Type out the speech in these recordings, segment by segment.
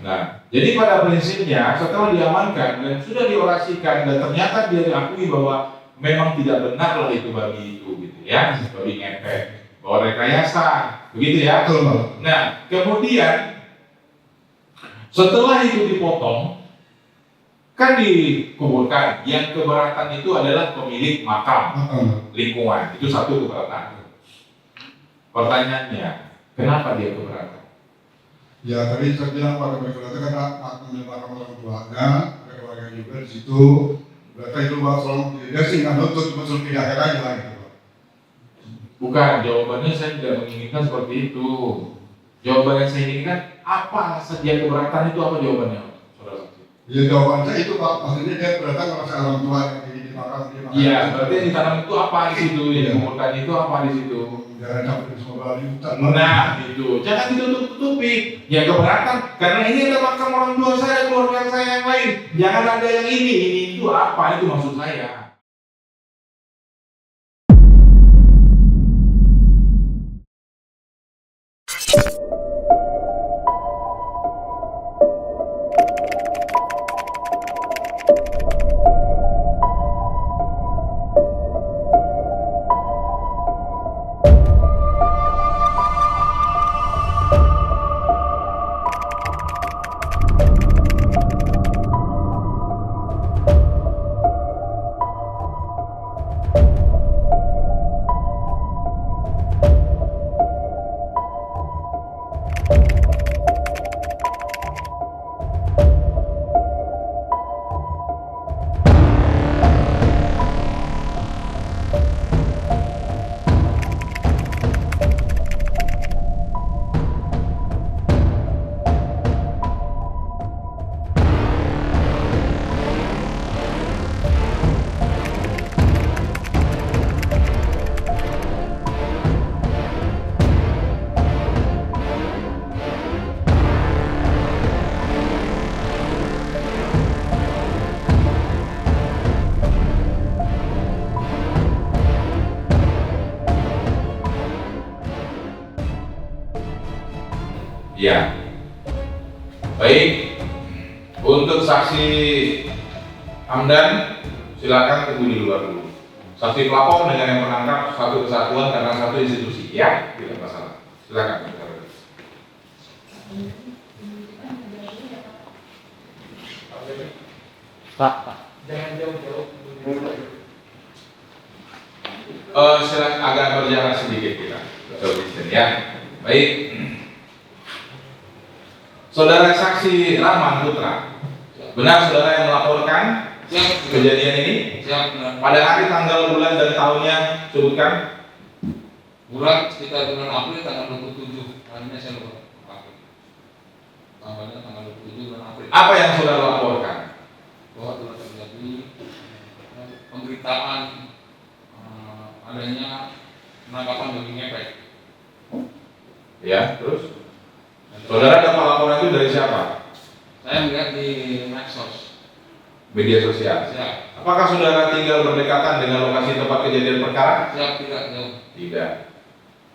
Nah, jadi pada prinsipnya setelah diamankan dan sudah diorasikan dan ternyata dia diakui bahwa memang tidak benar lah itu babi itu gitu ya, babi ngepet, bahwa rekayasa, begitu ya. Nah, kemudian setelah itu dipotong, kan dikuburkan. Yang keberatan itu adalah pemilik makam lingkungan. Itu satu keberatan. Pertanyaannya, kenapa dia keberatan? Ya tadi saya bilang pada mereka karena pemilik makam orang tuanya, ada keluarga juga di situ. Berarti itu soal dia sih nggak nuntut, cuma suruh pindah aja gitu. Bukan, jawabannya saya tidak menginginkan seperti itu. Jawaban yang saya inginkan, apa saja keberatan itu, apa jawabannya? Ya jawaban saya itu Pak, maksudnya dia keberatan kalau saya orang tua yang di makam dia. Iya, berarti yang ditanam itu apa di situ, yang dikumpulkan itu apa di situ? Jangan sampai semua hutan. Nah, itu jangan ditutup-tutupi. Yang keberatan, karena ini ada makam orang tua saya, keluarga saya yang lain. Jangan ada yang ini itu apa? Itu maksud saya. Ya, baik. Untuk saksi Hamdan, silakan tunggu di luar dulu. Saksi pelapor dengan yang menangkap satu kesatuan karena satu institusi, ya, tidak masalah. Silakan. Pak. Jangan jauh-jauh. Silakan agak berjalan sedikit kita. Ya, baik. Saudara saksi Rahman Putra, benar saudara yang melaporkan kejadian ini? Pada hari, tanggal, bulan, dan tahunnya sebutkan. Bulan sekitar bulan April tanggal 27, harinya saya lupa. Tanggalnya tanggal 27 bulan April. Apa yang saudara laporkan? Bahwa telah terjadi pemberitaan adanya penangkapan babi ngepet. Ya, terus? Saudara dapat laporan itu dari siapa? Saya melihat di medsos, media sosial. Siap. Apakah saudara tinggal berdekatan dengan lokasi tempat kejadian perkara? Siap, tidak jauh. Tidak.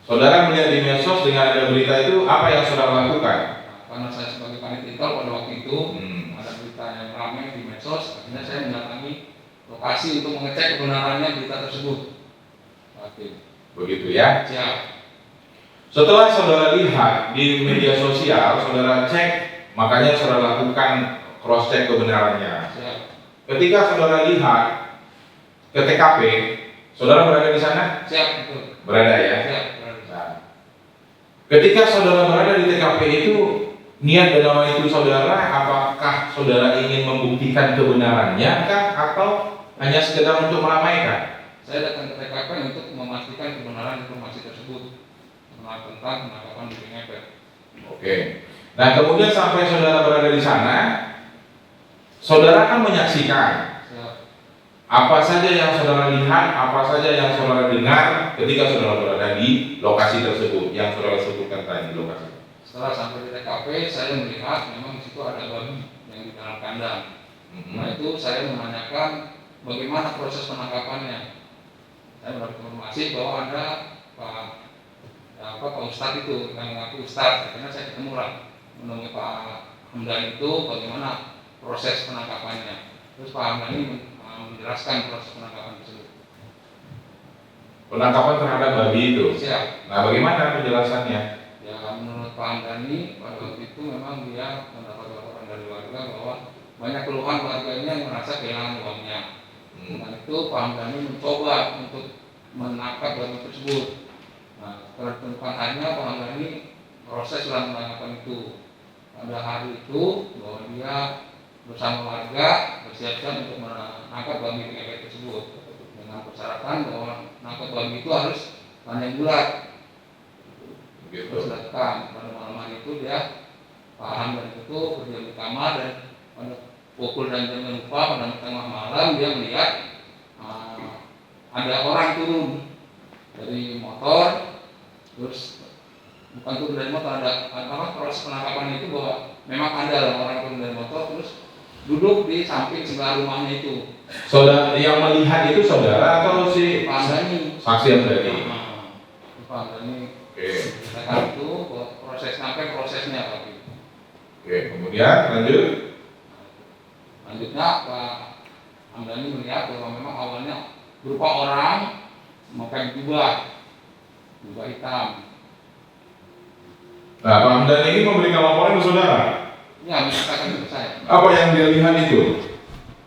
Saudara melihat di medsos dengan ada berita itu, apa yang saudara lakukan? Karena saya sebagai panitia pada waktu itu ada berita yang ramai di medsos, akhirnya saya mendatangi lokasi untuk mengecek kebenarannya berita tersebut. Oke. Begitu ya. Siap. Setelah saudara lihat di media sosial, saudara cek, makanya saudara lakukan cross check kebenarannya. Siap. Ketika saudara lihat ke TKP, saudara berada di sana? Siap, betul. Berada ya? Siap, berada. Nah, ketika saudara berada di TKP itu, niat dan nama itu saudara, apakah saudara ingin membuktikan kebenarannya kah, atau hanya sekedar untuk meramaikan? Saya datang ke TKP untuk memastikan kebenaran informasi tersebut tentang penangkapan babi ngepet. Oke. Nah, kemudian sampai saudara berada di sana, saudara kan menyaksikan apa saja yang saudara lihat, apa saja yang saudara dengar ketika saudara berada di lokasi tersebut yang saudara sebutkan tadi lokasi. Setelah sampai di TKP, saya melihat memang di situ ada babi yang di dalam kandang. Nah itu saya menanyakan bagaimana proses penangkapannya. Saya mendapat informasi bahwa ada Pak Ustadz itu yang mengaku Ustadz. Akhirnya saya ketemu lah menemui Pak Hamdan itu bagaimana proses penangkapannya. Terus Pak Hamdan menjelaskan proses penangkapan tersebut. Penangkapan terhadap babi itu. Siap. Nah, bagaimana penjelasannya? Ya, menurut Pak Hamdani pada waktu itu memang dia mendapat laporan dari warga bahwa banyak keluhan warganya yang merasa kehilangan uangnya. Dengan itu Pak Hamdani mencoba untuk menangkap babi tersebut. Nah, pertemuannya Pak Hamdani proses dalam penangkapan itu. Pada hari itu bahwa dia bersama warga bersiap-siap untuk menangkap babi ngepet tersebut dengan persyaratan bahwa menangkap babi itu harus panjang bulat. Terus datang pada malam hari itu dia paham dan itu berdiam di kamar, dan pada pukul dan jam yang lupa pada tengah malam dia melihat ada orang turun dari motor. Terus bukan turun dari motor, ada proses penangkapan itu bahwa memang ada orang turun dari motor terus duduk di samping sebelah rumahnya itu. Saudara yang melihat itu saudara atau si Pak Hamdani? saksi yang tadi? Pak Hamdani. Oke. Setelah itu proses sampai prosesnya Pak. Oke, kemudian lanjut. Lanjutnya Pak Hamdani melihat bahwa memang awalnya berupa orang memakai jubah hitam. Nah, Pak Hamdan ini memberikan laporan ke saudara. Ya, menyatakan ke saya. Apa yang dia lihat itu?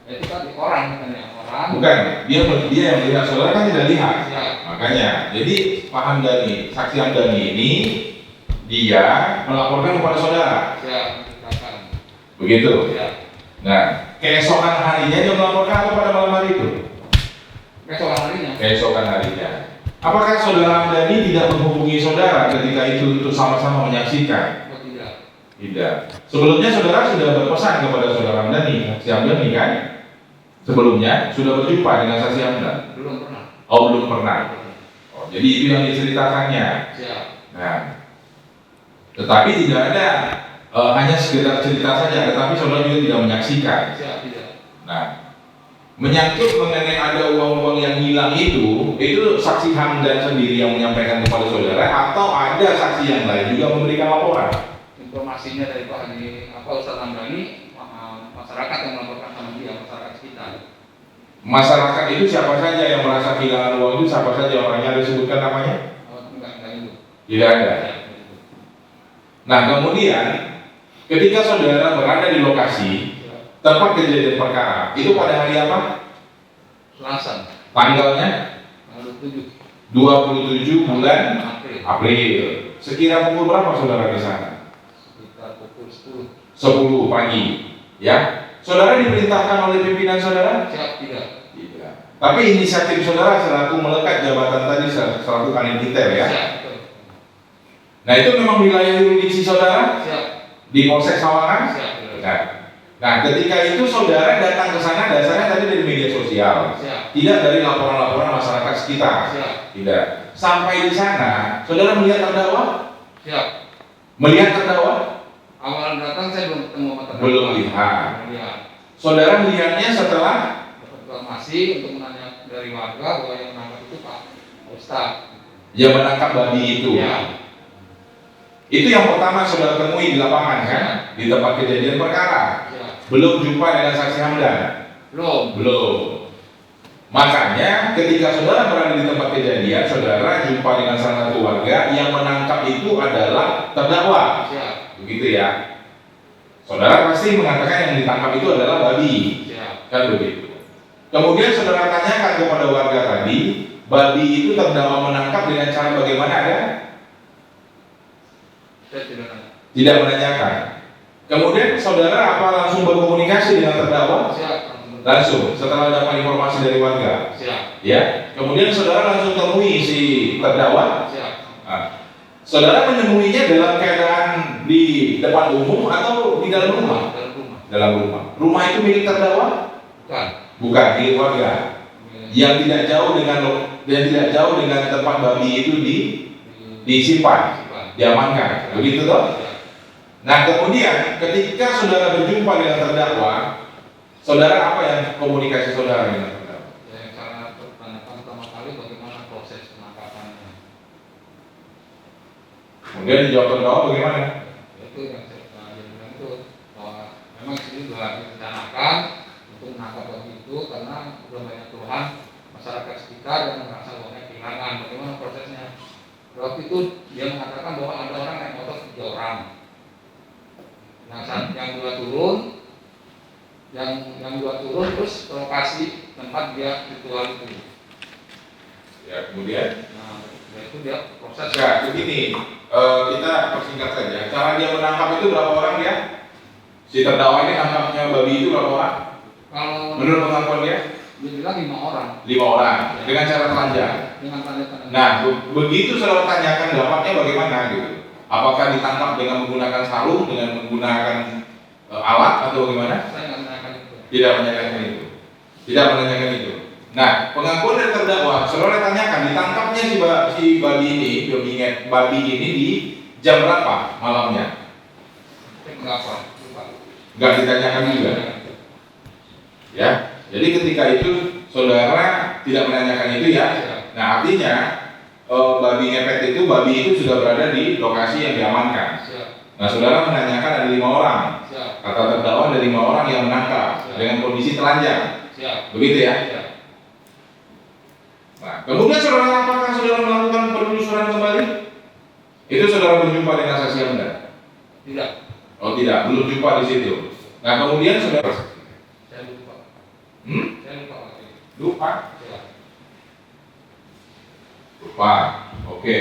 Itu kan orang katanya orang. Bukan, dia yang melihat, saudara kan tidak lihat. Ya. Makanya, jadi Pak Hamdani, saksi Hamdani ini dia melaporkan kepada saudara. Ya, menceritakan. Begitu. Ya. Nah, keesokan harinya dia melaporkan apa pada malam hari itu? Keesokan harinya. Keesokan harinya. Apakah saudara Hamdani tidak menghubungi saudara ketika itu untuk sama-sama menyaksikan? Oh, tidak. Tidak. Sebelumnya saudara sudah berpesan kepada saudara Hamdani, saksi Hamdani kan? Sebelumnya sudah berjumpa dengan saksi Hamdan? Belum pernah. Oh, belum pernah. Oh, jadi itu yang diceritakannya. Siap. Nah, tetapi tidak ada hanya sekedar cerita saja, tetapi saudara juga tidak menyaksikan. Siap, tidak. Nah, menyangkut mengenai ada uang-uang yang hilang itu saksi Hamdan sendiri yang menyampaikan kepada saudara atau ada saksi yang lain juga memberikan laporan? Informasinya dari Pak Ustadz Hamdani, masyarakat yang melaporkan sama dia, masyarakat sekitar. Masyarakat itu siapa saja yang merasa kehilangan uang itu, siapa saja orangnya, ada disebutkan namanya? Enggak itu. Tidak ada. Nah, kemudian ketika saudara berada di lokasi tempat kejadian perkara, itu pada hari apa? Selasa. Tanggalnya? Tanggal 27. 27 bulan April. April. Sekira pukul berapa saudara di sana? Sekitar pukul 10. 10 pagi. Ya. Saudara diperintahkan oleh pimpinan saudara? Siap, tidak. Tidak. Tapi inisiatif saudara selaku melekat jabatan tadi selaku kanit detail ya. Siap. Nah, itu memang wilayah jurisdiksi saudara? Siap. Di Polsek Sawangan? Siap. Nah, ketika itu saudara datang ke sana dasarnya tadi dari media sosial. Siap. Tidak dari laporan-laporan masyarakat sekitar. Siap. Tidak. Sampai di sana, saudara melihat terdakwa? Siap. Melihat terdakwa? Awal datang saya belum ketemu sama terdakwa. Belum lihat. Lihat. Saudara melihatnya setelah Dapat informasi untuk menanya dari warga bahwa yang menangkap itu Pak Ustadz. yang menangkap babi itu. Ya. Itu yang pertama saudara temui di lapangan kan? Di tempat kejadian perkara. Ya. Belum jumpa dengan saksi Hamdan. Belum. Makanya ketika saudara berada di tempat kejadian, saudara jumpa dengan salah satu warga yang menangkap itu adalah terdakwa. Siap. Begitu ya. Saudara pasti mengatakan yang ditangkap itu adalah babi. Siap. Kan begitu. Kemudian saudara tanyakan kepada warga tadi, babi itu terdakwa menangkap dengan cara bagaimana ada? Saya tidak nanya. Tidak menanyakan. Kemudian saudara apa langsung berkomunikasi dengan terdakwa? Siap. Langsung setelah dapat informasi dari warga. Siap. Ya. Kemudian saudara langsung temui si terdakwa. Siap. Nah, saudara menemuinya dalam keadaan di depan umum atau di dalam rumah? Dalam rumah. Dalam rumah. Rumah itu milik terdakwa? Bukan. Bukan, milik warga. Yang tidak jauh dengan tempat babi itu disimpan, diamankan. Begitu toh? Nah, kemudian ketika saudara berjumpa dengan terdakwa, saudara apa yang komunikasi saudara dengan terdakwa? Yang saya pertanyakan pertama kali bagaimana proses penangkapannya. Kemudian dijawab terdakwa bagaimana? Itu yang saya bilang itu ini juga direncanakan untuk menangkap babi itu karena belum banyak keluhan masyarakat sekitar yang merasa bahwa kehilangan. Bagaimana prosesnya? Waktu itu dia mengatakan bahwa ada orang naik motor 3 orang. Nah, saat yang dua turun, terus ke lokasi tempat dia ritual itu. Ya, kemudian Itu dia proses. ya begini, kita persingkat saja. Cara dia menangkap itu berapa orang dia? Si terdakwa ini tangkapnya babi itu berapa orang? Kalau Menurut pengakuan dia? dia bilang 5 orang. 5 orang dengan cara telanjang. Dengan tanda-tanda. Nah, begitu saudara tanyakan dapatnya bagaimana gitu? Apakah ditangkap dengan menggunakan sarung, dengan menggunakan alat atau bagaimana? Saya nggak menanyakan itu. Tidak menanyakan itu. Tidak menanyakan itu. Nah, pengakuan dari terdakwa, saudara tanyakan ditangkapnya si babi ini di jam berapa malamnya? Berapa? Lupa. Enggak ditanyakan juga. Ya, jadi ketika itu saudara tidak menanyakan itu ya. Nah, artinya babi itu sudah berada di lokasi yang diamankan. Nah, saudara menanyakan ada 5 orang. Kata terdakwa ada 5 orang yang menangkap dengan kondisi telanjang. Begitu ya? Nah, kemudian apakah saudara melakukan penelusuran kembali? Itu saudara berjumpa dengan saksi yang benar? Tidak. Oh tidak, belum jumpa di situ. Nah, kemudian saudara Saya lupa. Saya lupa. lupa. Ya. Lupa. Oke.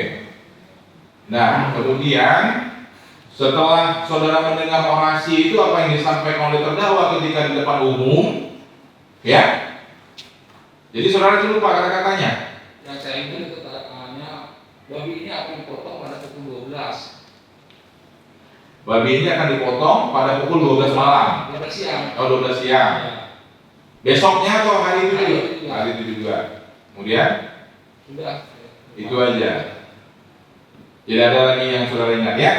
Nah, kemudian setelah saudara mendengar orasi itu apa yang disampaikan oleh terdakwa ketika di depan umum, ya? Jadi saudara lupa kata-katanya. Yang saya ingat itu kata-katanya babi ini akan dipotong pada pukul 12. Babi ini akan dipotong pada pukul 12 malam. 12 siang. Oh, 12 siang. Ya. Besoknya atau hari itu juga? Hari itu juga. Hari itu juga. Kemudian Sudah. itu aja. Tidak ada lagi yang saudara ingat ya.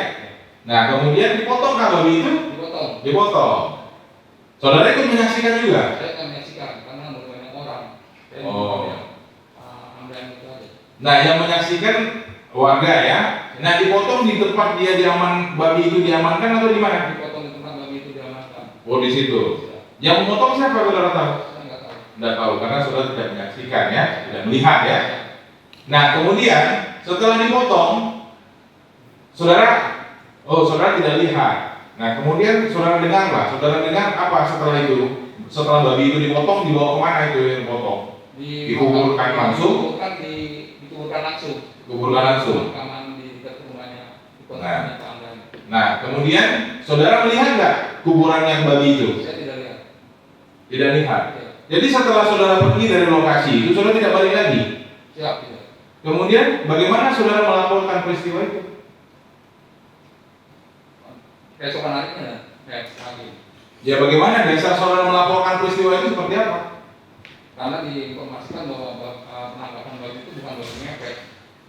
Nah, kemudian dipotong kah babi itu? Dipotong. Dipotong. Saudara ikut menyaksikan juga? Saya akan menyaksikan karena banyak orang. Saya ambil itu aja. Nah, yang menyaksikan warga ya. Nah, dipotong di tempat babi itu diamankan atau di mana? Dipotong di tempat babi itu diamankan. Oh, di situ. Yang memotong siapa saudara tahu? Saya nggak tahu. Tidak tahu karena saudara tidak menyaksikan ya, tidak melihat ya. Nah, kemudian setelah dipotong, saudara tidak lihat. Nah, kemudian saudara dengar apa setelah itu? Setelah babi itu dipotong, dibawa kemana itu yang dipotong? Dikuburkan langsung? Dikuburkan langsung. Dikuburkan langsung. Pemakaman di dekat rumahnya. Nah, kemudian saudara melihat nggak kuburannya babi itu? Saya tidak lihat. Tidak lihat. Ya. Jadi setelah saudara pergi dari lokasi itu, saudara tidak balik lagi. Siap. Ya. Kemudian bagaimana saudara melaporkan peristiwa itu? Keesokan harinya, lagi. Ya, bagaimana dasar saudara melaporkan peristiwa itu seperti apa? Karena diinformasikan bahwa penangkapan babi itu bukan babi ngepet.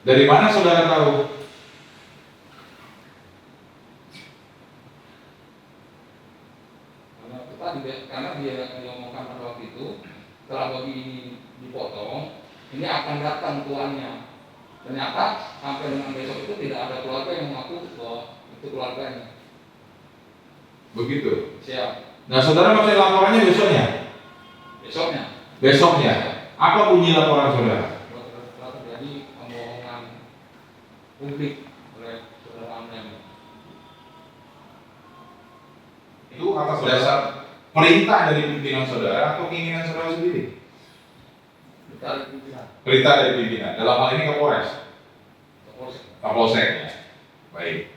Dari mana saudara tahu? Karena dia ngomongkan pada waktu itu setelah babi ini dipotong, ini akan datang tuannya. Ternyata sampai dengan besok itu tidak ada keluarga yang mengaku bahwa itu keluarganya. Begitu. Siap. Nah, saudara maksud laporannya besoknya? Besoknya. Besoknya. Apa bunyi laporan saudara? Telah terjadi pembohongan publik oleh saudara Amren. Itu atas dasar perintah dari pimpinan saudara atau keinginan saudara sendiri? Perintah dari pimpinan. Dalam hal ini Kapolres. Kapolsek. Ya. Baik.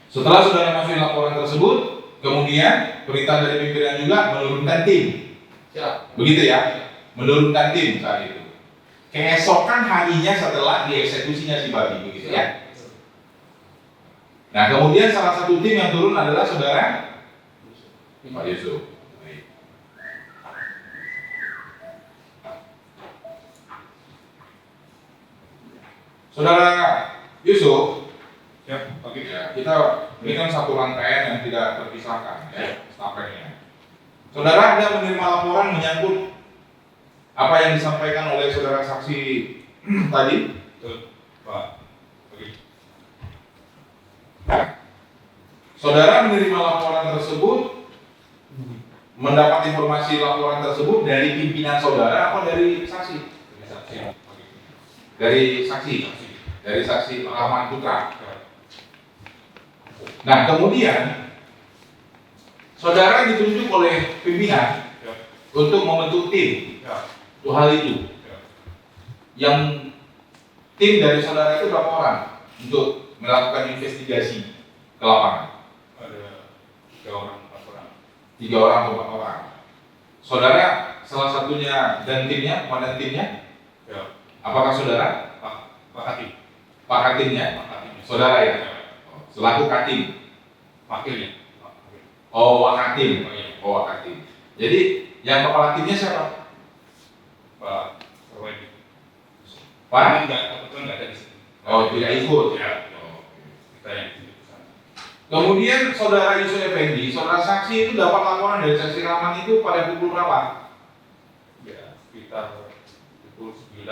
Setelah saudara masuk laporan tersebut, kemudian perintah dari pimpinan juga menurunkan tim. Siap. Begitu ya? Menurunkan tim saat itu. Keesokan harinya setelah dieksekusinya si babi, begitu ya? Nah, kemudian salah satu tim yang turun adalah saudara Pak Yusuf. Baik. Saudara Yusuf, ya, oke ya. Kita ini kan satu rangkaian yang tidak terpisahkan, ya, stafetnya. Saudara ada menerima laporan menyangkut apa yang disampaikan oleh saudara saksi tadi? Betul, Pak. Oke. Saudara menerima laporan tersebut mendapat informasi laporan tersebut dari pimpinan saudara atau dari saksi? Dari saksi. Dari saksi Rahman Putra. Nah, kemudian saudara ditunjuk oleh pimpinan untuk membentuk tim untuk hal itu. Yang tim dari saudara itu berapa orang untuk melakukan investigasi ke lapangan? Ada 3 orang, 4 orang. 3 orang atau 4 orang. Saudara salah satunya dan timnya, komandan timnya? Ya. Apakah saudara? Pak Katim. Pak Katimnya? Pak Katim. Saudara ya? Selaku Katim? Wakilnya. Oh, Wakatim. Oh, iya. Oh, Wakatim. Jadi yang kepala timnya siapa? Pak Perwedi. Pak? Kebetulan nggak ada di sini. Oh, tidak ikut. Ya. Oh, oke. Kita yang di sana. Kemudian saudara Yusuf Effendi, saudara saksi itu dapat laporan dari saksi Rahman itu pada pukul berapa? Ya, sekitar pukul 9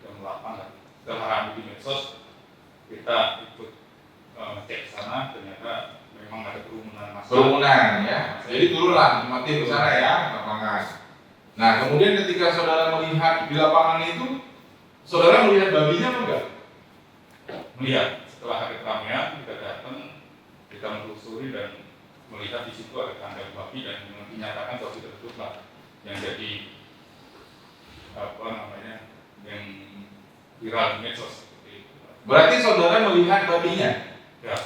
jam 8 lah. Setelah ramai di medsos, kita ikut cek ke sana, ternyata memang ada kerumunan massa. Kerumunan ya. Jadi turunlah tim ke sana ya, lapangan. Nah, kemudian ketika saudara melihat di lapangan itu, saudara melihat babinya apa enggak? Melihat setelah ada keramaian, kita datang, kita menelusuri dan melihat di situ ada kandang babi dan dinyatakan babi tersebutlah yang jadi apa namanya yang viral di medsos seperti itu. Berarti saudara melihat babinya. Ya,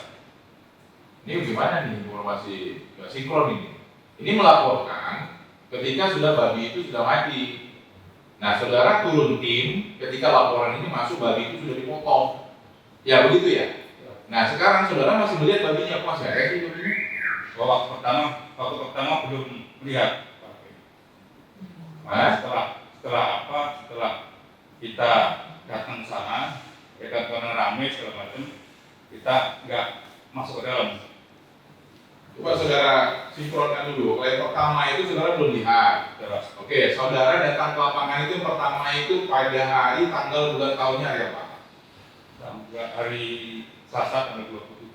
Ini gimana nih informasi nggak sinkron ini? Ini melaporkan ketika sudah babi itu sudah mati. Nah, saudara turun tim ketika laporan ini masuk babi itu sudah dipotong. Ya begitu ya. Nah, sekarang saudara masih melihat babinya, kok masih ada sih babinya? waktu pertama belum melihat. Nah, setelah kita datang ke sana, kita ramai segala macam, kita nggak masuk ke dalam. Coba saudara sinkronkan dulu. Kalau yang pertama itu saudara belum lihat. Terus, Oke, saudara datang ke lapangan itu yang pertama itu pada hari tanggal bulan tahunnya ya Pak? sampai hari Selasa tanggal 27.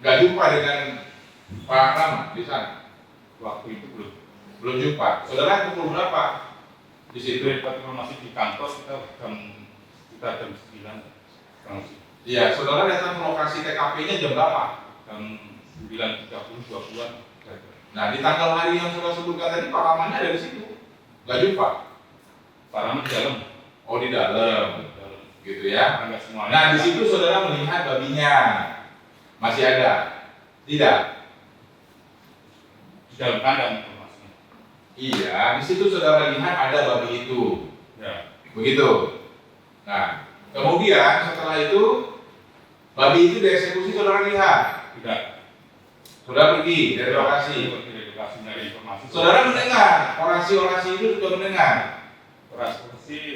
Nggak jumpa dengan Pak Rahmat di sana? Waktu itu Belum jumpa. Saudara pukul berapa di situ? itu dapat informasi di kantor kita jam 9. Iya, saudara datang ke lokasi TKP-nya jam berapa? Jam 9.30 20-an. Nah, di tanggal hari yang saudara sebutkan tadi Pak Rahmatnya ada di situ? Nggak jumpa? Pak Rahmat di dalam. Oh, di dalam. Gitu ya. Enggak semuanya. Nah, di situ saudara melihat babinya. Masih ada? Tidak? Di dalam kandang informasinya. Iya, di situ saudara lihat ada babi itu. Ya. Begitu. Nah, kemudian setelah itu babi itu dieksekusi saudara lihat. Tidak. Saudara pergi dari lokasi. Dari lokasi nyari informasi. Saudara mendengar orasi-orasi itu sudah mendengar.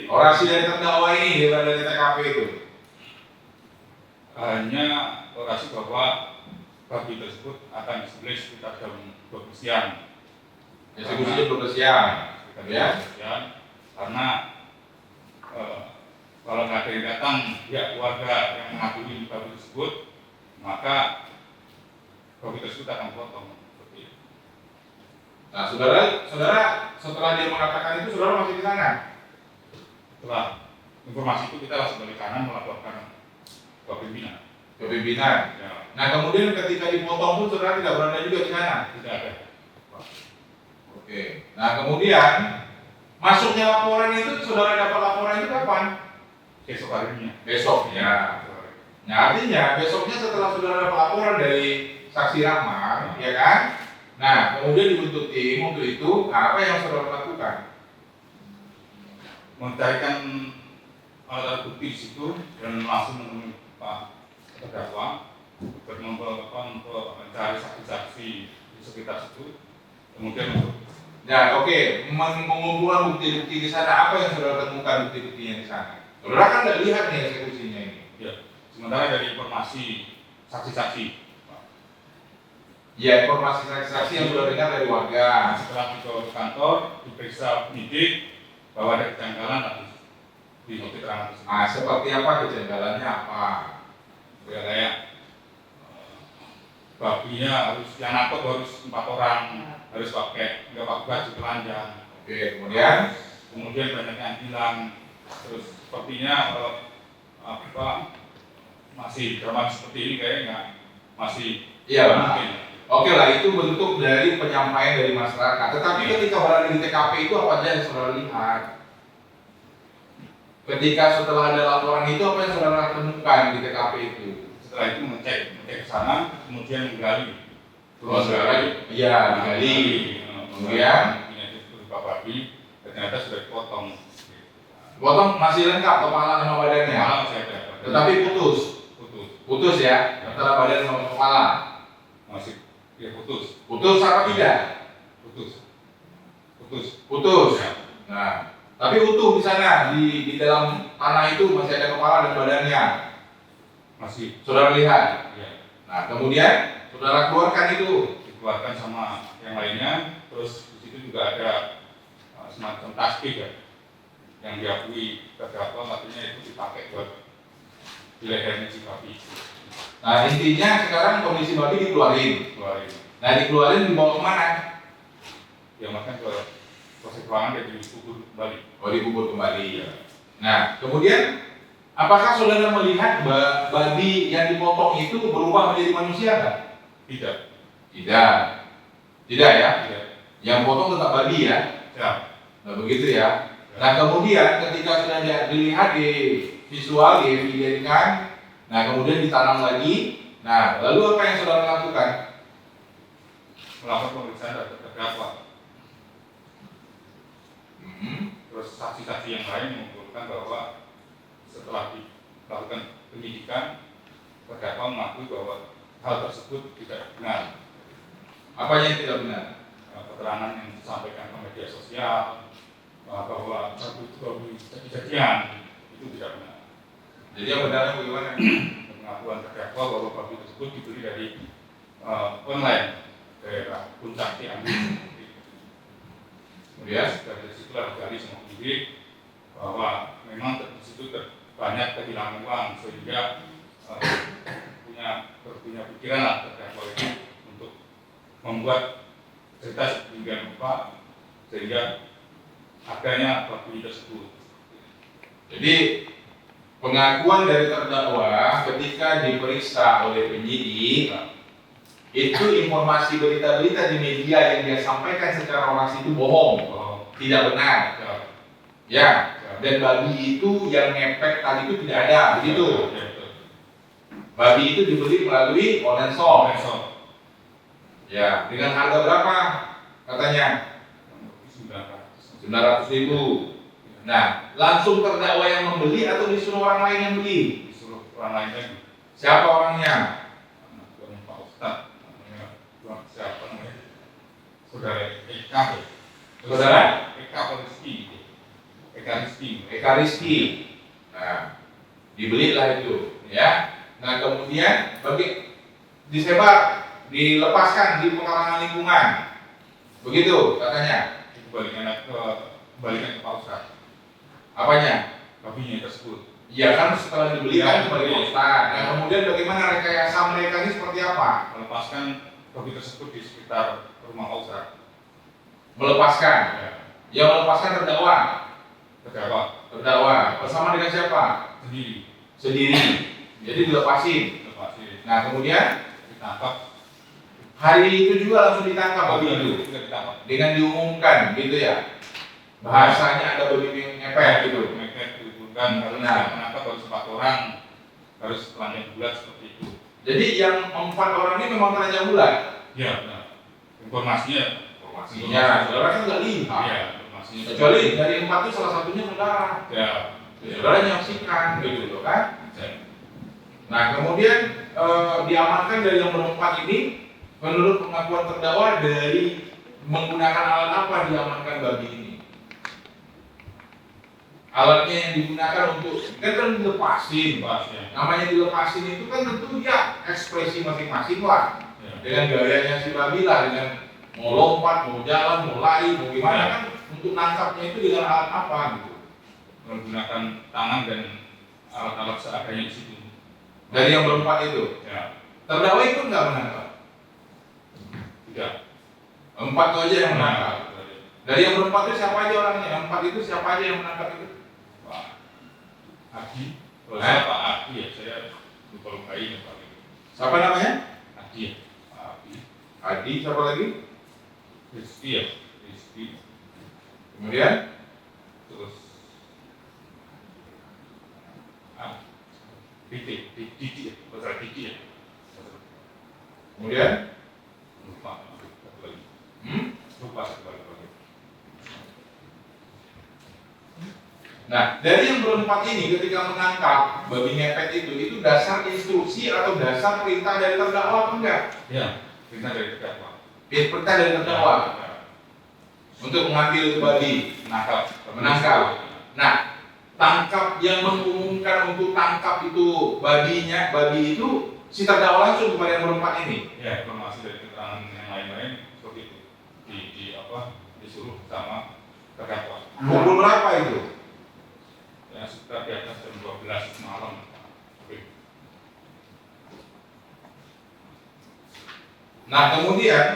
Orasi dari terdakwa ini dari TKP itu. Hanya orasi bahwa babi tersebut akan disembelih sekitar jam 12 siang. Eksekusinya 12 siang. Ya. Karena kalau nggak ada yang datang pihak keluarga yang mengakui babi tersebut, maka babi tersebut akan potong. Seperti itu. Nah, saudara setelah dia mengatakan itu, saudara masih di sana. Setelah informasi itu kita langsung balik kanan melaporkan ke pimpinan. Ke pimpinan. Ya, Nah, kemudian ketika dipotong pun saudara tidak berada juga di sana. tidak ada. Oke. Nah, kemudian masuknya laporan itu, saudara dapat laporan itu kapan? Besok harinya. Besoknya. Nah, artinya besoknya setelah saudara dapat laporan dari saksi Rahman, ya kan? Nah, kemudian dibentuk tim untuk itu. Nah, apa yang saudara lakukan? Mencarikan alat bukti di situ dan langsung menemui Pak terdakwa untuk mencari saksi-saksi di sekitar situ. Kemudian untuk Ya, oke. Mengumpulkan bukti-bukti di sana, apa yang saudara temukan bukti-buktinya di sana? Saudara kan tidak lihat nih eksekusinya ini. ya, sementara dari informasi saksi-saksi, Ya, informasi saksi-saksi yang sudah dengar dari warga. setelah dibawa ke kantor, diperiksa penyidik bahwa ada kejanggalan tadi di keterangan tersebut. Nah, seperti apa kejanggalannya apa? Ya, kayak babinya harus yang nangkep harus 4 orang, harus nggak pakai baju telanjang. Oke, kemudian Kemudian banyak yang bilang, terus sepertinya masih zaman seperti ini kayaknya masih iya, Pak. mungkin. Oke lah, itu bentuk dari penyampaian dari masyarakat. Tetapi ketika berada di TKP itu apa aja yang saudara lihat? Ketika setelah ada laporan itu apa yang saudara temukan di TKP itu? Setelah itu ngecek ke sana, kemudian menggali. Oh, saudara, iya digali. Kemudian ini berupa babi, ternyata sudah dipotong. potong masih lengkap kepala sama badannya, Malah saya ada. tetapi putus. Putus ya, antara badan sama kepala. Masih ya putus. Putus apa tidak? Putus. Ya. Nah, tapi utuh di sana di dalam tanah itu masih ada kepala dan badannya. Masih. Saudara lihat. Ya. Nah, kemudian saudara keluarkan itu. Dikeluarkan sama yang lainnya, terus di situ juga ada semacam tasbih ya, yang diakui terdakwa, artinya itu dipakai buat di lehernya si babi. Nah, intinya sekarang kondisi babi dikeluarin. Nah, dikeluarin dibawa kemana? Ya makan ke proses ruangan dan dikubur kembali. Oh, dikubur kembali. Nah, kemudian apakah saudara melihat babi yang dipotong itu berubah menjadi manusia nggak? Tidak. Tidak ya? Tidak. Yang potong tetap babi ya? Ya. Nah, begitu ya. Nah, kemudian ketika sudah dilihat di visual, dievidensikan, nah kemudian ditanam lagi. Nah, lalu apa yang saudara lakukan? Melakukan pemeriksaan terhadap terdakwa. Hmm. Terus saksi-saksi yang lain mengumpulkan bahwa setelah dilakukan penyidikan, terdakwa mengakui bahwa hal tersebut tidak benar. Apa yang tidak benar? Keterangan yang disampaikan ke media sosial bahwa babi kejadian itu tidak benar. Jadi yang benarnya bagaimana? Pengakuan terdakwa bahwa babi tersebut dibeli dari online daerah Puncak Cianjur. Kemudian Dari situ digali semua penyidik bahwa memang di situ banyak kehilangan uang sehingga punya pikiran lah terdakwa itu untuk membuat cerita sedemikian rupa sehingga harganya babi tersebut. Jadi pengakuan dari terdakwa ketika diperiksa oleh penyidik itu informasi berita-berita di media yang dia sampaikan secara orasi itu bohong, tidak benar. Ya, dan babi itu yang ngepek tadi itu tidak ada, begitu. Babi itu dibeli melalui online shop. Ya, dengan harga berapa? Katanya 900.000. Nah, langsung terdakwa yang membeli atau disuruh orang lain yang beli? Disuruh orang lain lagi. Siapa orangnya? Pak Ustadz, siapa namanya? Saudara Eka. Saudara? Eka Rizky. Eka Rizky. Nah, dibelilah itu, ya. Nah, kemudian disebar, dilepaskan di pekarangan lingkungan. Begitu katanya. Kembalikan ke Pak Ustadz. Apanya? Babinya tersebut. Ya kan setelah dibelikan Ya, kembali ke iya. Ustaz. Nah, kemudian bagaimana rekayasa mereka ini seperti apa? Melepaskan babi tersebut di sekitar rumah Pak Ustadz. Melepaskan. Ya, Yang melepaskan terdakwa. terdakwa Bersama dengan siapa? Sendiri. Jadi dilepasin. Nah, kemudian ditangkap. hari itu juga langsung ditangkap babi itu. Juga ditangkap. Dengan diumumkan gitu ya. Bahasanya ada babi ngepet gitu. Mepet diliburkan harus Nah. yang menangkap harus 4 orang, harus telanjang bulat seperti itu. Jadi yang 4 orang ini memang telanjang bulat. Ya, benar. Informasinya Saudara kan nggak lihat. Iya, informasinya. Kecuali dari 4 itu salah satunya saudara. Ya, Saudara menyaksikan gitu loh kan. ya. Nah, kemudian diamankan dari yang berempat ini menurut pengakuan terdakwa dari menggunakan alat apa diamankan babi ini? Alatnya yang digunakan untuk kan dilepasin, Informasinya. namanya dilepasin itu kan tentu ya ekspresi masing-masing lah, Ya. dengan gayanya si babi lah, dengan mau lompat, mau jalan, mau lari, mau gimana kan untuk nangkapnya itu dengan alat apa gitu? Menggunakan tangan dan alat-alat seadanya di situ. Dari yang berempat itu Ya, terdakwa ikut nggak menangkap? Tiga. 4 itu aja yang menangkap. Itu aja. Dari yang berempat itu siapa aja orangnya? 4 itu siapa aja yang menangkap itu? Pak Adi. Kalau saya Pak Adi ya, saya lupa ini Pak. Siapa namanya? Adi ya, Pak Adi. Adi, siapa lagi? Rizky ya, Rizky. Kemudian Terus Didi ya, bahasa Didi ya. kemudian Lupa satu lagi. hmm? Lupa satu lagi. Nah, dari yang berempat ini ketika menangkap babi ngepet itu dasar instruksi atau dasar perintah dari terdakwa apa enggak? Ya, perintah dari terdakwa. Perintah dari terdakwa untuk mengambil itu babi, menangkap. Nah, tangkap yang mengumumkan untuk tangkap itu babi itu si terdakwa langsung kepada yang berempat ini. Ya, informasi dari keterangan yang lain-lain seperti itu. Disuruh sama terdakwa. Pukul berapa itu? Ya, sekitar di atas jam 12 malam. Nah, kemudian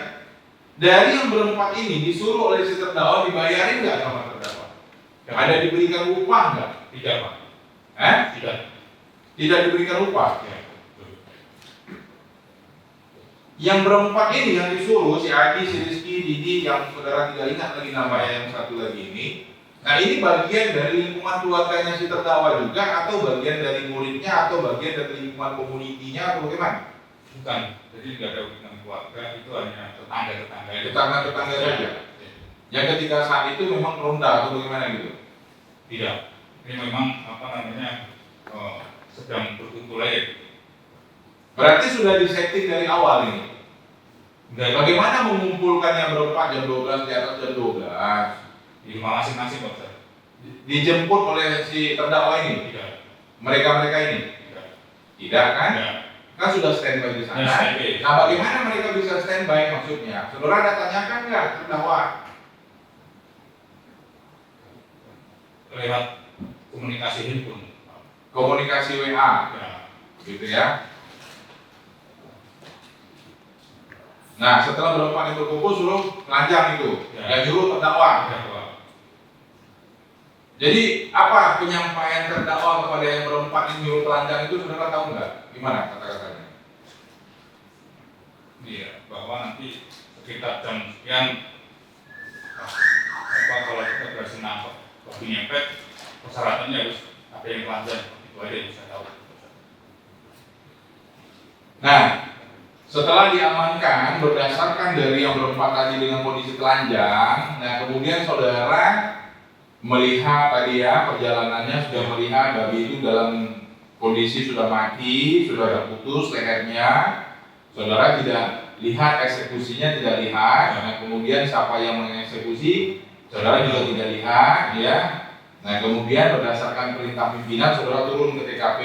dari yang berempat ini disuruh oleh si terdakwa dibayarin nggak sama terdakwa? Ada diberikan upah nggak? Tidak, Pak. Tidak. Tidak diberikan upah. Ya, betul. Yang berempat ini yang disuruh si Adi, si Rizky, Didi, yang saudara tidak ingat lagi namanya yang satu lagi ini. Nah, ini bagian dari lingkungan keluarganya si terdakwa juga, atau bagian dari muridnya, atau bagian dari lingkungan komunitinya, atau bagaimana? Bukan. Jadi tidak ada hubungan keluarga, itu hanya tetangga-tetangga. Tetangga-tetangga saja. Yang ketika saat itu memang ronda atau bagaimana gitu? Tidak. Ini memang sedang berkumpul aja. Berarti sudah disetting dari awal ini. Enggak, Bagaimana mengumpulkan yang berempat jam 12 di atas jam 12? di rumah masing-masing, Pak Ustaz. Dijemput oleh si terdakwa ini? Tidak. Mereka ini? Tidak. Tidak kan? Tidak. Kan sudah standby di sana. Ya, standby. Nah, bagaimana mereka bisa standby maksudnya? Saudara ada tanyakan nggak terdakwa? Lewat komunikasi handphone. Komunikasi WA, Ya. gitu ya. Nah, setelah berempat yang berkumpul suruh telanjang itu, Ya. yang nyuruh terdakwa. Terdakwa. Jadi apa penyampaian terdakwa kepada yang berempat ini nyuruh telanjang itu saudara tahu nggak? Gimana kata-katanya? Iya, bahwa nanti sekitar jam sekian kalau kita berhasil nangkep babi ngepet, persyaratannya harus ada yang telanjang. Itu aja yang saya tahu. Nah, setelah diamankan berdasarkan dari yang berempat tadi dengan kondisi telanjang, nah kemudian saudara melihat tadi ya perjalanannya sudah melihat babi itu dalam kondisi sudah mati, sudah terputus lehernya. Saudara tidak lihat eksekusinya, tidak lihat. Nah kemudian siapa yang mengeksekusi, saudara juga tidak lihat, ya. Nah kemudian berdasarkan perintah pimpinan, saudara turun ke TKP.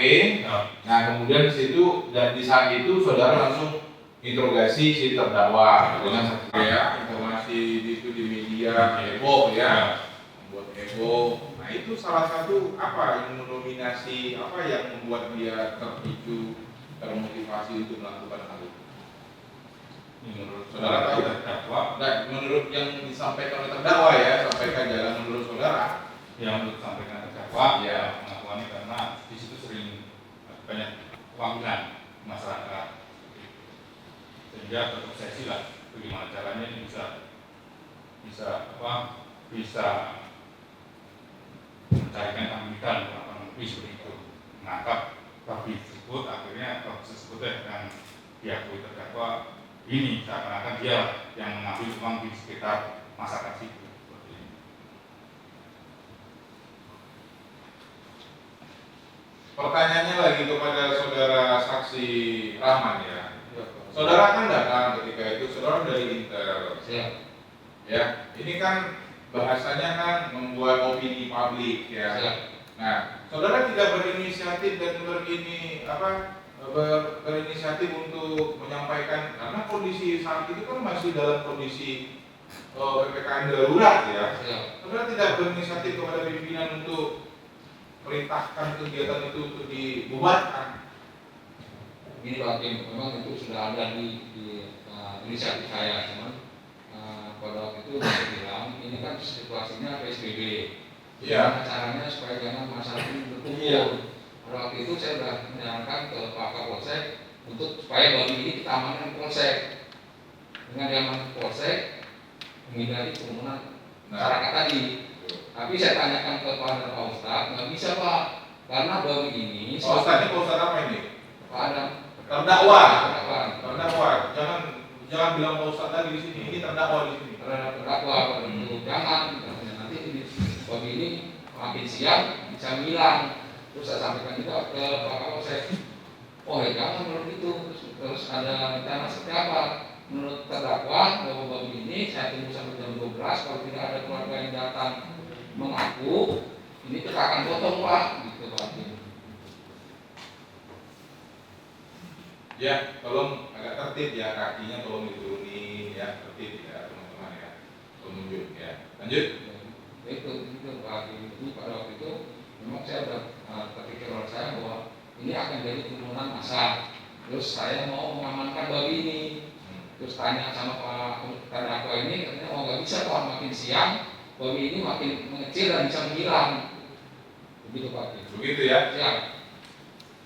Nah kemudian di situ dan di saat itu saudara langsung interogasi si terdakwa dengan saksi ya, informasi itu di media heboh ya, membuat heboh. Nah itu salah satu apa yang mendominasi, apa yang membuat dia terpicu, termotivasi untuk melakukan hal itu. Menurut Saudara tahu? terdakwa, Nah, menurut yang disampaikan oleh terdakwa ya, sampaikan jangan menurut saudara. yang menurut sampaikan terdakwa, Ya. pengakuannya karena di situ sering banyak kewakilan masyarakat, sehingga terobsesi lah bagaimana caranya ini bisa mencarikan kambingkan kurang lebih seperti itu, menangkap babi tersebut. Akhirnya babi tersebut dengan diakui terdakwa ini seakan-akan dia yang mengambil uang di sekitar masyarakat situ. Seperti ini. Pertanyaannya lagi kepada saudara saksi Rahman ya. Saudara kan datang ketika itu, saudara dari Intel. Siap. Ya, ini kan bahasanya kan membuat opini publik ya. Siap. Nah, saudara tidak berinisiatif dan berinisiatif untuk menyampaikan karena kondisi saat itu kan masih dalam kondisi PPKM darurat ya. Siap. Saudara tidak berinisiatif kepada pimpinan untuk perintahkan kegiatan itu untuk dibubarkan. Ini Pak Hakim, memang itu sudah ada di inisiatif saya, cuman pada waktu itu saya bilang ini kan situasinya PSBB. Gimana caranya supaya jangan masyarakat ini berkumpul. Pada waktu itu saya sudah menyarankan ke Pak Kapolsek untuk supaya babi ini kita amankan Polsek. Dengan diamankan Polsek, menghindari kerumunan masyarakat tadi. Tapi saya tanyakan kepada Pak Ustadz, nggak bisa Pak, karena babi ini. Pak Ustadz apa ini? Pak Adam. Terdakwa. Jangan bilang Pak Ustadz lagi di sini. Ini terdakwa di sini. Terdakwa itu jangan. Nanti babi ini makin siang bisa menghilang. Terus saya sampaikan juga ke Pak Kapolsek. Oh ya jangan menurut itu. Terus ada rencana seperti apa? Menurut terdakwa bahwa babi ini saya tunggu sampai jam 12. Kalau tidak ada keluarga yang datang mengaku, ini kita akan potong Pak. Gitu Pak. Ya, tolong agak tertib ya, kakinya tolong diturunin ya, tertib ya teman-teman ya, pengunjung ya. Lanjut. Itu Pak. Ini pada waktu itu memang saya sudah terpikir oleh saya bahwa ini akan jadi kerumunan massa. Terus saya mau mengamankan babi ini. Terus tanya sama Pak terdakwa ini, katanya oh nggak bisa Pak, makin siang babi ini makin mengecil dan bisa menghilang. Begitu Pak. Begitu ya. Siap.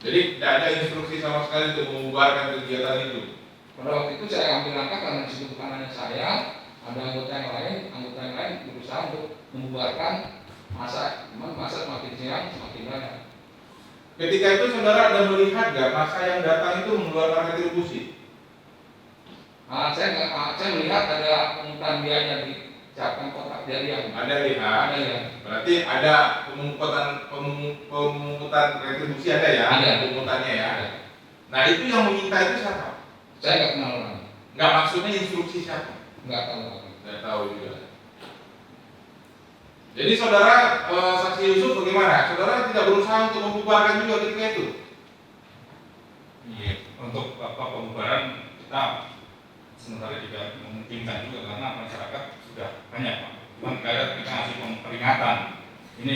Jadi tidak ada instruksi sama sekali untuk membubarkan kegiatan itu. Pada waktu itu saya ambil langkah karena di situ bukan hanya saya, ada anggota yang lain berusaha untuk membubarkan massa, cuman massa semakin siang semakin banyak. Ketika itu saudara ada melihat nggak masa yang datang itu mengeluarkan retribusi? Saya melihat ada pungutan biaya di siapkan kotak jariah. Ada lihat. Ada ya. Berarti ada pemungutan retribusi ada ya? Ada. Pemungutannya ya. Ada. Nah itu yang meminta itu siapa? Saya nggak kenal orang. Nggak, maksudnya instruksi siapa? Nggak tahu. Nggak tahu juga. Jadi saudara saksi Yusuf bagaimana? Saudara tidak berusaha untuk membubarkan juga ketika itu? Iya, untuk pembubaran kita sementara tidak memungkinkan juga karena masyarakat sudah banyak Pak. Cuman kadang kita ngasih peringatan ini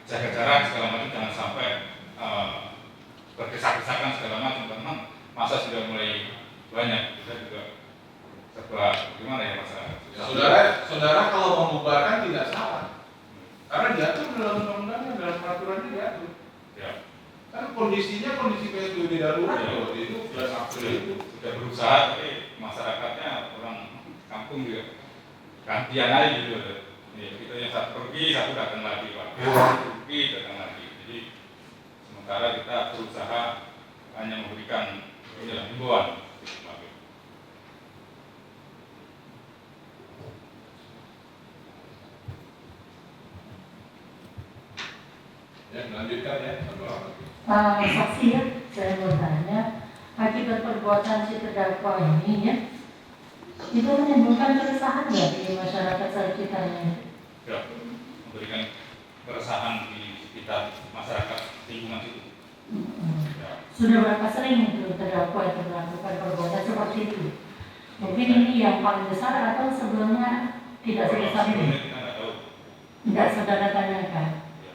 jaga jarak segala macam, jangan sampai berdesak-desakan segala macam karena masa sudah mulai banyak. Kita juga serba gimana ya masyarakat. Saudara kalau membubarkan tidak salah, karena diatur dalam undang-undangnya, dalam peraturannya diatur. Ya. Kan kondisi PSBB darurat ya waktu itu bulan April itu. Sudah berusaha tapi masyarakatnya orang kampung juga gantian aja gitu. Ya, kita yang satu pergi, satu datang lagi Pak. Pergi, datang lagi. Jadi sementara kita berusaha hanya memberikan himbauan. Ya, melanjutkan ya. Saksi ya, saya mau tanya, akibat perbuatan si terdakwa ini ya, itu menimbulkan keresahan nggak di masyarakat sekitarnya? Ya, memberikan keresahan di sekitar masyarakat lingkungan itu. Ya. Sudah berapa sering itu terdakwa itu melakukan perbuatan seperti itu? Mungkin ini yang paling besar atau sebelumnya tidak sebesar Sebelumnya ini? kita nggak tahu. Tidak saudara tanyakan. Ya,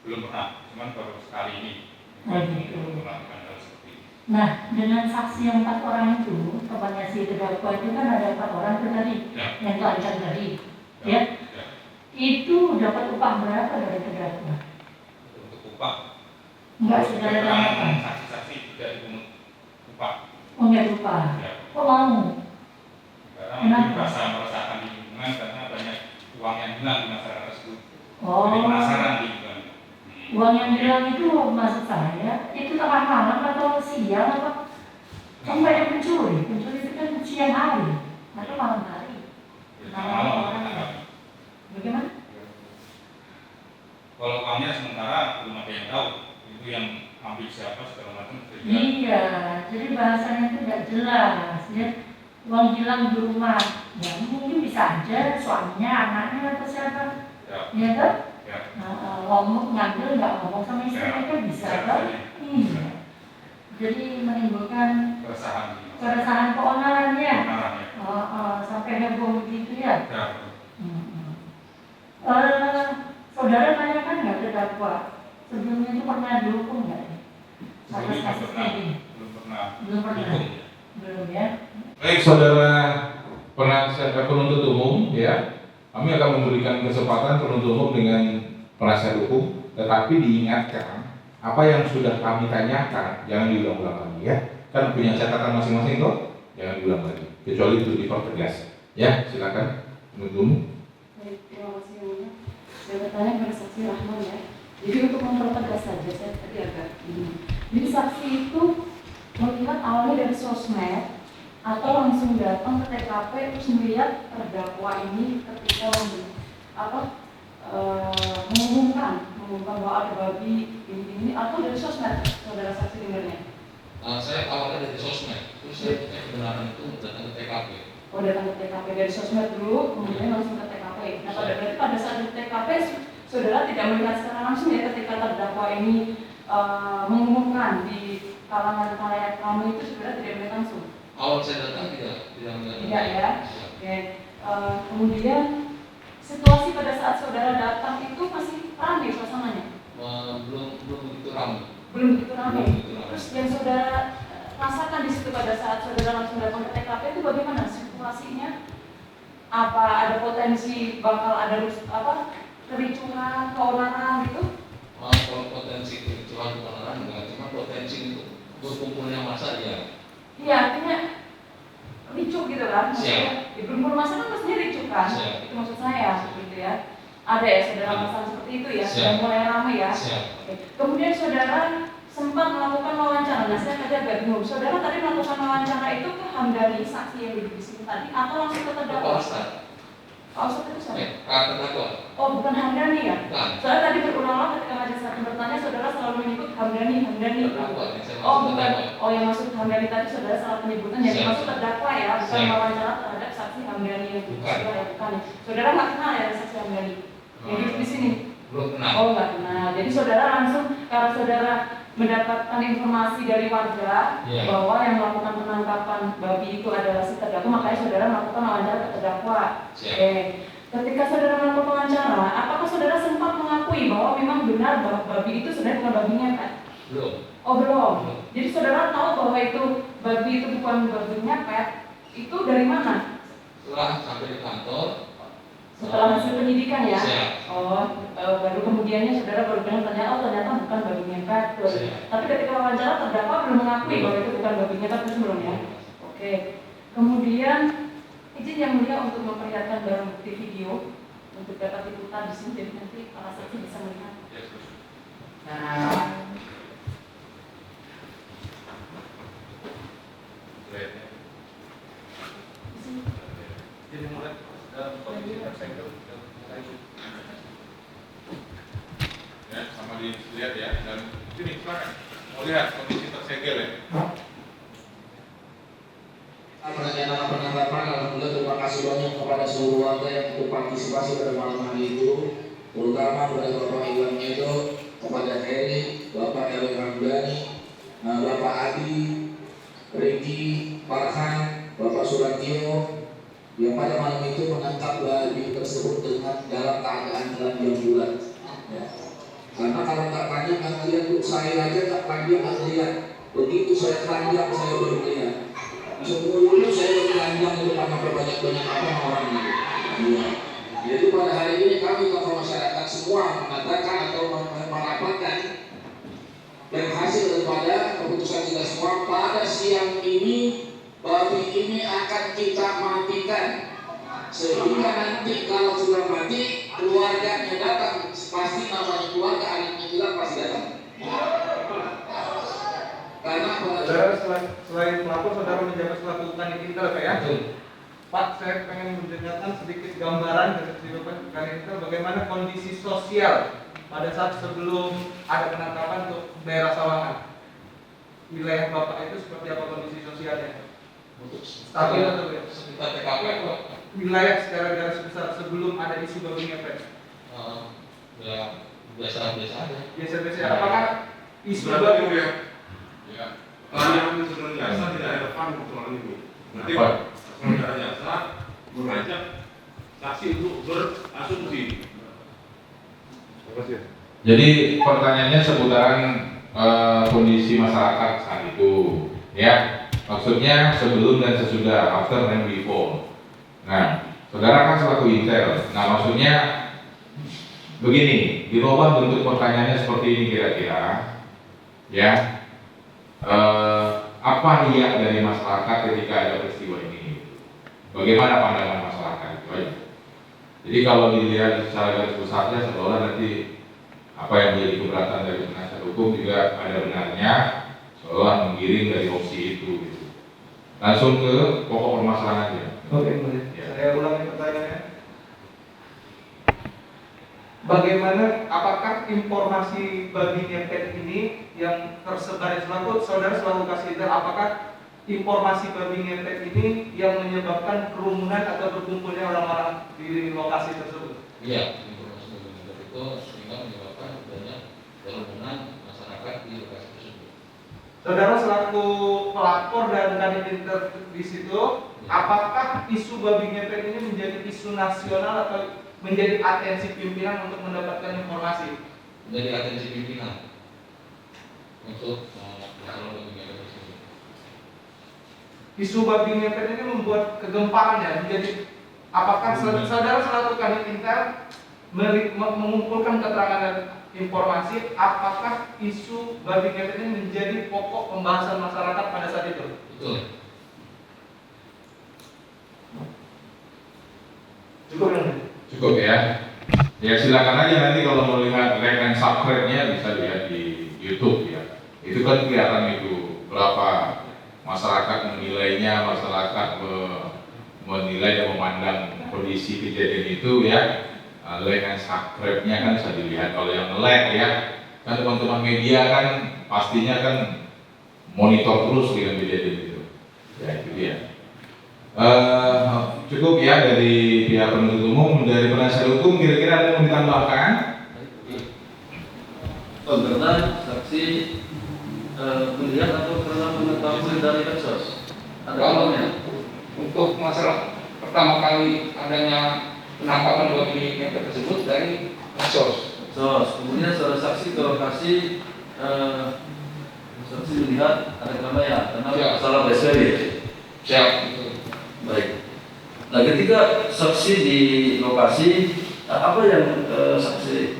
belum pernah, cuman baru sekali ini. Gitu. Melakukan hal seperti ini. Nah, dengan saksi yang 4 orang itu, temannya si terdakwa itu kan ada 4 orang itu tadi, Ya. yang terancam tadi, ya. Itu dapat upah berapa dari terdakwa? Untuk upah, Enggak saudara tanyakan. saksi-saksi tidak dipungut upah. Oh, enggak upah. Ya. Kok mau? Karena Kenapa? mungkin merasakan di lingkungan karena banyak uang yang hilang di masyarakat tersebut. Oh, Jadi penasaran di lingkungan. uang yang hilang itu maksud saya, itu tengah malam atau siang atau sampai ada pencuri? Pencuri itu kan siang hari atau malam hari. Nah, Malam orang ditangkap. bagaimana? Kalau uangnya sementara belum ada yang tahu. Itu yang ambil siapa segala macam. Iya, jadi bahasanya itu tidak jelas ya. Uang hilang di rumah, ya mungkin bisa aja suaminya, anaknya atau siapa, ya kan? Ya. Ngomong ngambil nggak ngomong sama istrinya Ya. kan bisa Ya. kan? Iya. Jadi menimbulkan keresahan keonarannya. Sampai heboh begitu ya. Ya. Saudara tanyakan nggak terdakwa sebelumnya itu pernah dihukum nggak? Atas kasus ini? Belum pernah. Belum pernah. Dihukum. Belum ya? Baik, saudara penasihat penuntut umum, ya, kami akan memberikan kesempatan penuntut umum dengan penasihat hukum, tetapi diingatkan apa yang sudah kami tanyakan jangan diulang-ulang lagi, ya. Kan punya catatan masing-masing kok, jangan diulang lagi, kecuali itu dipertegas. Ya, silakan penuntut umum. Baik, terima kasih Yang Mulia. Saya bertanya kepada saksi Rahman ya. Jadi untuk mempertegas saja, saya tadi agak bingung. Jadi saksi itu melihat awalnya dari sosmed atau langsung datang ke TKP terus melihat terdakwa ini ketika mengumumkan bahwa ada babi ini atau dari sosmed, saudara saksi dengarnya? Saya awalnya dari sosmed, terus saya cek kebenaran itu datang ke TKP. Oh, datang ke TKP dari sosmed dulu, kemudian langsung ke TKP. Nah, berarti pada saat di TKP, saudara tidak melihat secara langsung ya ketika terdakwa ini mengumumkan di kalangan khalayak ramai itu, saudara tidak melihat langsung? Awal saya datang tidak melihat. Tidak ya. Oke. Kemudian situasi pada saat saudara datang itu masih ramai suasananya? Belum begitu ramai. Belum begitu ramai. Terus yang saudara rasakan di situ pada saat saudara langsung datang ke TKP itu bagaimana situasinya? Apa ada potensi bakal ada kericuhan, keonaran gitu? Kalau potensi kericuhan keonaran enggak, cuma potensi untuk berkumpulnya massa ya. Iya, artinya ricuh gitu kan? Maksudnya, di berkumpul massa kan mestinya ricuh kan? Itu maksud saya, gitu ya. Ada ya saudara masalah seperti itu ya, sudah mulai ramai ya. Oke. Kemudian saudara sempat melakukan wawancara. Nah, saya tadi agak bingung. Saudara tadi melakukan wawancara itu ke Hamdani, saksi yang duduk di sini tadi, atau langsung ke terdakwa? Pak Ustadz itu siapa? Terdakwa. Oh, bukan Hamdani ya? Bukan. Soalnya tadi berulang-ulang ketika majelis hakim bertanya, saudara selalu menyebut Hamdani. Terdakwa. Oh, bukan. Oh, yang maksud Hamdani tadi saudara salah penyebutan. Yang maksud terdakwa ya, bukan wawancara terhadap saksi Hamdani yang duduk di sini ya, bukan. Saudara nggak kenal ya saksi Hamdani yang duduk di sini? Belum kenal. Oh, nggak kenal. Jadi saudara langsung karena saudara mendapatkan informasi dari warga bahwa yang melakukan penangkapan babi itu adalah si terdakwa, makanya saudara melakukan wawancara ke terdakwa. Ketika saudara melakukan wawancara, apakah saudara sempat mengakui bahwa memang benar bahwa babi itu sebenarnya bukan babi ngepet? Belum. Oh, belum. Jadi saudara tahu bahwa itu babi itu bukan babi ngepet, itu dari mana? Setelah sampai di kantor. Setelah hasil penyidikan ya? Baru kemudiannya saudara baru tanya, oh ternyata bukan babi ngepet. Tapi ketika wawancara terdakwa belum mengakui bahwa itu bukan babi ngepet, itu belum ya? Oke. Kemudian izin Yang Mulia untuk memperlihatkan barang bukti video untuk dapat diputar di sini, jadi nanti para saksi bisa melihat. Nah, Jadi mulai dalam kondisi tersegel ya, sama dilihat ya, dan sini silakan mau lihat kondisi tersegel ya. Rencana penangkapan, alhamdulillah terima kasih banyak kepada seluruh warga yang ikut partisipasi pada malam hari itu, terutama kepada Bapak Iwan Edo, kepada Heri, Bapak Erwin Hamdani, Bapak Adi, Ricky, Farhan, Bapak Surantio, yang pada malam itu menangkap babi tersebut dengan dalam keadaan telanjang bulat. Ya. Karena kalau nggak panjang nggak melihat, saya aja nggak panjang nggak melihat. Begitu saya panjang saya baru melihat. Sebelumnya saya bertelanjang itu karena banyak orang itu. Ya. Jadi pada hari ini kami tokoh masyarakat semua mengatakan atau merapatkan dan hasil daripada keputusan kita semua pada siang ini babi ini akan kita matikan, sehingga nanti kalau sudah mati keluarganya datang, pasti namanya keluarga anaknya hilang pasti datang. Karena saudara selain pelapor, saudara menjabat selaku kanit intel ya? Pak, saya pengen mendengarkan sedikit gambaran dari kanit intel bagaimana kondisi sosial pada saat sebelum ada penangkapan untuk daerah Sawangan. Wilayah Bapak itu seperti apa kondisi sosialnya? Untuk Stabil atau ya? sekitar TKP atau wilayah secara garis besar sebelum ada isu babi ngepet? ya biasa-biasa aja. Biasa-biasa. Apakah isu Berarti babi? ya, kalau yang sebenarnya jasa tidak relevan persoalan ini. Berarti sebenarnya jasa mengajak saksi untuk berasumsi. Jadi pertanyaannya seputaran kondisi masyarakat saat itu, ya. Maksudnya sebelum dan sesudah, after and before. Nah, saudara kan selaku intel. Nah, maksudnya begini, dirubah bentuk pertanyaannya seperti ini kira-kira, ya. Apa niat dari masyarakat ketika ada peristiwa ini? Bagaimana pandangan masyarakat itu aja. Jadi kalau dilihat secara garis besarnya, seolah nanti apa yang menjadi keberatan dari penasihat hukum juga ada benarnya, seolah menggiring dari opsi itu. Gitu. Langsung ke pokok permasalahannya. Oke, Ya. saya ulangi pertanyaannya. Bagaimana, apakah informasi babi ngepet ini yang tersebar saudara selalu kasih tahu, apakah informasi babi ngepet ini yang menyebabkan kerumunan atau berkumpulnya orang-orang di lokasi tersebut? Iya, informasi babi ngepet itu sehingga menyebabkan adanya kerumunan masyarakat di lokasi tersebut. Saudara selaku pelapor dan kanit inter di situ, apakah isu babi ngepet ini menjadi isu nasional atau menjadi atensi pimpinan untuk mendapatkan informasi? Menjadi atensi pimpinan untuk masalah babi ngepet tersebut. Isu babi ngepet ini membuat kegemparan ya, menjadi apakah saudara selaku kanit intel mengumpulkan keterangan dan informasi, apakah isu babi ngepet ini menjadi pokok pembahasan masyarakat pada saat itu? Betul. Cukup ya? Cukup ya. Ya silakan aja nanti kalau mau lihat like and subscribe-nya bisa lihat di YouTube ya. Itu kan kelihatan itu berapa masyarakat menilainya, masyarakat menilai dan memandang kondisi kejadian itu ya. Like and subscribe-nya kan bisa dilihat. Kalau yang like ya, kan teman-teman media kan pastinya kan monitor terus dengan kejadian itu. Ya itu dia. Cukup ya dari pihak penuntut umum. Dari penasihat hukum kira-kira ada yang mau ditambahkan? Karena saksi melihat atau karena mengetahui dari medsos. Ada Kalau untuk masalah pertama kali adanya penangkapan babi ngepet tersebut dari medsos. Kemudian saudara saksi ke lokasi, saksi melihat ada keramaian karena Ya. masalah PSBB. Siap. Baik. Nah, ketika saksi di lokasi, apa yang saksi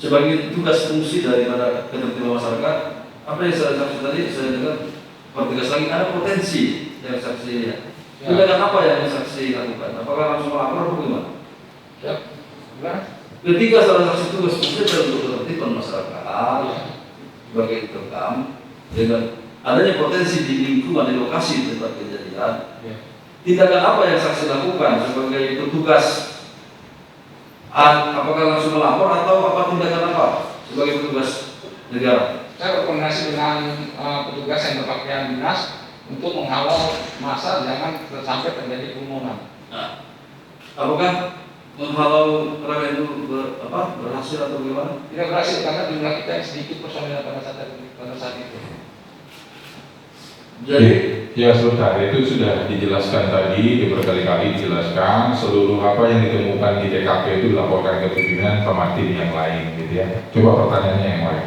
sebagai tugas fungsi daripada ketertiban masyarakat, apa yang saya saksi tadi saya dengar pertegas lagi ada potensi yang saksi lihat. Ya. Tindakan apa yang saksi lakukan? Apakah langsung melapor atau bagaimana? Siap. Benar? Ketika salah satu tugas fungsi adalah untuk ketertiban masyarakat, sebagai terekam dengan adanya potensi di lingkungan di lokasi tempat kejadian, tindakan apa yang saksi lakukan sebagai petugas? Apakah langsung melapor atau apa tindakan apa sebagai petugas negara? Saya berkoordinasi dengan petugas yang berpakaian dinas untuk menghalau massa jangan sampai terjadi kerumunan. Nah, apakah menghalau orang itu berhasil atau bagaimana? Tidak berhasil karena jumlah kita yang sedikit personil pada saat itu. Jadi Ya sebentar, itu sudah dijelaskan tadi, berkali-kali dijelaskan seluruh apa yang ditemukan di TKP itu dilaporkan ke pimpinan sama tim yang lain gitu ya. Coba pertanyaannya yang lain.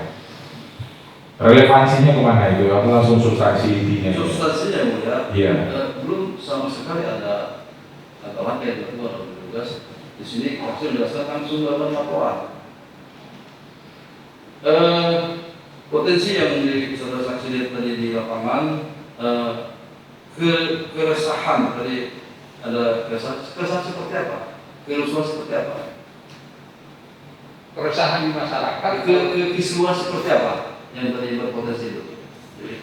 Relevansinya kemana itu? Apa langsung substansi intinya? substansinya mulia, Iya. belum sama sekali ada kata yang tertuang oleh petugas. Di sini saksi menjelaskan langsung dalam laporan. Potensi yang saudara saksi lihat tadi di lapangan, keresahan tadi ada keresahan seperti apa? Kerusuhan seperti apa? Keresahan di masyarakat. Kekisruhan seperti apa yang tadi berpotensi itu? Jadi,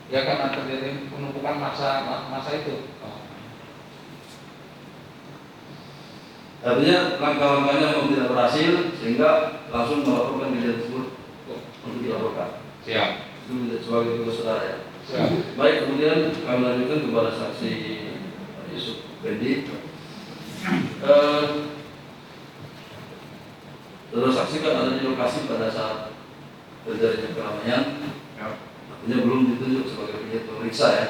Ya karena terjadi penumpukan massa itu. Artinya langkah-langkahnya memang tidak berhasil sehingga langsung melaporkan kejadian tersebut untuk dilaporkan. Siap. Itu sebagai tugas saudara ya. Siap. Baik, kemudian kami lanjutkan kepada saksi Yusuf Fendi. Saudara saksikan ada di lokasi pada saat terjadinya keramaian. Artinya belum ditunjuk sebagai penyidik pemeriksa ya.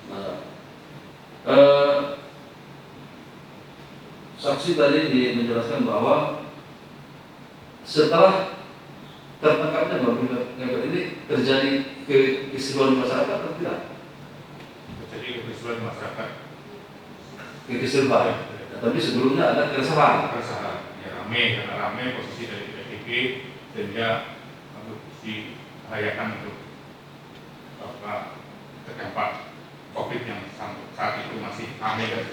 Nah, saksi tadi menjelaskan bahwa setelah tertangkapnya babi ngepet ini terjadi kekisruhan masyarakat atau tidak? Jadi kekisruhan masyarakat. Kekisruhan. Tapi sebelumnya ada keresahan. Keresahan. Ya karena rame posisi dari PDIP sehingga dibahayakan untuk terdampak COVID yang saat itu masih rame dan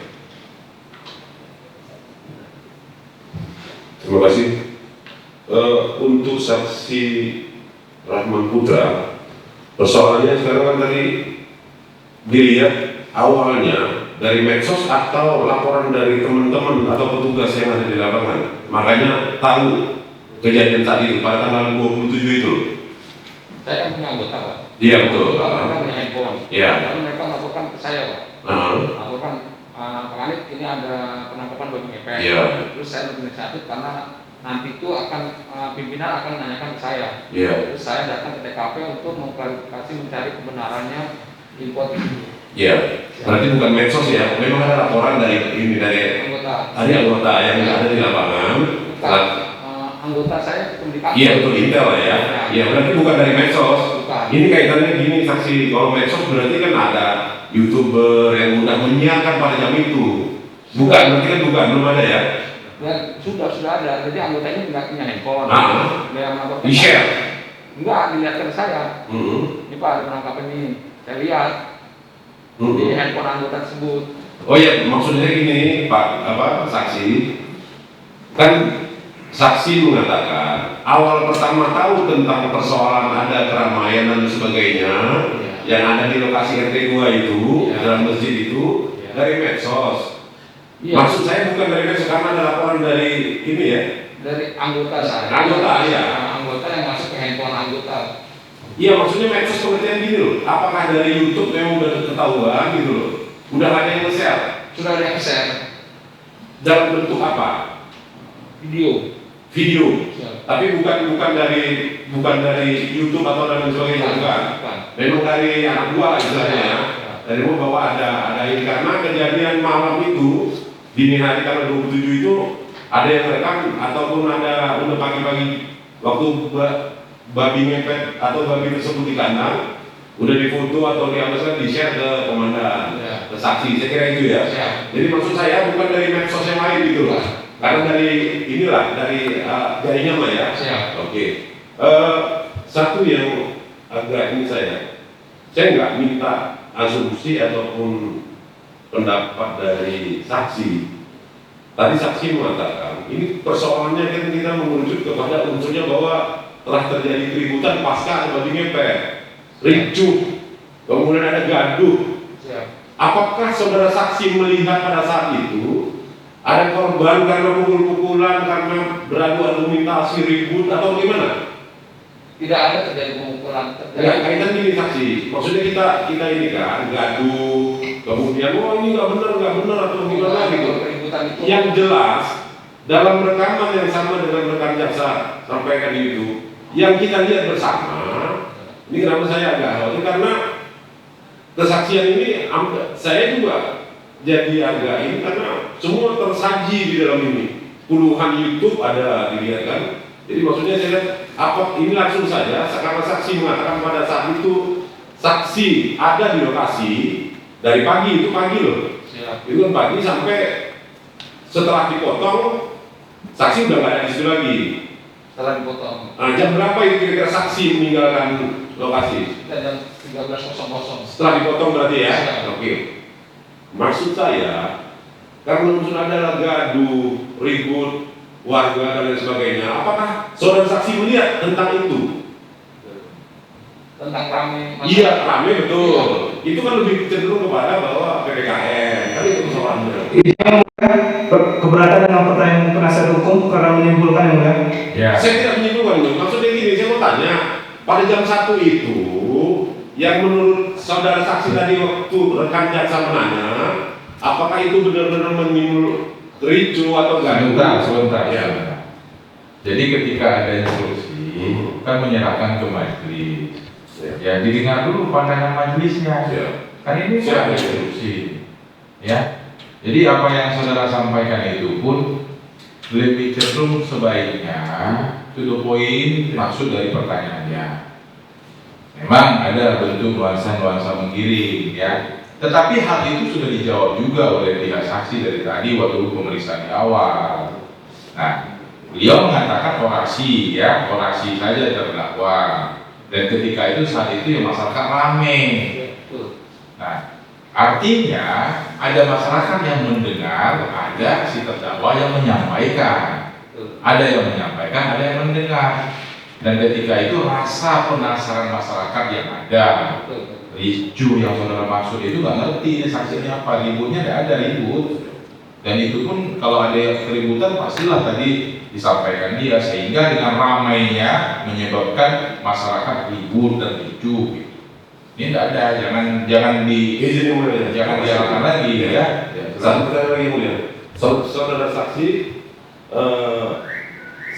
Terima kasih. Untuk saksi Rahman Putra, persoalannya sekarang kan tadi dilihat awalnya dari medsos atau laporan dari teman-teman atau petugas yang ada di lapangan. Makanya tahu kejadian tadi pada tanggal 27 itu. Saya kan punya anggota, Pak. Iya betul. Mereka punya handphone. Iya. Lalu mereka laporkan ke saya, Pak. Laporkan Pak Anit, ini ada penangkapan babi ngepet. Iya. Terus saya lebih inisiatif karena nanti itu akan pimpinan akan menanyakan ke saya. Iya. Terus saya datang ke TKP untuk mengklarifikasi mencari kebenarannya info itu. Iya. Berarti bukan medsos ya. Memang ada laporan dari ini dari anggota yang ada di lapangan. Anggota saya komunikasi. Iya betul, intel ya. Iya berarti bukan dari medsos. Bukan. Ini kaitannya gini saksi, kalau medsos berarti kan ada YouTuber yang udah menyiarkan pada jam itu. Bukan, berarti kan bukan, belum ada ya? Ya sudah ada. Jadi anggotanya tidak punya handphone. Dia melaporkan. Di share. Enggak, dilihatkan saya. Ini Pak ada penangkapan ini. Saya lihat di handphone anggota tersebut. Oh iya, maksudnya gini Pak, saksi kan saksi mengatakan awal pertama tahu tentang persoalan ada keramaian dan sebagainya yang ada di lokasi RT 2 itu dalam masjid itu dari medsos. Maksud saya bukan dari medsos karena ada laporan dari ini ya. Dari anggota saya. Anggota ya. Anggota yang masuk ke handphone anggota. Iya maksudnya medsos pengertian gini loh. Apakah dari YouTube yang udah ketahuan gitu loh? Udah ada yang nge-share? Sudah ada yang share. Dalam bentuk apa? Video. Tapi bukan dari YouTube atau dan sebagainya bukan. Memang dari anak buah istilahnya ya. Dari bahwa ada ini karena kejadian malam itu dini hari tanggal 27 itu ada yang rekam ataupun ada udah pagi-pagi waktu babi ngepet atau babi tersebut di kandang udah difoto atau di share ke komandan, ke saksi. Saya kira itu ya. Jadi maksud saya bukan dari medsos yang lain gitu loh. Karena dari inilah dari jaringan lah ya. Oke. Satu yang agak ini saya nggak minta asumsi ataupun pendapat dari saksi. Tadi saksi mengatakan ini persoalannya kan kita mengerucut kepada unsurnya bahwa telah terjadi keributan pasca babi ngepet, ricuh, kemudian ada gaduh. Apakah saudara saksi melihat pada saat itu ada korban karena pukul-pukulan, karena beradu argumentasi, ribut atau gimana? Tidak ada terjadi pemukulan. Ya, kaitan gini saksi. Maksudnya kita ini kan gaduh, kemudian ini nggak benar atau gimana gitu. Yang jelas dalam rekaman yang sama dengan rekan jaksa sampaikan itu, yang kita lihat bersama, ini kenapa saya agak khawatir karena kesaksian ini saya juga jadi agak ini karena semua tersaji di dalam ini, puluhan YouTube ada dilihat kan. Jadi maksudnya saya lihat ini langsung saja karena saksi mengatakan pada saat itu saksi ada di lokasi dari pagi, itu pagi loh. Itu kan pagi sampai setelah dipotong saksi udah nggak ada di situ lagi. Setelah dipotong. Nah, jam berapa itu kira-kira saksi meninggalkan lokasi? Jam 13.00. Setelah dipotong berarti ya? Oke. Maksud saya karena unsur ada gaduh, ribut, warga dan lain sebagainya. Apakah saudara saksi melihat tentang itu? Tentang rame? Iya, rame betul. Itu kan lebih cenderung kepada bahwa PPKN. Kan itu persoalannya. Keberatan dengan pertanyaan penasihat hukum karena menimbulkan yang ya. Saya tidak menyimpulkan itu. Maksudnya gini, saya mau tanya pada jam 1 itu yang menurut saudara saksi tadi waktu rekan jaksa menanya, apakah itu benar-benar menimbul ricu atau enggak? Sebentar ya. Jadi ketika ada instruksi kan menyerahkan ke majelis. Ya didengar dulu pandangan majelisnya. Kan ini kan instruksi. Ya. Jadi apa yang saudara sampaikan itu pun lebih cenderung sebaiknya to the point maksud dari pertanyaannya. memang ada bentuk nuansa-nuansa menggiring ya. Tetapi hal itu sudah dijawab juga oleh pihak saksi dari tadi waktu pemeriksaan di awal. Nah, beliau mengatakan orasi ya, orasi saja terdakwa. Dan ketika itu saat itu ya masyarakat ramai. Nah, artinya ada masyarakat yang mendengar, ada si terdakwa yang menyampaikan. Ada yang menyampaikan, ada yang mendengar. Dan ketika itu rasa penasaran masyarakat yang ada, ricu yang saudara maksud itu nggak ngerti ini saksinya apa, ributnya tidak ada ribut. Dan itu pun kalau ada yang keributan pastilah tadi disampaikan dia, sehingga dengan ramainya menyebabkan masyarakat ribut dan ricu. Ini tidak ada, jangan diarahkan lagi ya. Satu pertanyaan lagi mulia, saudara saksi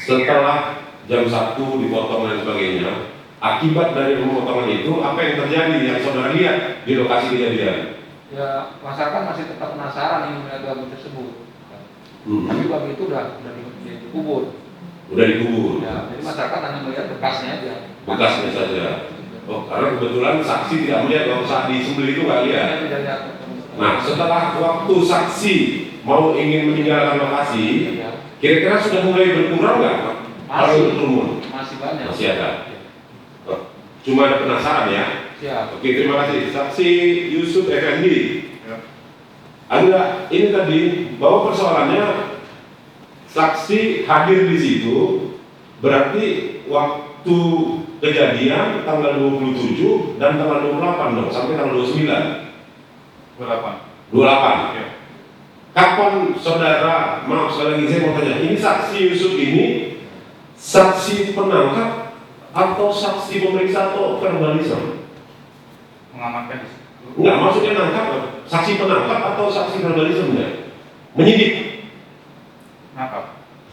setelah jam 1 dipotong dan sebagainya, akibat dari pemotongan itu apa yang terjadi yang saudara lihat di lokasi kejadian? Ya masyarakat masih tetap penasaran ingin melihat babi tersebut. Tapi babi itu udah dikubur. Udah dikubur. Ya, jadi masyarakat hanya melihat bekasnya aja. Bekasnya saja. Oh, karena kebetulan saksi tidak melihat kalau saat disembelih itu nggak lihat. Nah, setelah waktu saksi mau ingin meninggalkan lokasi, kira-kira sudah mulai berkurang nggak? Masih banyak. Masih ada. Oh, cuma ada penasaran ya. Siap. Oke, terima kasih. Saksi Yusuf Effendi. Ada ini tadi bahwa persoalannya saksi hadir di situ, berarti waktu kejadian tanggal 27 dan tanggal 28 dong, sampai tanggal 29. 28. Ya. Kapan saudara, maaf sekali lagi saya mau tanya, ini saksi Yusuf ini saksi penangkap atau saksi pemeriksa atau verbalisme? Mengamankan di situ. Enggak, maksudnya nangkap, saksi penangkap atau saksi verbalisme ya? Menyidik.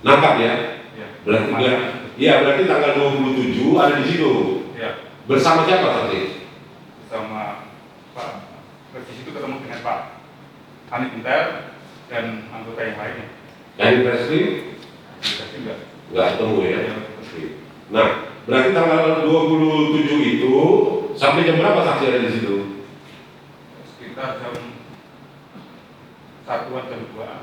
Nangkap ya? Ya. Berarti berarti tanggal 27 ada di situ. Ya. Bersama siapa saksi? Bersama Pak. Di situ ketemu dengan Pak Hanif Intel dan anggota yang lainnya. Dari Preskrim? Enggak ketemu ya? Nah, berarti tanggal 27 itu sampai jam berapa saksi ada di situ? Sekitar jam 1-an jam 2-an.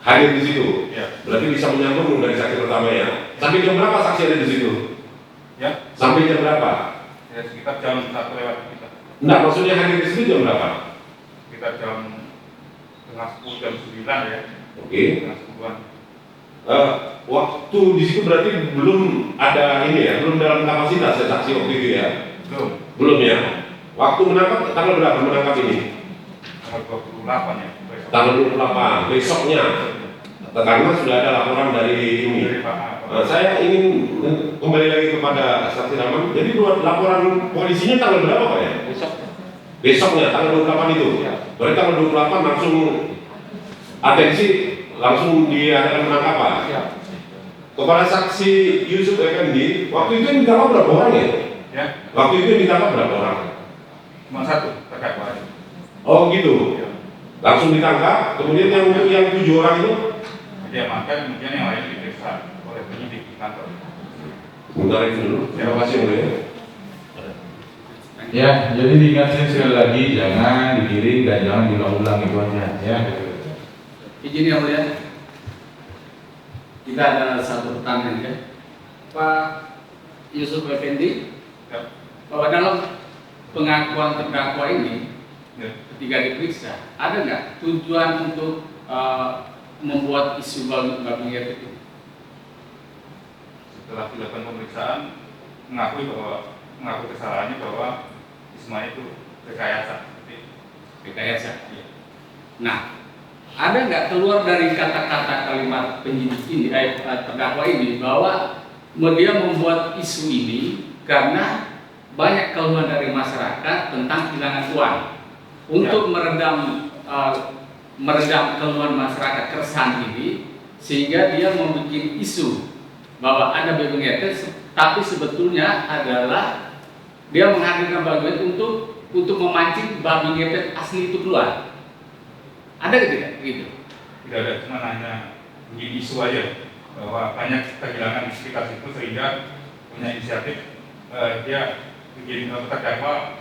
Hadir di situ? Ya. Berarti bisa menyambung dari saksi pertama ya? Sampai jam berapa saksi ada di situ? Ya. Sampai jam berapa? Ya, sekitar jam 1 lewat kita. Enggak, maksudnya hadir di situ jam berapa? Sekitar jam setengah 10, jam 9 ya. Oke. Setengah 10-an. Waktu di situ berarti belum ada ini ya, belum dalam kapasitas ya saksi waktu itu ya? Belum ya? Waktu menangkap tanggal berapa menangkap ini? Tanggal 28 ya. Tanggal 28 besoknya. Karena sudah ada laporan dari ini. Saya ingin kembali lagi kepada saksi Rahman. Jadi laporan polisinya tanggal berapa Pak ya? Besoknya tanggal 28 itu. Berarti tanggal 28 langsung atensi, langsung diadakan penangkapan. Kepada saksi Yusuf Effendi, waktu itu yang ditangkap berapa orang ya? Ya. Waktu itu yang ditangkap berapa orang? Cuma 1 terdakwa. Oh gitu. Langsung ditangkap. Kemudian yang untuk yang 7 orang itu? Diamankan, kemudian yang lain diperiksa oleh penyidik di kantor. Bentar itu dulu. Terima kasih mulia. Ya, jadi diingatkan sekali lagi jangan digiring dan jangan diulang-ulang itu aja ya. Izin yang mulia. Kita ada satu pertanyaan ya. Pak Yusuf Effendi, bahwa dalam pengakuan terdakwa ini ketika diperiksa, ada nggak tujuan untuk membuat isu babi ngepet itu? Setelah dilakukan pemeriksaan, mengaku kesalahannya bahwa Isma itu rekayasa. Rekayasa. Nah, ada nggak keluar dari kata-kata kalimat penyidik ini, terdakwa ini, bahwa dia membuat isu ini karena banyak keluhan dari masyarakat tentang kehilangan uang untuk meredam keluhan masyarakat keresahan ini, sehingga dia membuat isu bahwa ada babi ngepet, tapi sebetulnya adalah dia menghadirkan babi ngepet untuk memancing babi ngepet asli itu keluar. Ada tidak gitu? Tidak ada, cuma hanya bikin isu aja bahwa banyak kehilangan di sekitar situ sehingga punya inisiatif dia bikin terdakwa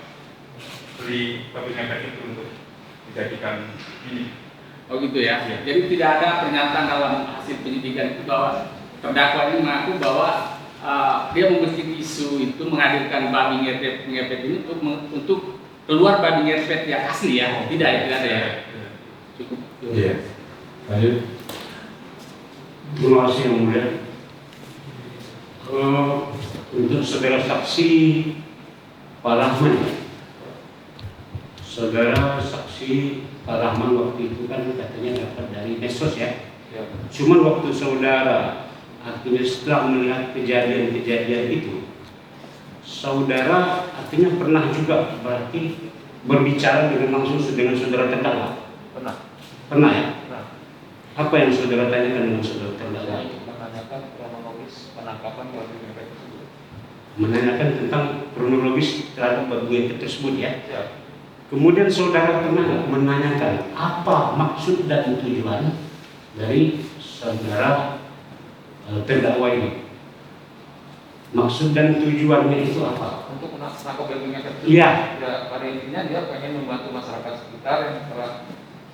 beli babi ngepet itu untuk dijadikan ini. Oh gitu ya. Iya. Jadi tidak ada pernyataan dalam hasil penyidikan itu bahwa terdakwa ini mengaku bahwa dia membentuk isu itu menghadirkan babi ngepet ini untuk keluar babi ngepet yang asli ya. Tidak ya, tidak ada ya. Cukup. Iya. Lanjut. Terima kasih yang mulia. Untuk saudara saksi Pak Rahman, saudara saksi Pak Rahman waktu itu kan katanya dapat dari medsos ya. Cuman waktu saudara artinya setelah melihat kejadian-kejadian itu, saudara artinya pernah juga berarti berbicara dengan langsung dengan saudara terdakwa. Pernah ya. Apa yang saudara tanyakan dengan saudara terdakwa itu? Menanyakan kronologis penangkapan babi ngepet tersebut. Menanyakan tentang kronologis terhadap babi ngepet tersebut ya. Kemudian saudara pernah menanyakan apa maksud dan tujuan dari saudara terdakwa ini? Maksud dan tujuannya itu apa? Untuk menangkap babi ngepet tersebut. Iya. Ya, pada intinya dia pengen membantu masyarakat sekitar yang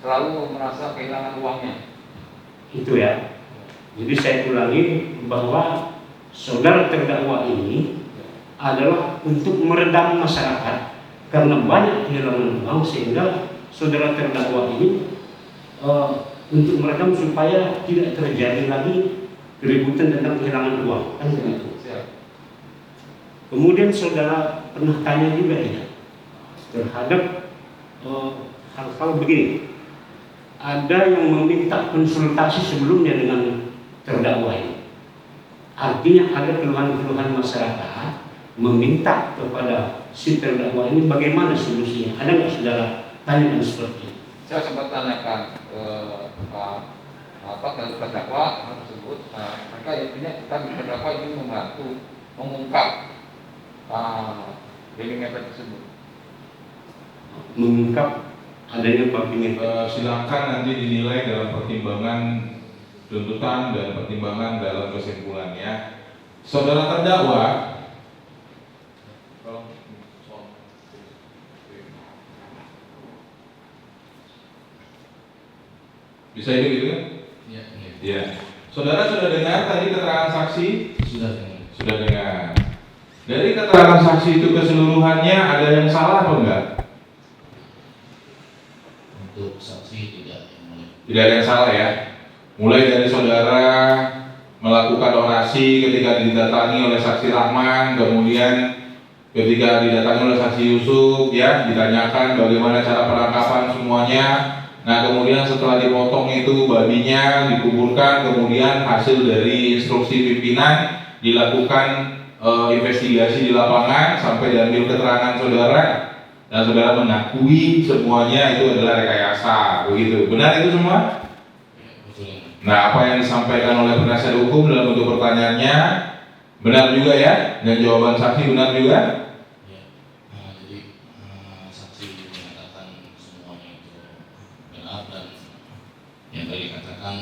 selalu merasa kehilangan uangnya. Itu ya. Jadi saya ulangi bahwa saudara terdakwa ini adalah untuk meredam masyarakat karena banyak kehilangan uang, sehingga saudara terdakwa ini untuk meredam supaya tidak terjadi lagi keributan tentang kehilangan uang, kan begitu. Kemudian saudara pernah tanya juga ya terhadap hal-hal begini. Ada yang meminta konsultasi sebelumnya dengan terdakwa ini. Artinya ada keluhan-keluhan masyarakat meminta kepada si terdakwa ini bagaimana solusinya. Ada nggak saudara tanyakan seperti itu? Saya sempat tanyakan ke terdakwa tersebut. Mereka intinya kita di terdakwa ini membantu mengungkap babi ngepet tersebut. Mengungkap adanya babi ngepet. Silakan nanti dinilai dalam pertimbangan tuntutan dan pertimbangan dalam kesimpulannya. Saudara terdakwa, bisa ini gitu kan? Iya. Iya. Saudara sudah dengar tadi keterangan saksi? Sudah dengar. Dari keterangan saksi itu keseluruhannya ada yang salah atau enggak? Untuk saksi tidak yang mulia. Tidak ada yang salah ya. Mulai dari saudara melakukan orasi ketika didatangi oleh saksi Rahman, kemudian ketika didatangi oleh saksi Yusuf, ya ditanyakan bagaimana cara penangkapan semuanya. Nah kemudian setelah dipotong itu babinya dikuburkan, kemudian hasil dari instruksi pimpinan dilakukan investigasi di lapangan sampai diambil keterangan saudara. Dan saudara mengakui semuanya itu adalah rekayasa, begitu. Benar itu semua? Nah, apa yang disampaikan oleh penasihat hukum dalam bentuk pertanyaannya benar juga ya? Dan jawaban saksi benar juga? Ya. Jadi saksi menyatakan semuanya itu benar, dan yang tadi katakan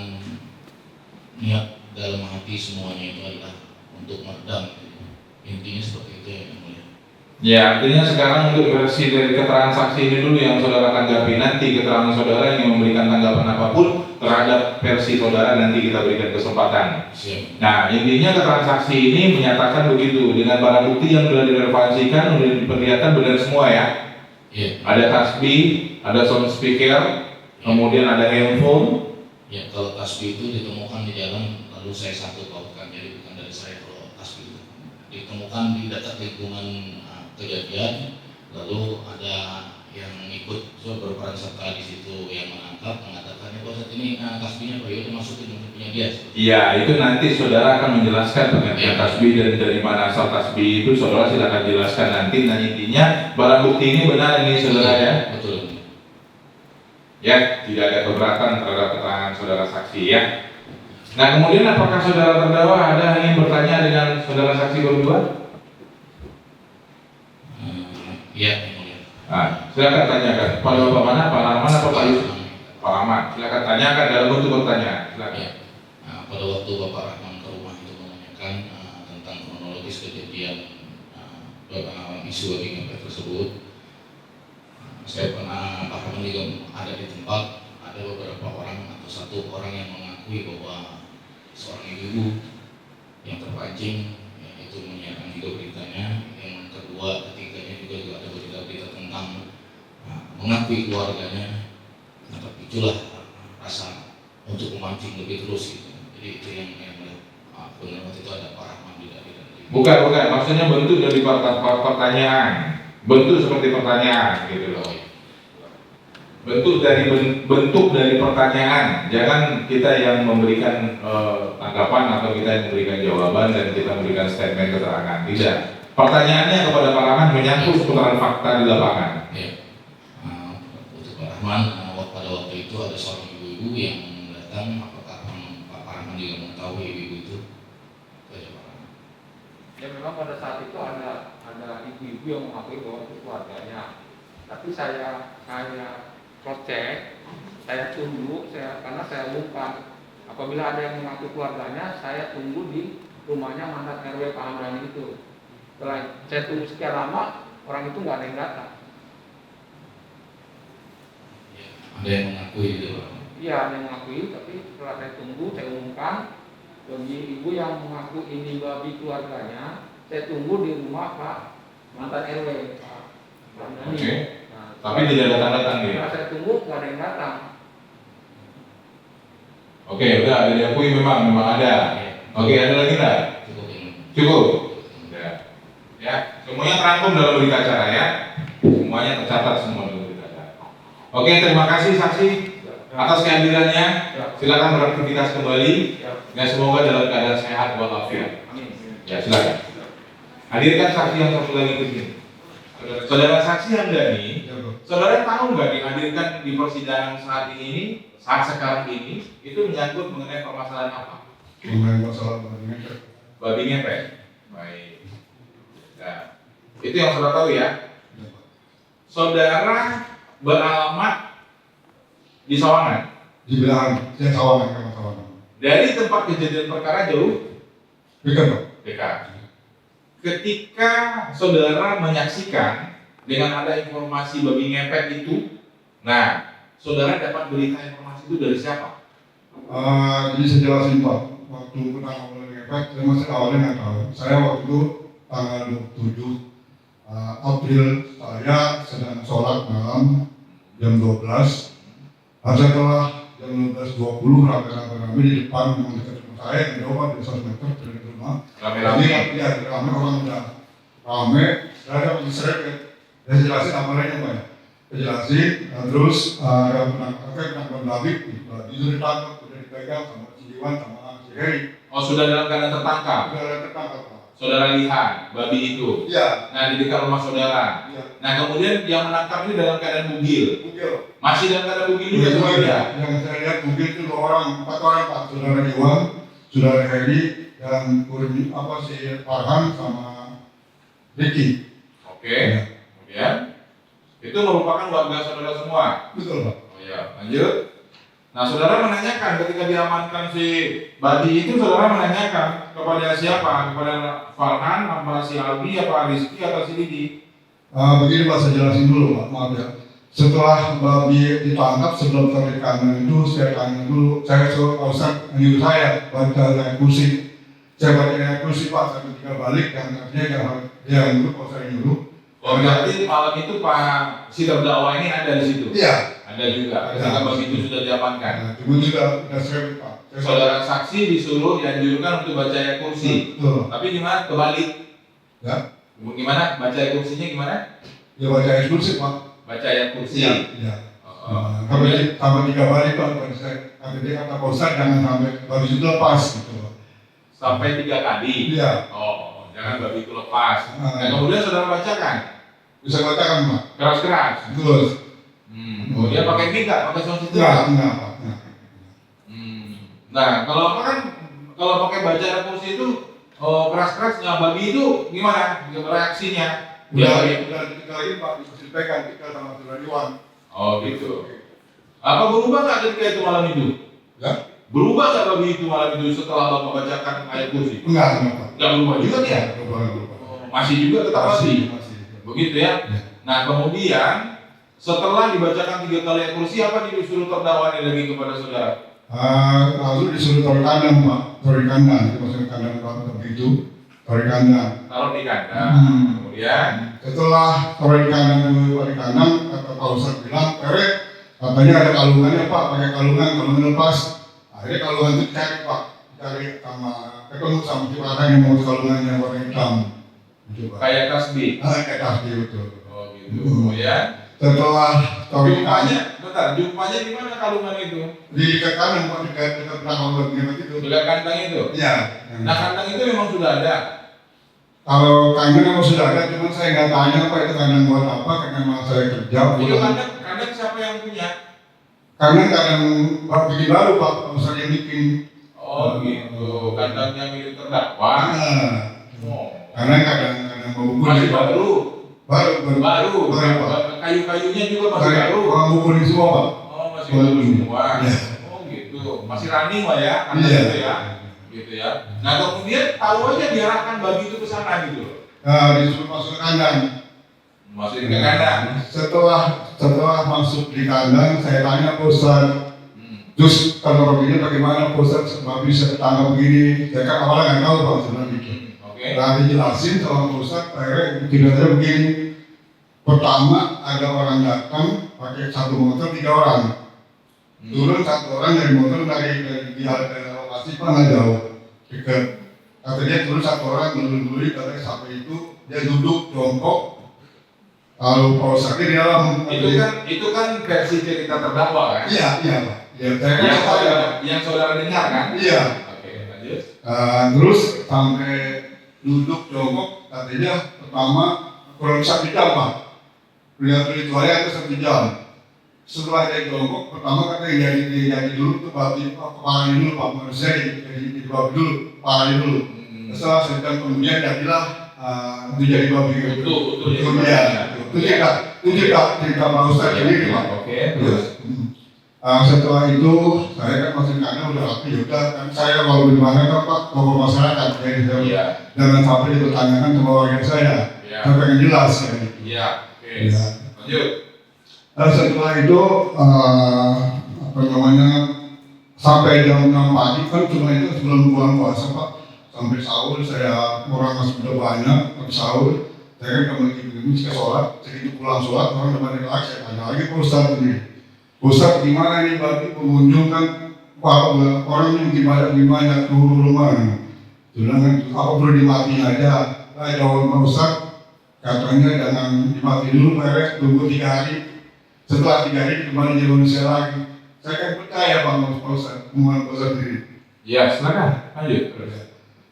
niat dalam hati semuanya itu adalah untuk meredam. Intinya seperti itu ya, yang mulia. Ya, artinya sekarang untuk versi dari keterangan saksi ini dulu yang saudara tanggapi. Nanti keterangan saudara yang memberikan tanggapan apapun terhadap versi saudara nanti kita berikan kesempatan. Siap. Nah, intinya keterangan saksi ini menyatakan begitu dengan barang bukti yang sudah direlevansikan, sudah diperlihatkan benar semua ya. Iya. Ada tasbih, ada sound speaker, kemudian ada handphone. Ya, kalau tasbih itu ditemukan di jalan lalu saya sangkut pautkan, jadi bukan dari saya. Kalau tasbih itu ditemukan di dekat lingkungan kejadian, lalu ada yang ikut berperan serta di situ yang menangkap, mengatakannya bahwa saat ini tasbihnya Pak Yoyo dimasukin untuk punya dia. Iya, itu nanti saudara akan menjelaskan pengertian tasbih dan dari mana asal tasbih itu saudara silakan jelaskan nanti. Nah intinya barang bukti ini benar ini saudara ya. Betul. Ya, tidak ada keberatan terhadap keterangan saudara saksi ya. Nah kemudian apakah saudara terdakwa ada yang ingin bertanya dengan saudara saksi berdua? Iya, yang mulia. Nah, silakan tanyakan. Pada Bapak mana? Pak Rahman atau Pak Yusuf? Pak Rahman. Silakan tanyakan dalam bentuk pertanyaan. Silakan. Ya. Pada waktu Bapak Rahman ke rumah itu menanyakan tentang kronologis kejadian isu babi ngepet tersebut. Saya pernah bahkan juga ada di tempat, ada beberapa orang atau satu orang yang mengakui bahwa seorang ibu yang terpancing itu menyiarkan juga beritanya. Yang kedua, ketiganya juga ada berita-berita tentang mengakui keluarganya. Nah, itulah rasa untuk memancing lebih terus gitu. Jadi itu yang benar waktu itu ada Pak Rahman di dari. Bukan, maksudnya bentuk dari pertanyaan, bentuk seperti pertanyaan gitu loh. Bentuk dari pertanyaan, jangan kita yang memberikan tanggapan atau kita yang memberikan jawaban dan kita memberikan statement keterangan. Tidak. Pertanyaannya kepada Pak Rahman menyangkut seputaran fakta di lapangan. Ya. Untuk Pak Rahman, pada waktu itu ada seorang ibu-ibu yang datang. Apakah Pak Rahman juga mengetahui ibu-ibu itu? Ya memang pada saat itu ada ibu-ibu yang mengakui bahwa itu keluarganya. Tapi saya cross check, saya tunggu, karena saya umumkan apabila ada yang mengaku keluarganya, saya tunggu di rumahnya mandat RW Pak Hamdani itu. Setelah saya tunggu sekian lama, orang itu nggak ada yang datang. Ya, ada yang mengakui itu? Iya, ada yang mengakui, tapi setelah saya tunggu, saya umumkan bagi ibu yang mengaku ini babi keluarganya, saya tunggu di rumah Pak mantan RW Pak Hamdani. Oke. Tapi tidak datang-datang dia. Setelah saya tunggu, nggak ada yang datang. Oke, udah ada diakui memang ada. Oke, ada lagi nggak? Cukup. Udah. Ya, semuanya terangkum dalam berita acara ya. Semuanya tercatat semua dalam berita acara. Oke, terima kasih saksi atas kehadirannya. Silakan beraktivitas kembali. Dan semoga dalam keadaan sehat walafiat. Ya, silakan. Hadirkan saksi yang satu lagi ke sini. Saudara saksi Hamdani, saudara tahu nggak dihadirkan di persidangan saat ini, saat sekarang ini, itu menyangkut mengenai permasalahan apa? Mengenai masalah babi ngepet. Babi ngepet. Baik. Nah, itu yang saudara tahu ya. Saudara beralamat di Sawangan. Di Belahan, saya Sawangan. Dari tempat kejadian perkara jauh? Dekat. Ketika saudara menyaksikan dengan ada informasi babi ngepet itu, nah, saudara dapat berita informasi itu dari siapa? Jadi saya jelasin Pak, waktu pertama babi ngepet, saya masih awalnya nggak tahu. Saya waktu itu tanggal 27 April saya sedang sholat malam jam 12. Setelah jam 12.20 rame-rame di depan memang dekat rumah saya yang jauh di 100 meter dari rumah. Rame-rame? Iya, rame orang udah rame. Saya diseret, saya jelasin apa lainnya Pak. Saya jelasin, terus ada penangkapan babi itu ditangkap, sudah dipegang sama si Iwan sama si Heri. Oh, sudah dalam keadaan tertangkap? Sudah tertangkap Pak. Saudara lihat babi itu? Iya. Nah, di dekat rumah saudara? Iya. Nah, kemudian yang menangkap ini dalam keadaan bugil? Masih dalam keadaan bugil juga semuanya? Yang saya lihat bugil itu 4 orang Pak. Saudara Iwan, saudara Heri, dan si Farhan sama Ricky. Oke. Kemudian itu merupakan warga saudara semua? Betul Pak. Oh iya, lanjut. Nah, saudara menanyakan ketika diamankan si babi itu, saudara menanyakan kepada siapa? Kepada Farhan, apa si Albi, apa Rizky, atau si Didi? Begini Pak, saya jelasin dulu Pak, maaf ya. Setelah babi ditangkap, sebelum tarik kanan itu, saya tanya dulu, saya suruh Pak Ustadz menyuruh saya baca ayat kursi. Saya baca ayat kursi Pak, saya ketika balik, yang artinya dia nyuruh, kalau saya nyuruh. Oh, berarti malam itu Pak si terdakwa ini ada di situ? Iya. Ada juga, ketika babi itu sudah diamankan. Cuma sudah saya Pak. Saudara saksi disuruh dianjurkan untuk baca ayat kursi. Betul. Tapi gimana kebalik? Ya. Gimana baca ayat kursinya gimana? Ya baca ayat kursi Pak. Baca ayat kursi. Iya. Sampai 3 kali Pak, sampai dia kata Pak Ustadz jangan sampai babi itu lepas gitu Pak. Sampai 3 kali? Iya. Oh, jangan babi itu lepas. Nah, kemudian saudara bacakan? Bisa bacakan Pak. Keras-keras? Betul. Oh, dia pakai mic nggak? Pakai sound system? Enggak Pak. Nah, kalau apa kan, kalau pakai baca ayat kursi itu keras-keras, nah babi itu gimana reaksinya? Udah lagi Pak, dikasih pegang kita sama saudara Iwan. Oh gitu. Apa berubah nggak ketika itu malam itu? Ya. Berubah nggak babi itu malam itu setelah Bapak bacakan ayat kursi? Enggak Pak. Nggak berubah juga dia? Berubah. Masih juga tetap masih. Begitu ya. Ya. Nah kemudian setelah dibacakan 3 kali ayat kursi, apa disuruh terdakwa lagi kepada saudara? Lalu disuruh taruh kandang Pak, taruh kandang, itu maksudnya kandang Pak begitu, taruh kandang. Taruh di kandang. Kemudian Setelah taruh di kandang kata Pak Ustadz bilang, katanya ada kalungannya Pak, pakai kalungan lepas. Akhirnya kalungan itu dicari Pak, dicari sama ketemu sama si orang yang mau kalungannya warna hitam. Gitu, Pak. kayak tasbih. Kayak tasbih betul. Oh gitu. Ya. Setelah taruh di kandang, Jumpanya di mana kalungan itu? di dekat kanan Pak, dekat belakang bagian itu. Dekat kandang itu. Iya. Nah kandang itu memang sudah ada. Kalau kandang memang sudah ada, cuman saya nggak tanya Pak itu kandang buat apa, karena memang saya kerja. Itu kandang siapa yang punya? Kandang bikin baru Pak, Ustadz yang bikin. Oh gitu. Kandangnya milik terdakwa. Karena kandang bubur Masih baru. Baru. Kayu-kayunya juga masih baru. Orang bubur semua Pak. Oh masih baru semua. Iya. Oh gitu. Masih running lah ya. Kandang Iya. itu ya. Gitu ya. Nah kemudian tahu aja diarahkan bagi itu ke sana gitu. Disuruh masuk ke kandang. Masukin ke kandang. Setelah masuk di kandang, saya tanya Pak Ustadz, terus kalau begini bagaimana Pak Ustadz, sebab bisa tangga begini, saya kan awalnya nggak tahu Pak sebenarnya gitu. Nah dijelasin sama Pak Ustadz, akhirnya kira-kira begini. Pertama ada orang datang pakai 1 motor 3 orang, turun 1 orang dari motor dari lokasi Pak nggak jauh, dekat. Katanya turun 1 orang dulu katanya sampai itu dia duduk jongkok. Lalu Pak Ustadz di dalam itu kan versi cerita terdakwa kan? Iya Pak. Yang saudara dengar kan? Iya. Oke, lanjut. Terus sampai duduk jongkok katanya pertama kurang 1 jam Pak. Lihat ritualnya itu 1 jam. Setelah dia jongkok pertama katanya jadi dulu tuh babi kepala dulu Pak, manusia jadi babi dulu, kepala dulu. Setelah 1 jam kemudian jadilah itu jadi babi gitu. Itu cerita Pak Ustadz sendiri Pak. Oke, terus. Setelah itu saya kan masih karena udah rapi, udah kan saya kalau di mana kan Pak tokoh masyarakat, jadi saya jangan sampai dipertanyakan sama warga saya. Saya pengen jelas ya. Iya. Oke. Lanjut. Setelah itu sampai jam 6 pagi kan cuma itu sebelum bulan puasa Pak, sampai sahur saya orang masih udah banyak habis sahur. Saya kan kembali ke sholat, jadi pulang sholat orang kembali lagi, saya tanya lagi Pak Ustadz ini, Ustadz gimana ini bagi pengunjung kan orang yang gimana turun rumah, bilang kan apa perlu dimatiin aja, jawab Pak Ustadz katanya jangan dimati dulu, mereka tunggu 3 hari, setelah 3 hari kembali jadi manusia lagi. Saya kan percaya Pak Ustadz, Pak Ustadz sendiri. Ya silakan, lanjut.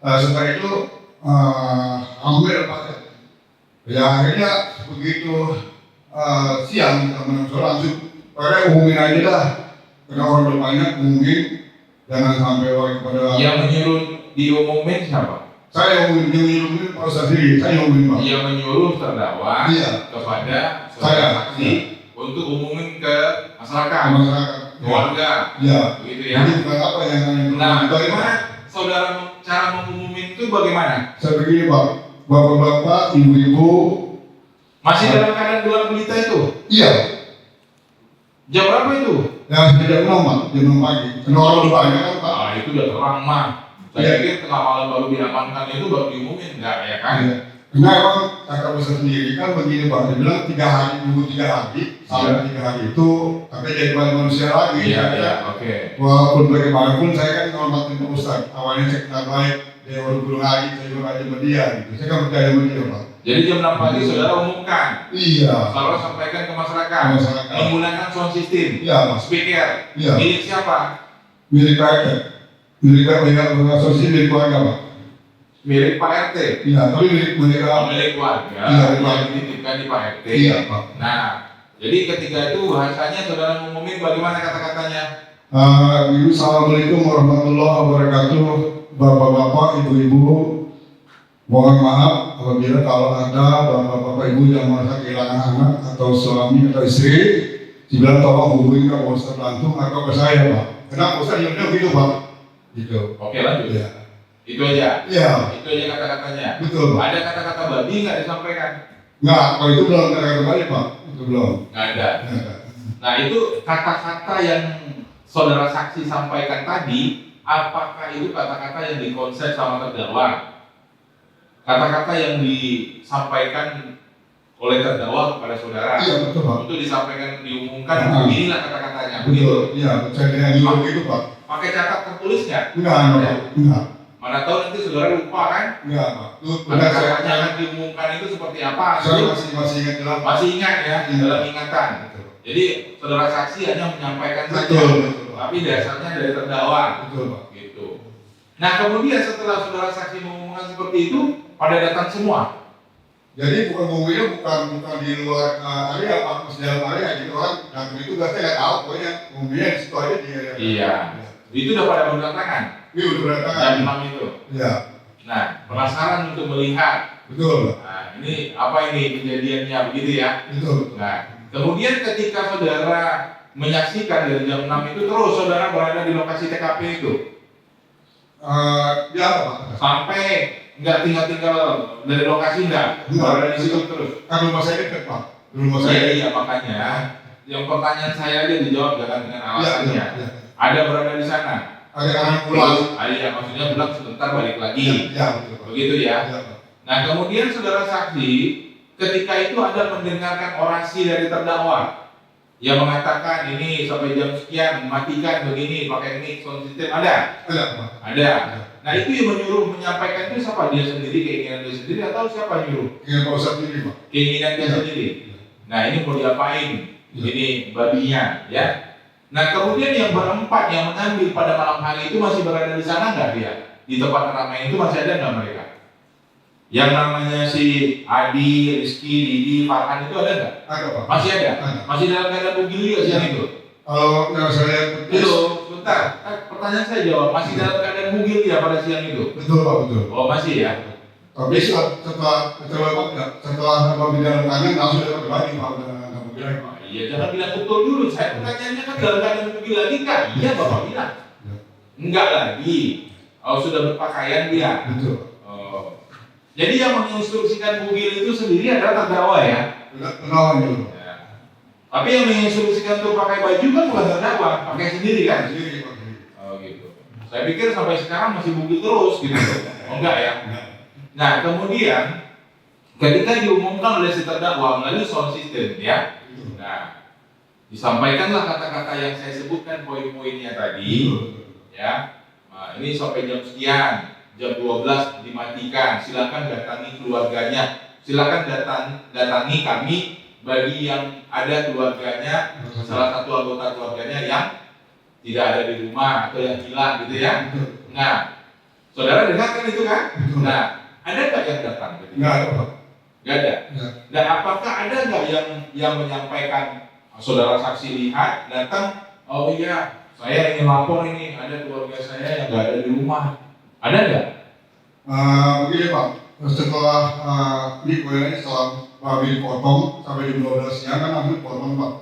Setelah itu ambil Pak. Ya akhirnya begitu siang kita menunggu langsung pada umumin aja dah, karena orang udah banyak umumin, jangan sampai orang kepada yang menyuruh diumumin siapa? Saya yang menyuruh Pak Ustadz sendiri, saya umumin Pak. Yang menyuruh terdakwa kepada saya saksi untuk umumin ke masyarakat, keluarga, begitu ya. Jadi bukan apa yang nah bagaimana saudara cara mengumumin itu bagaimana? Saya begini Pak, bapak-bapak, ibu-ibu masih dalam keadaan gelar pelita itu? Iya. Jam berapa itu? Ya jam 6 Pak, jam 6 pagi. Karena orang udah banyak kan Pak. Itu udah terang mah. Saya pikir tengah malam baru diamankan itu baru diumumin, enggak ya kan? Iya. Karena emang kakak besar sendiri kan begini Pak, dia bilang 3 hari, nunggu 3 hari, sampai 3 hari itu katanya jadi manusia lagi. Iya, oke. Walaupun bagaimanapun saya kan ngormatin Pak Ustadz, awalnya saya kenal baik, dia baru guru hari, saya juga ngaji sama dia gitu. Saya kan percaya sama dia Pak. Jadi jam 6 pagi saudara umumkan. Iya. Saudara sampaikan ke masyarakat. Menggunakan sound system. Iya Pak. Speaker. Iya. Milik siapa? Milik rakyat. Milik asosiasi milik keluarga Pak. Milik Pak RT. Iya, tapi milik keluarga. Iya, yang dititipkan di Pak RT. Iya Pak. Nah, jadi ketika itu bahasanya saudara ngumumin bagaimana kata-katanya? Assalamualaikum warahmatullahi wabarakatuh, bapak-bapak, ibu-ibu. Mohon maaf apabila kalau ada bapak-bapak ibu yang merasa kehilangan anak atau suami atau istri, dibilang tolong hubungi ke Ustadz langsung atau ke saya Pak. Kenapa Ustadz yang gitu Pak? Gitu. Oke lanjut. Ya. Itu aja. Iya. Itu aja kata-katanya. Betul, Pak. Ada kata-kata babi nggak disampaikan? Nggak, kalau itu belum kata-kata balik, Pak. Itu belum. Nggak ada. Nggak. Nah itu kata-kata yang saudara saksi sampaikan tadi, apakah itu kata-kata yang dikonsep sama terdakwa? Kata-kata yang disampaikan oleh terdakwa kepada saudara? Iya, betul, Pak. Untuk disampaikan, diumumkan, beginilah kata-katanya. Betul, iya. Saya dengan itu, Pak. Pakai catat tertulis nggak? Enggak. Mana tahu nanti saudara lupa kan? Enggak, Pak. Itu Ada benar katanya saya. yang diumumkan itu seperti apa? Saya masih ingat jelas. Masih ingat ya, Iya. dalam ingatan. Betul. Jadi saudara saksi hanya menyampaikan saja, Betul, Pak. tapi dasarnya dari terdakwa. Betul, Pak. Gitu. Nah kemudian setelah saudara saksi mengumumkan seperti itu, pada datang semua. Jadi ngomongnya bukan di luar area, Pak. Masih dalam area. Jadi orang datang itu nggak saya nggak tahu. Pokoknya ngomongnya di situ aja dia. Iya. Itu udah pada berdatangan. Iya, udah berdatangan. Jam 6 itu. Iya. Nah, penasaran untuk melihat. Betul, Pak. Nah, ini apa ini kejadiannya begitu ya? Betul. Nah, kemudian ketika saudara menyaksikan dari jam 6 itu terus saudara berada di lokasi TKP itu. Ya, Pak. Sampai nggak tinggal dari lokasi enggak? Berada di situ terus. Kan rumah saya dekat, Pak. Rumah saya. Iya, makanya. Yang pertanyaan saya aja dijawab jangan dengan alasannya. Iya. Ada berada di sana. Ada orang pulang. Iya, maksudnya pulang sebentar balik lagi. Iya, betul, Pak. Begitu ya. Iya, Pak. Nah, kemudian saudara saksi ketika itu ada mendengarkan orasi dari terdakwa yang mengatakan ini sampai jam sekian mematikan begini pakai ini sound system ada? Ada, Pak. Ada. Nah itu yang menyuruh menyampaikan itu siapa? Dia sendiri, keinginan dia sendiri atau siapa nyuruh? Keinginan Pak Ustadz sendiri, Pak. Keinginan dia sendiri. Nah ini mau diapain? Ini babinya ya. Nah kemudian yang berempat yang mengambil pada malam hari itu masih berada di sana nggak dia? Di tempat ramai itu masih ada nggak mereka? Yang namanya si Adi, Rizky, Didi, Farhan itu ada nggak? Ada, Pak. Masih ada? Ada. Masih dalam keadaan bugil juga siang itu? Kalau yang saya Itu, sebentar. Pertanyaan saya jawab, masih dalam keadaan bugil ya pada siang itu? Betul, Pak, betul. Oh masih ya? Tapi setelah Bapak di dalam tangan langsung dapat lagi, Pak. Udah bilang. Iya, jangan bilang betul dulu. Saya pertanyaannya kan dalam keadaan bugil lagi kan? Iya, Bapak bilang. Enggak lagi. Oh sudah berpakaian dia. Betul. Oh. Jadi yang menginstruksikan bugil itu sendiri adalah terdakwa ya? Terdakwa dulu. Ya. Tapi yang menginstruksikan untuk pakai baju kan bukan terdakwa, pakai sendiri kan? Sendiri, Pak. Oh gitu. Saya pikir sampai sekarang masih bugil terus gitu. Oh enggak ya? Nah kemudian ketika diumumkan oleh si terdakwa melalui sound system ya, nah disampaikanlah kata-kata yang saya sebutkan poin-poinnya tadi, ya. Nah, ini sampai jam sekian, jam 12 dimatikan. Silakan datangi keluarganya. Silakan datangi kami bagi yang ada keluarganya, salah satu anggota keluarganya yang tidak ada di rumah atau yang hilang gitu ya. Nah, saudara dengarkan itu kan? Nah, ada nggak yang datang? Nggak ada, Pak. Nggak ada. Nggak. Dan apakah ada nggak yang menyampaikan saudara saksi lihat datang? Oh iya, saya ingin lapor ini ada keluarga saya yang nggak ada di rumah. Ada nggak? Begini, Pak. Setelah ini kuliahnya setelah babi dipotong sampai jam 12 siang kan langsung dipotong, Pak.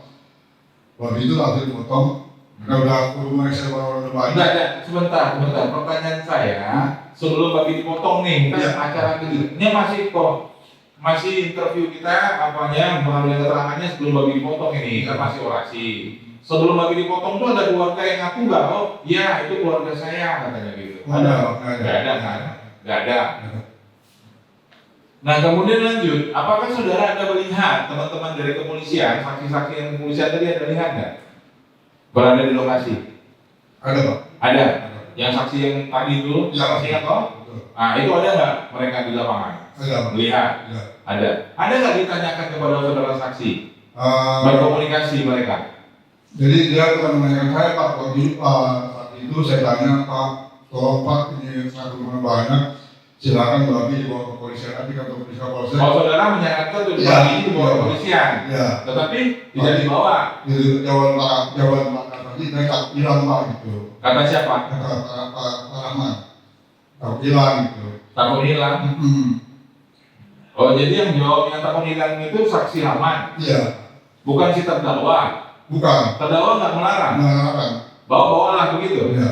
Babi itu langsung dipotong. Udah rumah saya baru banyak. Enggak, sebentar. Pertanyaan saya, sebelum babi dipotong nih, kan acara ini masih interview kita apanya mengambil keterangannya sebelum babi dipotong ini kan masih orasi. Sebelum babi dipotong tuh ada keluarga yang ngaku nggak? Oh, iya itu keluarga saya katanya gitu. Nggak ada. Nah kemudian lanjut, apakah saudara ada melihat teman-teman dari kepolisian, saksi-saksi yang kepolisian tadi ada lihat nggak? Berada di lokasi? Ada, Pak. Ada. Yang saksi yang tadi itu, saksi yang toh? Nah itu ada nggak mereka di lapangan? Ada, Pak. Melihat? Ada. Ada. Ada nggak ditanyakan kepada saudara saksi? Berkomunikasi mereka? Jadi dia akan menanyakan saya, Pak. Waktu itu saya tanya, Pak, tolong Pak, ini satu rumah banyak, silakan babi dibawa ke polisian nanti kantor polisi. Oh saudara menyarankan untuk babi dibawa ke polisian, tetapi tidak dibawa. Jawaban Pak tadi mereka hilang, Pak, gitu. Kata siapa? Kata Pak Rahman. Takut hilang gitu. Takut hilang. Oh jadi yang jawab yang takut hilang itu saksi Rahman? Iya. Bukan si terdakwa? Bukan. Terdakwa nggak melarang? Melarang. Bawa-bawalah begitu? Iya.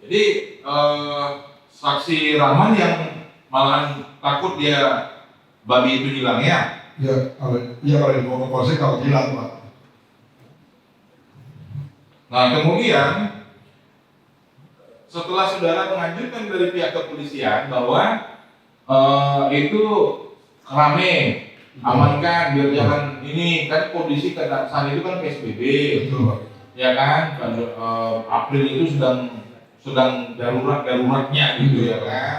Jadi saksi Rahman yang malahan takut dia babi itu hilang ya? Ya, kalau dibawa ke polsek kalau hilang Pak. Nah kemudian setelah saudara mengajukan dari pihak kepolisian bahwa itu rame, amankan biar jangan ini kan kondisi saat itu kan PSBB, ya kan? April itu sedang daruratnya gitu ya kan.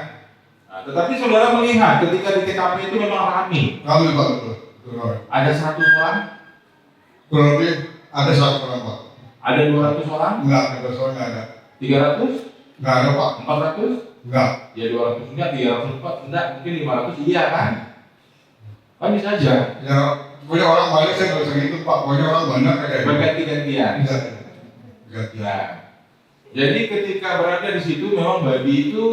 Nah, tetapi saudara melihat ketika di TKP itu memang ramai. Ramai Pak, betul. Ada 100 orang? Kurang lebih ada 100 orang Pak. Ada 200 orang? Enggak, 200 orang enggak ada. 300? Enggak ada Pak. 400? Enggak. Ya 200 enggak, 300 enggak, mungkin 500 iya kan? Kan bisa aja. Ya, pokoknya orang banyak saya nggak bisa ngitung Pak. Pokoknya orang banyak kayak berganti-gantian. Iya. Nah, jadi ketika berada di situ memang babi itu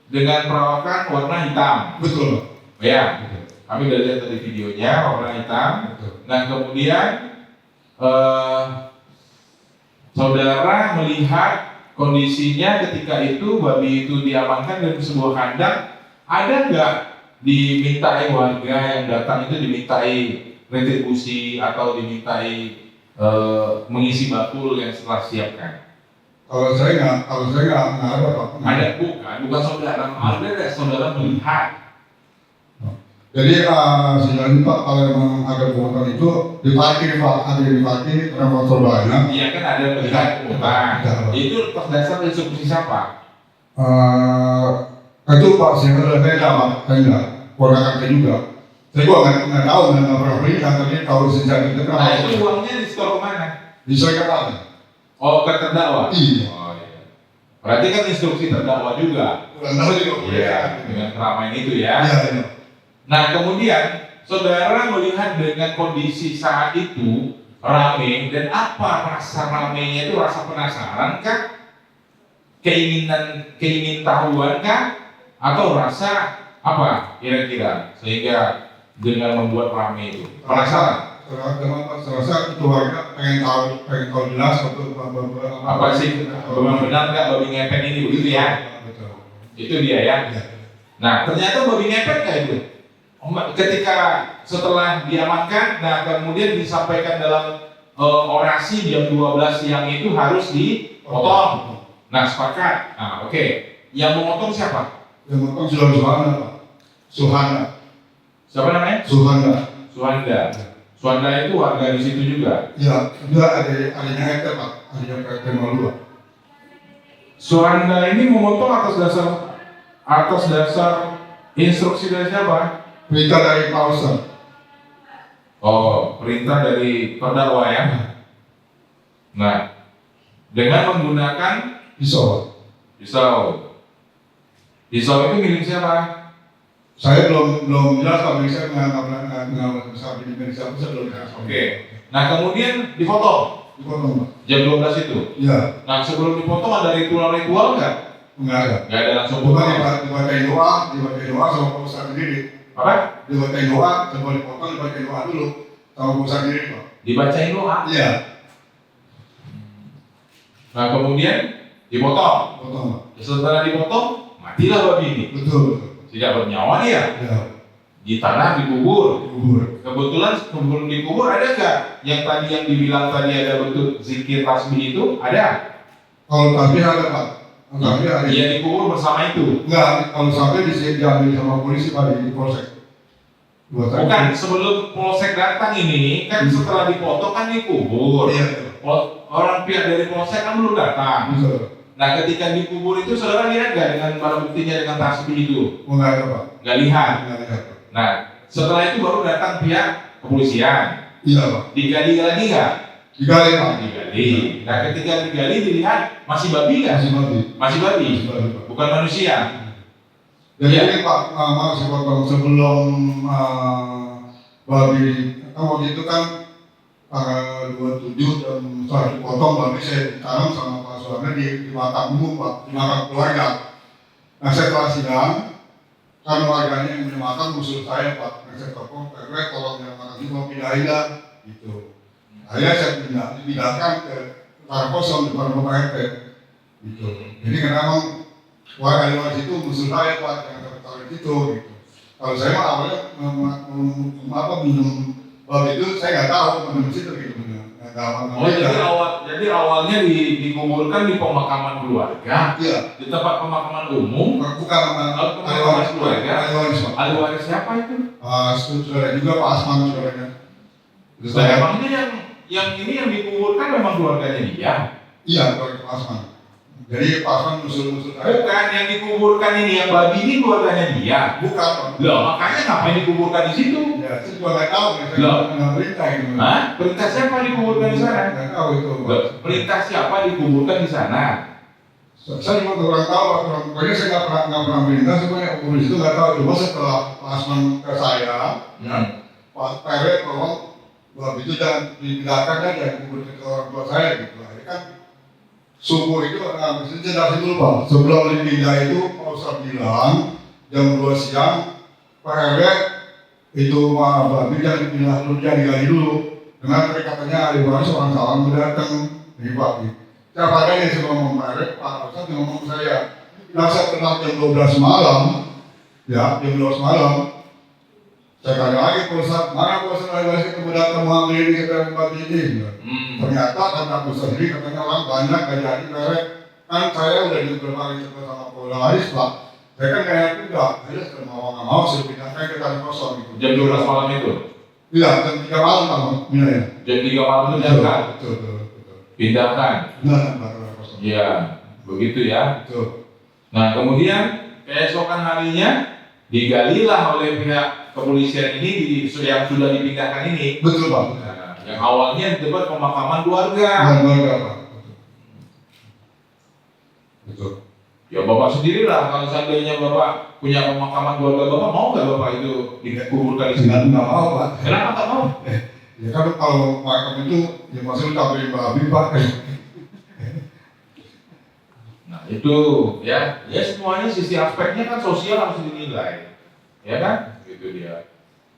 dengan perawakan warna hitam. Betul. Ya, kami udah lihat tadi videonya warna hitam. Betul. Nah kemudian saudara melihat kondisinya ketika itu babi itu diamankan dari sebuah kandang. Ada nggak dimintai warga yang datang itu dimintai retribusi atau dimintai mengisi bakul yang setelah siapkan? Kalau saya nggak ada Pak. Ada bukan saudara, ada saudara melihat. Jadi sebenarnya Pak kalau memang ada pungutan itu diparkir Pak, ada diparkir karena motor banyak. Iya kan ada melihat pungutan. Itu berdasar instruksi siapa? Itu Pak saya Pak, saya nggak, ponakan saya juga. Saya juga nggak tahu, nggak pernah perintah, tapi tahu sejak itu kan. Nah itu uangnya disetor kemana? Disetorkan. Oh ke terdakwa? Iya. Oh iya. Berarti kan instruksi terdakwa juga. Iya. Dengan keramaian itu ya. Iya. Nah kemudian saudara melihat dengan kondisi saat itu rame dan apa rasa ramenya itu rasa penasaran kah? Keingin tahuan kah? Atau rasa apa kira-kira sehingga dengan membuat rame itu? Penasaran? Serasa keluarga pengen tahu jelas apa sih benar nggak babi ngepet ini begitu ya? Betul. Itu dia ya. Nah ternyata babi ngepet nggak itu? Ketika setelah diamankan, nah kemudian disampaikan dalam orasi jam 12 siang itu harus dipotong. Nah sepakat. Nah oke. Yang memotong siapa? Yang memotong Suhanda Pak. Suhanda. Siapa namanya? Suhanda. Suhanda itu warga di situ juga. Ya, dia adanya RT Pak, adanya RT 02. Suhanda ini memotong atas dasar instruksi dari siapa? Perintah dari Pak Ustaz. Oh, perintah dari terdakwa ya. Nah, dengan menggunakan pisau. Pisau itu milik siapa? Saya belum jelas Pak, saya nggak bisa milik siapa, saya belum jelas. Oke. Nah, kemudian dipotong. Jam 12 itu. Iya. Nah, sebelum dipotong ada ritual nggak? Enggak ada. Nggak ada langsung potong. Dibacain doa sama Pak Ustaz sendiri. Apa? Dibacain doa, sebelum dipotong dibacain doa dulu sama Pak Ustaz sendiri Pak. Dibacain doa? Iya. Nah kemudian dipotong. Potong Pak. Setelah dipotong, matilah babi ini. Betul. Tidak bernyawa dia. Iya. Di tanah dikubur. Kebetulan sebelum dikubur ada nggak yang dibilang tadi ada bentuk zikir tasbih itu ada? Kalau tasbih ada Pak. Tasbih ada. Iya dikubur bersama itu. Enggak, kalau sampai diambil sama polisi Pak di polsek. Bukan, sebelum polsek datang ini kan setelah dipotong kan dikubur. Iya. Orang pihak dari polsek kan belum datang. Betul. Nah ketika dikubur itu saudara lihat nggak dengan barang buktinya dengan tasbih itu? Enggak ada Pak. Nggak lihat. Enggak lihat. Nah setelah itu baru datang pihak kepolisian. Iya Pak. Digali lagi nggak? Digali Pak. Digali. Nah ketika digali dilihat masih babi nggak? Masih babi. Bukan manusia. Jadi ini Pak, masih potong sebelum babi waktu itu kan tanggal 27 dan setelah dipotong babi saya ditanam sama Pak Suhanda di makam umum Pak, di makam keluarga. Nah setelah sidang kan warganya yang punya makam musuh saya Pak, nah, saya telepon PRW tolong yang makam itu mau pindahin lah gitu. Akhirnya saya pindahkan ke tanah kosong di depan rumah RT. gitu. Jadi karena memang ahli waris itu musuh saya Pak yang tertarik itu gitu. Kalau saya mah awalnya minum itu saya nggak tahu minum situ gitu. Jadi awalnya dikuburkan di pemakaman keluarga. Iya. Di tempat pemakaman umum. Bukan ahli waris keluarga. Ahli waris siapa itu? Saudara juga Pak Asman saudaranya. Emangnya yang dikuburkan memang keluarganya dia? Iya, keluarga Pak Asman. Jadi Pak Asman musuh saya. Bukan, yang dikuburkan ini, yang babi ini keluarganya dia. Bukan. Loh, makanya ngapain dikuburkan di situ? Ya, saya juga nggak tahu. Loh, perintah itu. Hah? Perintah siapa dikuburkan di sana? Nggak tahu itu. Loh, perintah siapa dikuburkan di sana? Saya cuma kurang tahu, pokoknya saya nggak pernah perintah, sebenarnya urus itu nggak tahu. Cuma setelah Pak Asman ke saya, ya, Pak Peret tolong bahwa itu jangan dipindahkan aja, dikuburkan ke orang tua saya gitu. Akhirnya kan subuh itu, saya jelasin dulu Pak, sebelum dipindah itu Pak Ustadz bilang jam 2 siang, Pak RW itu Pak Babi jangan dipindah dulu, jangan digali dulu. Karena tadi katanya ahli waris orang salah mau datang, ini Pak. Siapa adanya sebelum Pak RW, Pak Ustadz ngomong ke saya, nah saya kenal jam 12 malam, ya jam 12 malam, saya tanya lagi Pak Ustadz, mana Pak Ustadz ahli waris ketemu datang mengambil ini ke tempat ini? Ternyata karena Pak Ustadz sendiri katanya orang banyak gak jadi merek. Kan saya udah diberkali sama Polda Waris Pak. Saya kan kayak enggak, saya mau saya pindahkan ke tanah kosong gitu. Jam 12 malam itu? Iya, jam 3 malam Pak. Ya. Jam 3 malam itu diangkat? Betul. Pindahkan? Nah, kosong. Iya, begitu ya. Betul. Nah kemudian keesokan harinya digalilah oleh pihak kepolisian ini yang sudah dipindahkan ini. Betul Pak. Nah, yang awalnya di tempat pemakaman keluarga. Keluarga Pak. Betul. Ya Bapak sendirilah kalau seandainya Bapak punya pemakaman keluarga Bapak, mau nggak Bapak itu dikuburkan di sini? Nggak mau Pak. Kenapa nggak mau? Ya kan kalau makam itu ya masih tambahin babi Pak. Nah itu ya semuanya sisi aspeknya kan sosial harus dinilai, ya kan? Gitu dia.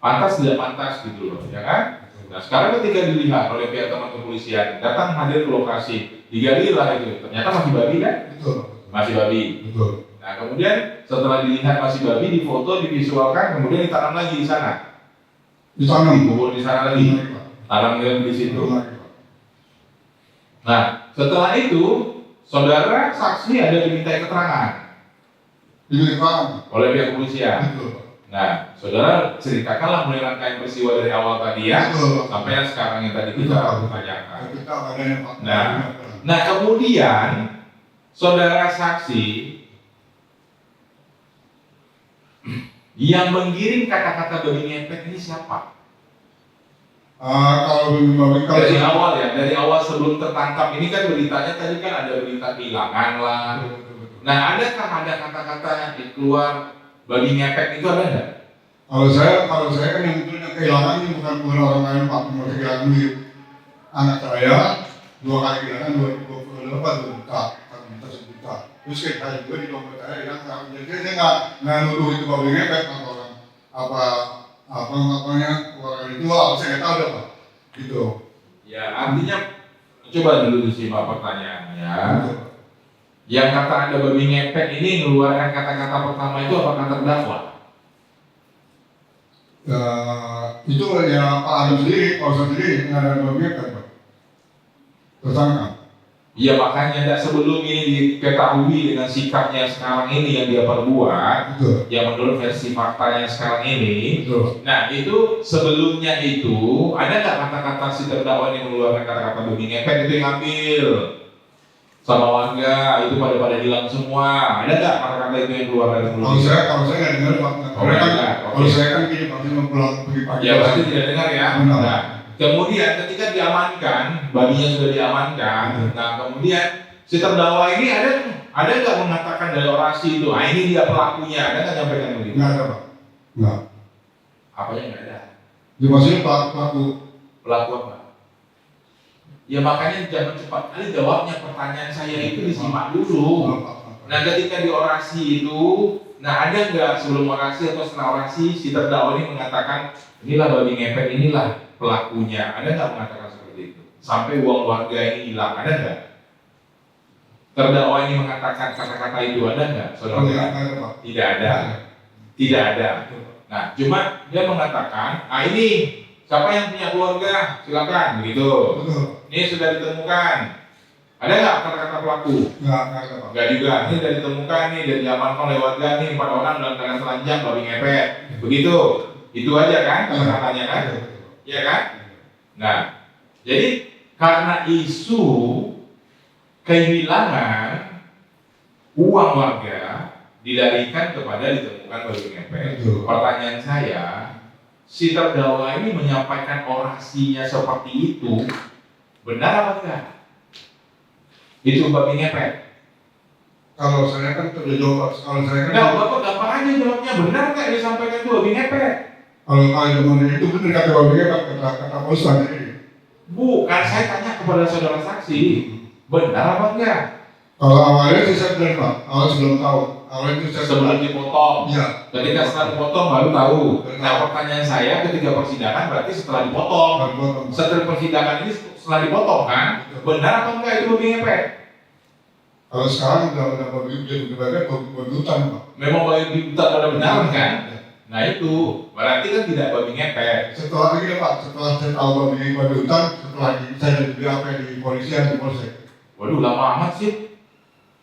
Pantas tidak pantas gitu loh, ya kan? Nah sekarang ketika dilihat oleh pihak teman kepolisian datang hadir ke lokasi, digalilah itu, ternyata masih babi kan? Betul. Masih babi. Betul. Nah kemudian setelah dilihat masih babi, difoto, divisualkan, kemudian ditanam lagi di sana. Ditanam. Dikubur di sana lagi. Tanam di situ. Nah setelah itu saudara saksi ada dimintai keterangan. Oleh pihak kepolisian. Nah, saudara ceritakanlah mulai rangkaian peristiwa dari awal tadi ya, sampai yang sekarang yang tadi kita tanyakan. Nah kemudian saudara saksi yang menggiring kata-kata babi ngepet ini siapa? Dari awal sebelum tertangkap ini kan beritanya tadi kan ada berita kehilangan lah. Nah, adakah ada kata-kata yang keluar babi ngepet itu ada nggak? Kalau saya kan yang kehilangan ini bukan orang lain Pak, cuma kehilangan duit. Anak saya 2 kali kehilangan 2020 2 juta, 1 juta. Terus saya juga di dompet saya yang jadi saya nggak nuduh itu babi ngepet atau orang apa keluarga itu saya nggak tahu deh Pak. Gitu. Ya artinya coba dulu disimak pertanyaannya. Yang kata ada babi ngepet ini mengeluarkan kata-kata pertama itu apakah terdakwa? Itu ya Pak Adam sendiri, Pak Ustadz sendiri nggak ada babi ngepet Pak. Tersangka. Iya makanya tidak sebelum ini diketahui dengan sikapnya sekarang ini yang dia perbuat, yang menurut versi faktanya sekarang ini. Nah itu sebelumnya itu ada nggak kata-kata si terdakwa yang mengeluarkan kata-kata babi ngepet itu yang ambil sama warga itu pada hilang semua. Ada nggak kata-kata itu yang keluar dari mulut? Kalau saya nggak dengar Pak. Kalau saya kan gini pasti mau pulang pergi pagi. Ya pasti tidak dengar ya. Nah, kemudian ketika diamankan, babinya sudah diamankan. Nah kemudian si terdakwa ini ada nggak mengatakan dari orasi itu? Ah ini dia pelakunya. Ada nggak nyampaikan begitu? Nggak ada Pak. Nggak. Apanya nggak ada? Ya maksudnya pelaku apa? Ya makanya jangan cepat kali jawabnya pertanyaan saya itu disimak dulu. Nah ketika di orasi itu, nah ada nggak sebelum orasi atau setelah orasi si terdakwa ini mengatakan inilah babi ngepet, inilah pelakunya. Ada nggak mengatakan seperti itu? Sampai uang warga ini hilang, ada nggak? terdakwa ini mengatakan kata-kata itu ada nggak, saudara? Tidak ada. Tidak ada. Nah, cuma dia mengatakan, ini siapa yang punya keluarga, silakan, begitu. Ini sudah ditemukan. Ada nggak kata-kata pelaku? Nggak juga. Ini sudah ditemukan nih, dan diamankan oleh warga nih 4 orang dalam keadaan telanjang, babi ngepet. Begitu. Itu aja kan kata-katanya kan? Iya kan? Nah, jadi karena isu kehilangan uang warga dilarikan kepada ditemukan babi ngepet. Pertanyaan saya, si terdakwa ini menyampaikan orasinya seperti itu, benar apa enggak? Itu babi ngepet. Kalau saya kan sudah jawab, kalau saya kan. Enggak, Bapak gampang aja jawabnya, benar nggak disampaikan itu babi ngepet? Kalau zaman itu benar kata babi ngepet, kata polisi ini. Bukan, saya tanya kepada saudara saksi, benar apa enggak? Kalau awalnya sih saya benar Pak, awal sebelum tahu. Awalnya itu saya sebelum dipotong. Iya. Ketika setelah dipotong baru tahu. Nah, pertanyaan saya ketika persidangan berarti setelah dipotong. Setelah persidangan ini setelah dipotong kan? Benar apa enggak itu babi ngepet? Kalau sekarang udah babi hutan Pak. Memang babi hutan ada benar kan? Nah itu berarti kan tidak babi ngepet. Setelah lagi Pak, setelah saya tahu babi hutan, setelah saya di BAP di polisian di polsek. Waduh, lama amat sih.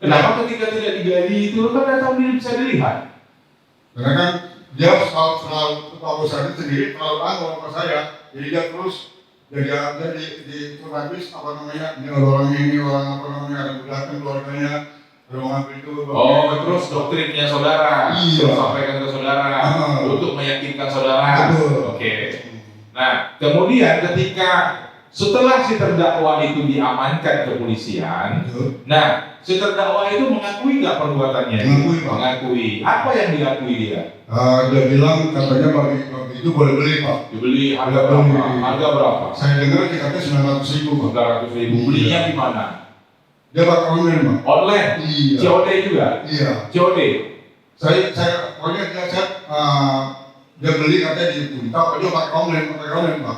Kenapa ketika tidak digali itu kan tidak tahu bisa dilihat? Karena kan dia selalu Pak Ustadz sendiri terlalu sama saya, jadi dia terus jadi di Kurabis apa namanya, ini orang apa namanya, ada budakan keluarganya, ada mengambil itu. Terus doktrinnya saudara, sampaikan ke saudara untuk meyakinkan saudara. Oke. Nah, kemudian ketika setelah si terdakwa itu diamankan kepolisian, nah si terdakwa itu mengakui nggak perbuatannya? Mengakui. Apa yang diakui dia? Dia bilang katanya babi itu boleh beli Pak. Dibeli harga berapa? Harga berapa? Saya dengar katanya 900.000 Pak. 900.000. Belinya di mana? Dia pakai online Pak. Online? Iya. COD juga? Iya. COD? Saya pokoknya dia beli katanya di Puntau, dia pakai online Pak.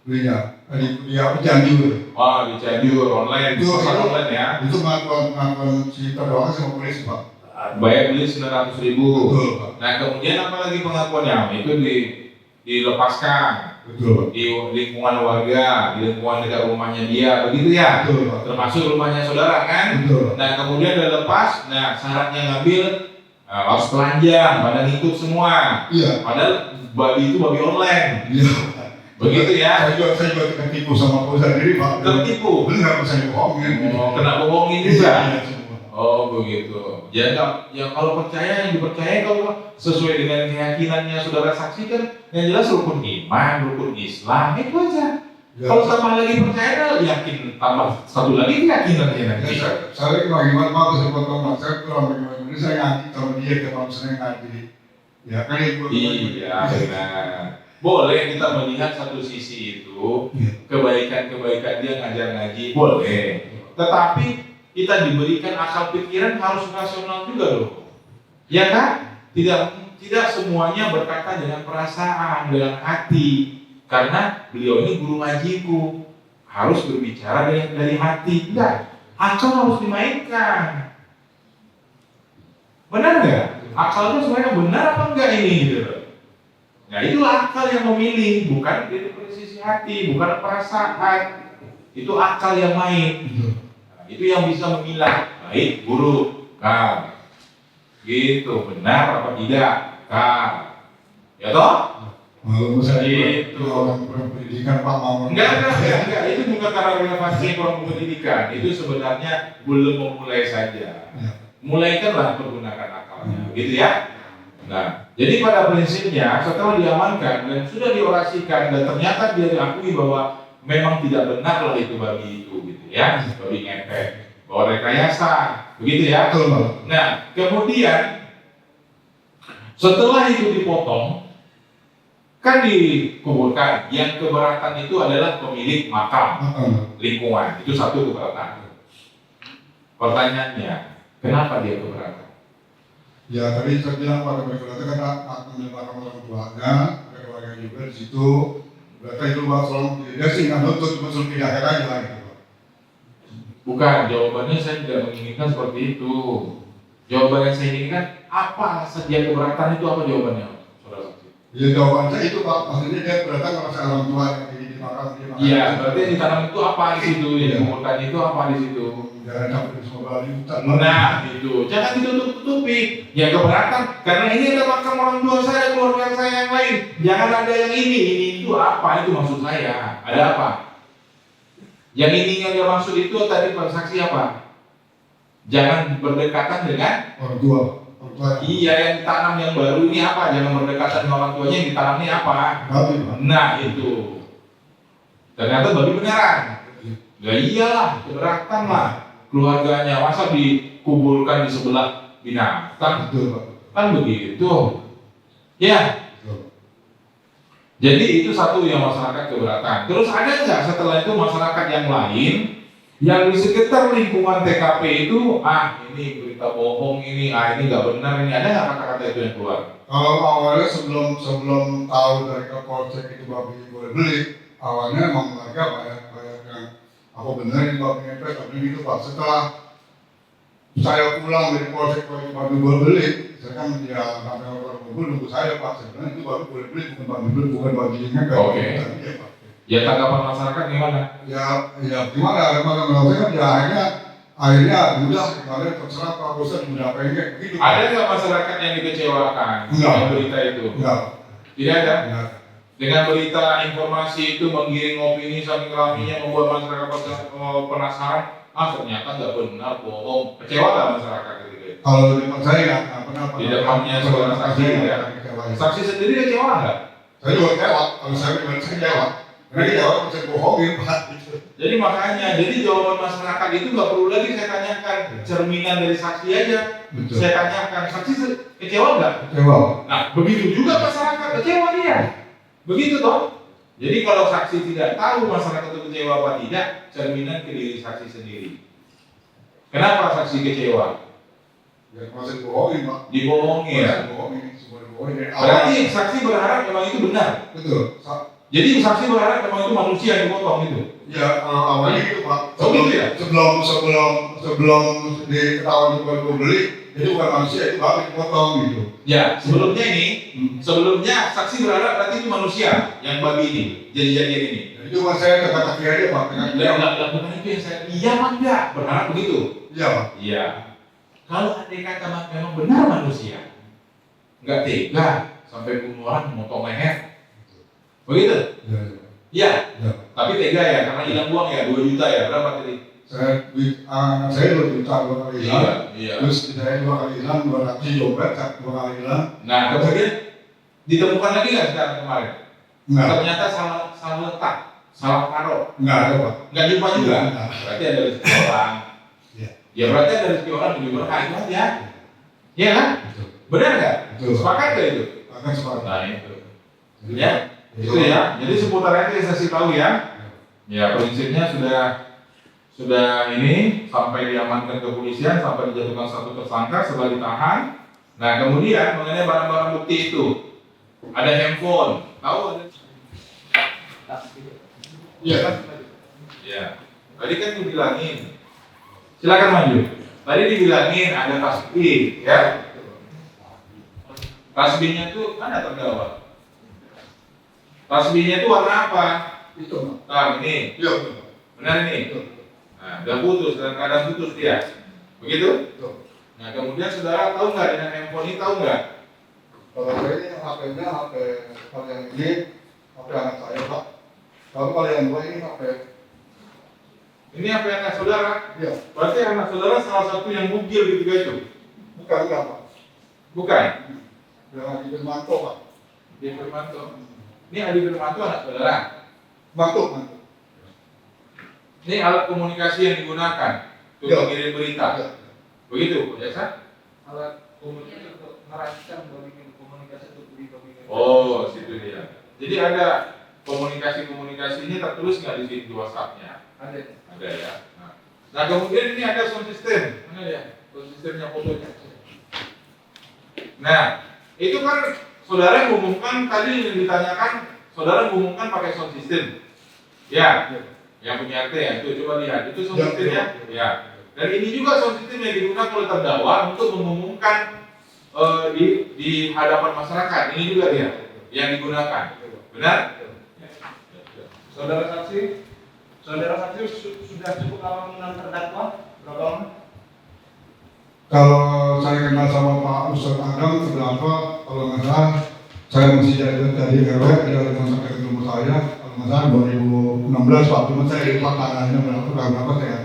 Belinya. Di Cianjur. Wah, di Cianjur online. Itu online ya? Itu pengakuan si terdakwa sama polisi Pak. Bayar beli 900.000. Betul Pak. Nah kemudian apa lagi pengakuannya? Itu dilepaskan. Betul. Di lingkungan warga, di lingkungan dekat rumahnya dia, begitu ya? Betul Pak. Termasuk rumahnya saudara kan? Betul. Nah kemudian udah lepas, nah syaratnya ngambil kaos telanjang, pada ngikut semua. Iya. Padahal babi itu babi online. Iya. Begitu ya? Saya juga tertipu sama polisi sendiri Pak. Tertipu? Benar, saya bohongin. Kena bohongin juga? Iya, semua. Oh begitu. Ya kalau percaya yang dipercaya kalau sesuai dengan keyakinannya saudara saksi kan yang jelas rukun iman, rukun Islam itu aja. Ya. Kalau tambah lagi percaya, yakin tambah satu lagi keyakinannya nanti. Saya bagaimana Pak saya potong saya kurang bagaimana saya ngaji sama dia kalau saya ngaji. Ya kan itu. Iya benar. Boleh kita melihat satu sisi itu kebaikan-kebaikan dia ngajar ngaji boleh. Tetapi kita diberikan akal pikiran harus rasional juga loh. Ya kan? Tidak semuanya berkata dengan perasaan, dengan hati. Karena beliau ini guru ngajiku, harus berbicara dari hati. Enggak, akal harus dimainkan. Benar nggak? Akal itu sebenarnya benar apa enggak ini gitu. Nah itulah akal yang memilih, bukan dari sisi hati, bukan perasaan. Itu akal yang main. Itu yang bisa memilah baik buruk gitu, benar apa tidak ya toh? Malu saya itu orang pendidikan Pak mau enggak, itu bukan karena relevasi orang pendidikan, itu sebenarnya belum memulai saja. Mulaikanlah pergunakan akalnya, gitu ya. Nah, jadi pada prinsipnya setelah diamankan dan sudah diorasikan dan ternyata dia diakui bahwa memang tidak benar lah itu babi itu gitu ya, babi ngepet, bahwa rekayasa, begitu ya. Nah, kemudian setelah itu dipotong, kan dikuburkan. Yang keberatan itu adalah pemilik makam lingkungan, itu satu keberatan. Pertanyaannya, kenapa dia keberatan? Ya tadi saya bilang pada mereka karena akan meletakkan orang tuanya, ada keluarga juga di situ. Berarti itu bahwa tolong dia sih nggak nuntut cuma suruh pindahkan aja gitu. Bukan, jawabannya saya tidak menginginkan seperti itu. Jawaban yang saya inginkan, apa alasan dia keberatan itu, apa jawabannya, saudara saksi? Ya jawaban saya itu Pak, maksudnya dia keberatan kalau saya orang tua yang dimakan. Iya, berarti yang ditanam itu apa di situ, yang dikumpulkan itu apa di situ? Jangan sampai semua hutan. Nah, itu jangan ditutup-tutupi. Yang keberatan, karena ini ada makam orang tua saya, keluarga saya yang lain. Jangan ada yang ini itu apa? Itu maksud saya. Ada apa? Yang ini yang dia maksud itu tadi saksi apa? Jangan berdekatan dengan orang tua. Iya, yang ditanam yang baru ini apa? Jangan berdekatan dengan orang tuanya, yang ditanam ini apa? Nah, itu. Ternyata babi beneran. Ya iyalah, keberatan lah. Keluarganya masa dikuburkan di sebelah binatang? Kan begitu. Ya. Jadi itu satu yang masyarakat keberatan. Terus ada nggak setelah itu masyarakat yang lain yang di sekitar lingkungan TKP itu, ini berita bohong ini, ini nggak benar ini, ada nggak kata-kata itu yang keluar? Kalau awalnya sebelum tahu dari Kapolsek itu babi boleh beli, awalnya emang warga banyak apa benar ini babi ngepet, tapi gitu Pak. Setelah saya pulang dari Polsek babi boleh beli, saya kan dia sampai orang beli nunggu saya Pak, sebenarnya itu babi boleh beli, bukan babi ngepet. Oke. Ya tanggapan masyarakat gimana? Ya gimana menurut saya ya akhirnya udah kemarin terserah Pak Bosan udah pengen begitu. Ada nggak masyarakat yang dikecewakan dengan berita itu? Enggak. Tidak ada? Enggak. Dengan berita informasi itu menggiring opini saking raminya membuat masyarakat penasaran, ternyata nggak benar, bohong. Kecewa nggak masyarakat ketika itu? Kalau di depan saya nggak pernah. Di depannya saudara saksi ya? Saksi sendiri kecewa nggak? Saya juga kecewa, kalau saya kecewa. Karena dia jawab bisa bohongin Pak. Jadi makanya, jadi jawaban masyarakat itu nggak perlu lagi saya tanyakan, cerminan dari saksi aja. Betul. Saya tanyakan, saksi kecewa nggak? Kecewa. Nah, begitu juga masyarakat kecewa dia. Begitu toh. Jadi kalau saksi tidak tahu masyarakat itu kecewa apa tidak, cerminan ke diri saksi sendiri. Kenapa saksi kecewa? Ya masih bohongin Pak. Dibohongin. Ya. Bohongin, semua dibohongin. Berarti saksi berharap memang itu benar. Betul. Jadi saksi berharap memang itu manusia yang dipotong gitu. Ya awalnya gitu Pak. Gitu ya? Sebelum diketahui bukan gue beli, itu bukan manusia, itu babi dipotong gitu. Ya, sebelumnya ini, sebelumnya saksi berharap berarti itu manusia yang babi ini, jadi-jadian ini. Itu mas saya kata-kata aja Pak. Bukan itu yang saya, iya Pak enggak, berharap begitu. Iya Pak. Iya. Kalau andai kata memang benar manusia, nggak tega sampai bunuh orang memotong leher. Begitu? Iya. Ya. Tapi tega ya, karena hilang uang ya, 2 juta ya, berapa tadi? Saya 2 juta 2 kali hilang. Iya. Terus saya 2 kali hilang, 200 dompet, 2 kali hilang. Nah, kemudian ditemukan lagi nggak sekarang kemarin? Enggak. Ternyata salah letak, salah taruh. Enggak ada Pak. Nggak jumpa juga? Enggak. Berarti ada rezeki orang. Iya. Ya berarti ada rezeki orang lebih berkah itu aja. Iya kan? Betul. Benar nggak? Betul. Sepakat nggak itu? Sepakat. Nah itu. Ya. Itu ya, jadi seputar itu yang saya tahu ya. Ya prinsipnya sudah ini sampai diamankan kepolisian, sampai dijatuhkan satu tersangka setelah ditahan. Nah kemudian mengenai barang-barang bukti itu ada handphone, tahu ada? Iya kan? Ya. Tadi kan dibilangin, silakan maju. Tadi dibilangin ada tasbih, ya. Tasbihnya tuh kan ada terdakwa. Tasbihnya itu warna apa? Itu. Nah ini. Iya. Benar ini. Nah, udah putus dan kadang putus dia. Begitu? Nah kemudian saudara tahu nggak dengan handphone ini, tahu nggak? Kalau saya ini HP-nya HP yang ini HP anak saya Pak. Kalau yang dua ini HP. Ini apa anak saudara? Iya. Berarti anak saudara salah satu yang bugil ketika itu? Bukan Pak. Bukan? Yang Adi Firmanto Pak. Adi Firmanto. Ini Adi Firmanto anak saudara? Mantu. Ini alat komunikasi yang digunakan untuk mengirim berita. Ya. Begitu, Pak Jaksa? Alat komunikasi untuk merancang bikin komunikasi untuk berita. Oh, situ dia. Jadi ada komunikasi-komunikasinya tertulis nggak di WhatsApp-nya? Ada. Ada ya. Nah kemudian ini ada sound system. Mana ya? Sound systemnya fotonya. Nah, itu kan saudara mengumumkan tadi yang ditanyakan, saudara mengumumkan pakai sound system. Ya. yang punya RT ya, itu coba lihat, itu sound systemnya, ya. Dan ini juga sound system yang digunakan oleh terdakwa untuk mengumumkan di hadapan masyarakat, ini juga dia yang digunakan, benar? Saudara saksi sudah cukup lama mengenal terdakwa? Berapa lama? Kalau saya kenal sama Pak Ustadz Agam terdakwa, kalau nggak salah saya masih jadi RW, dia datang sampai ke rumah saya, kalau nggak salah 2016 Pak, cuma saya lupa tanggalnya berapa saya.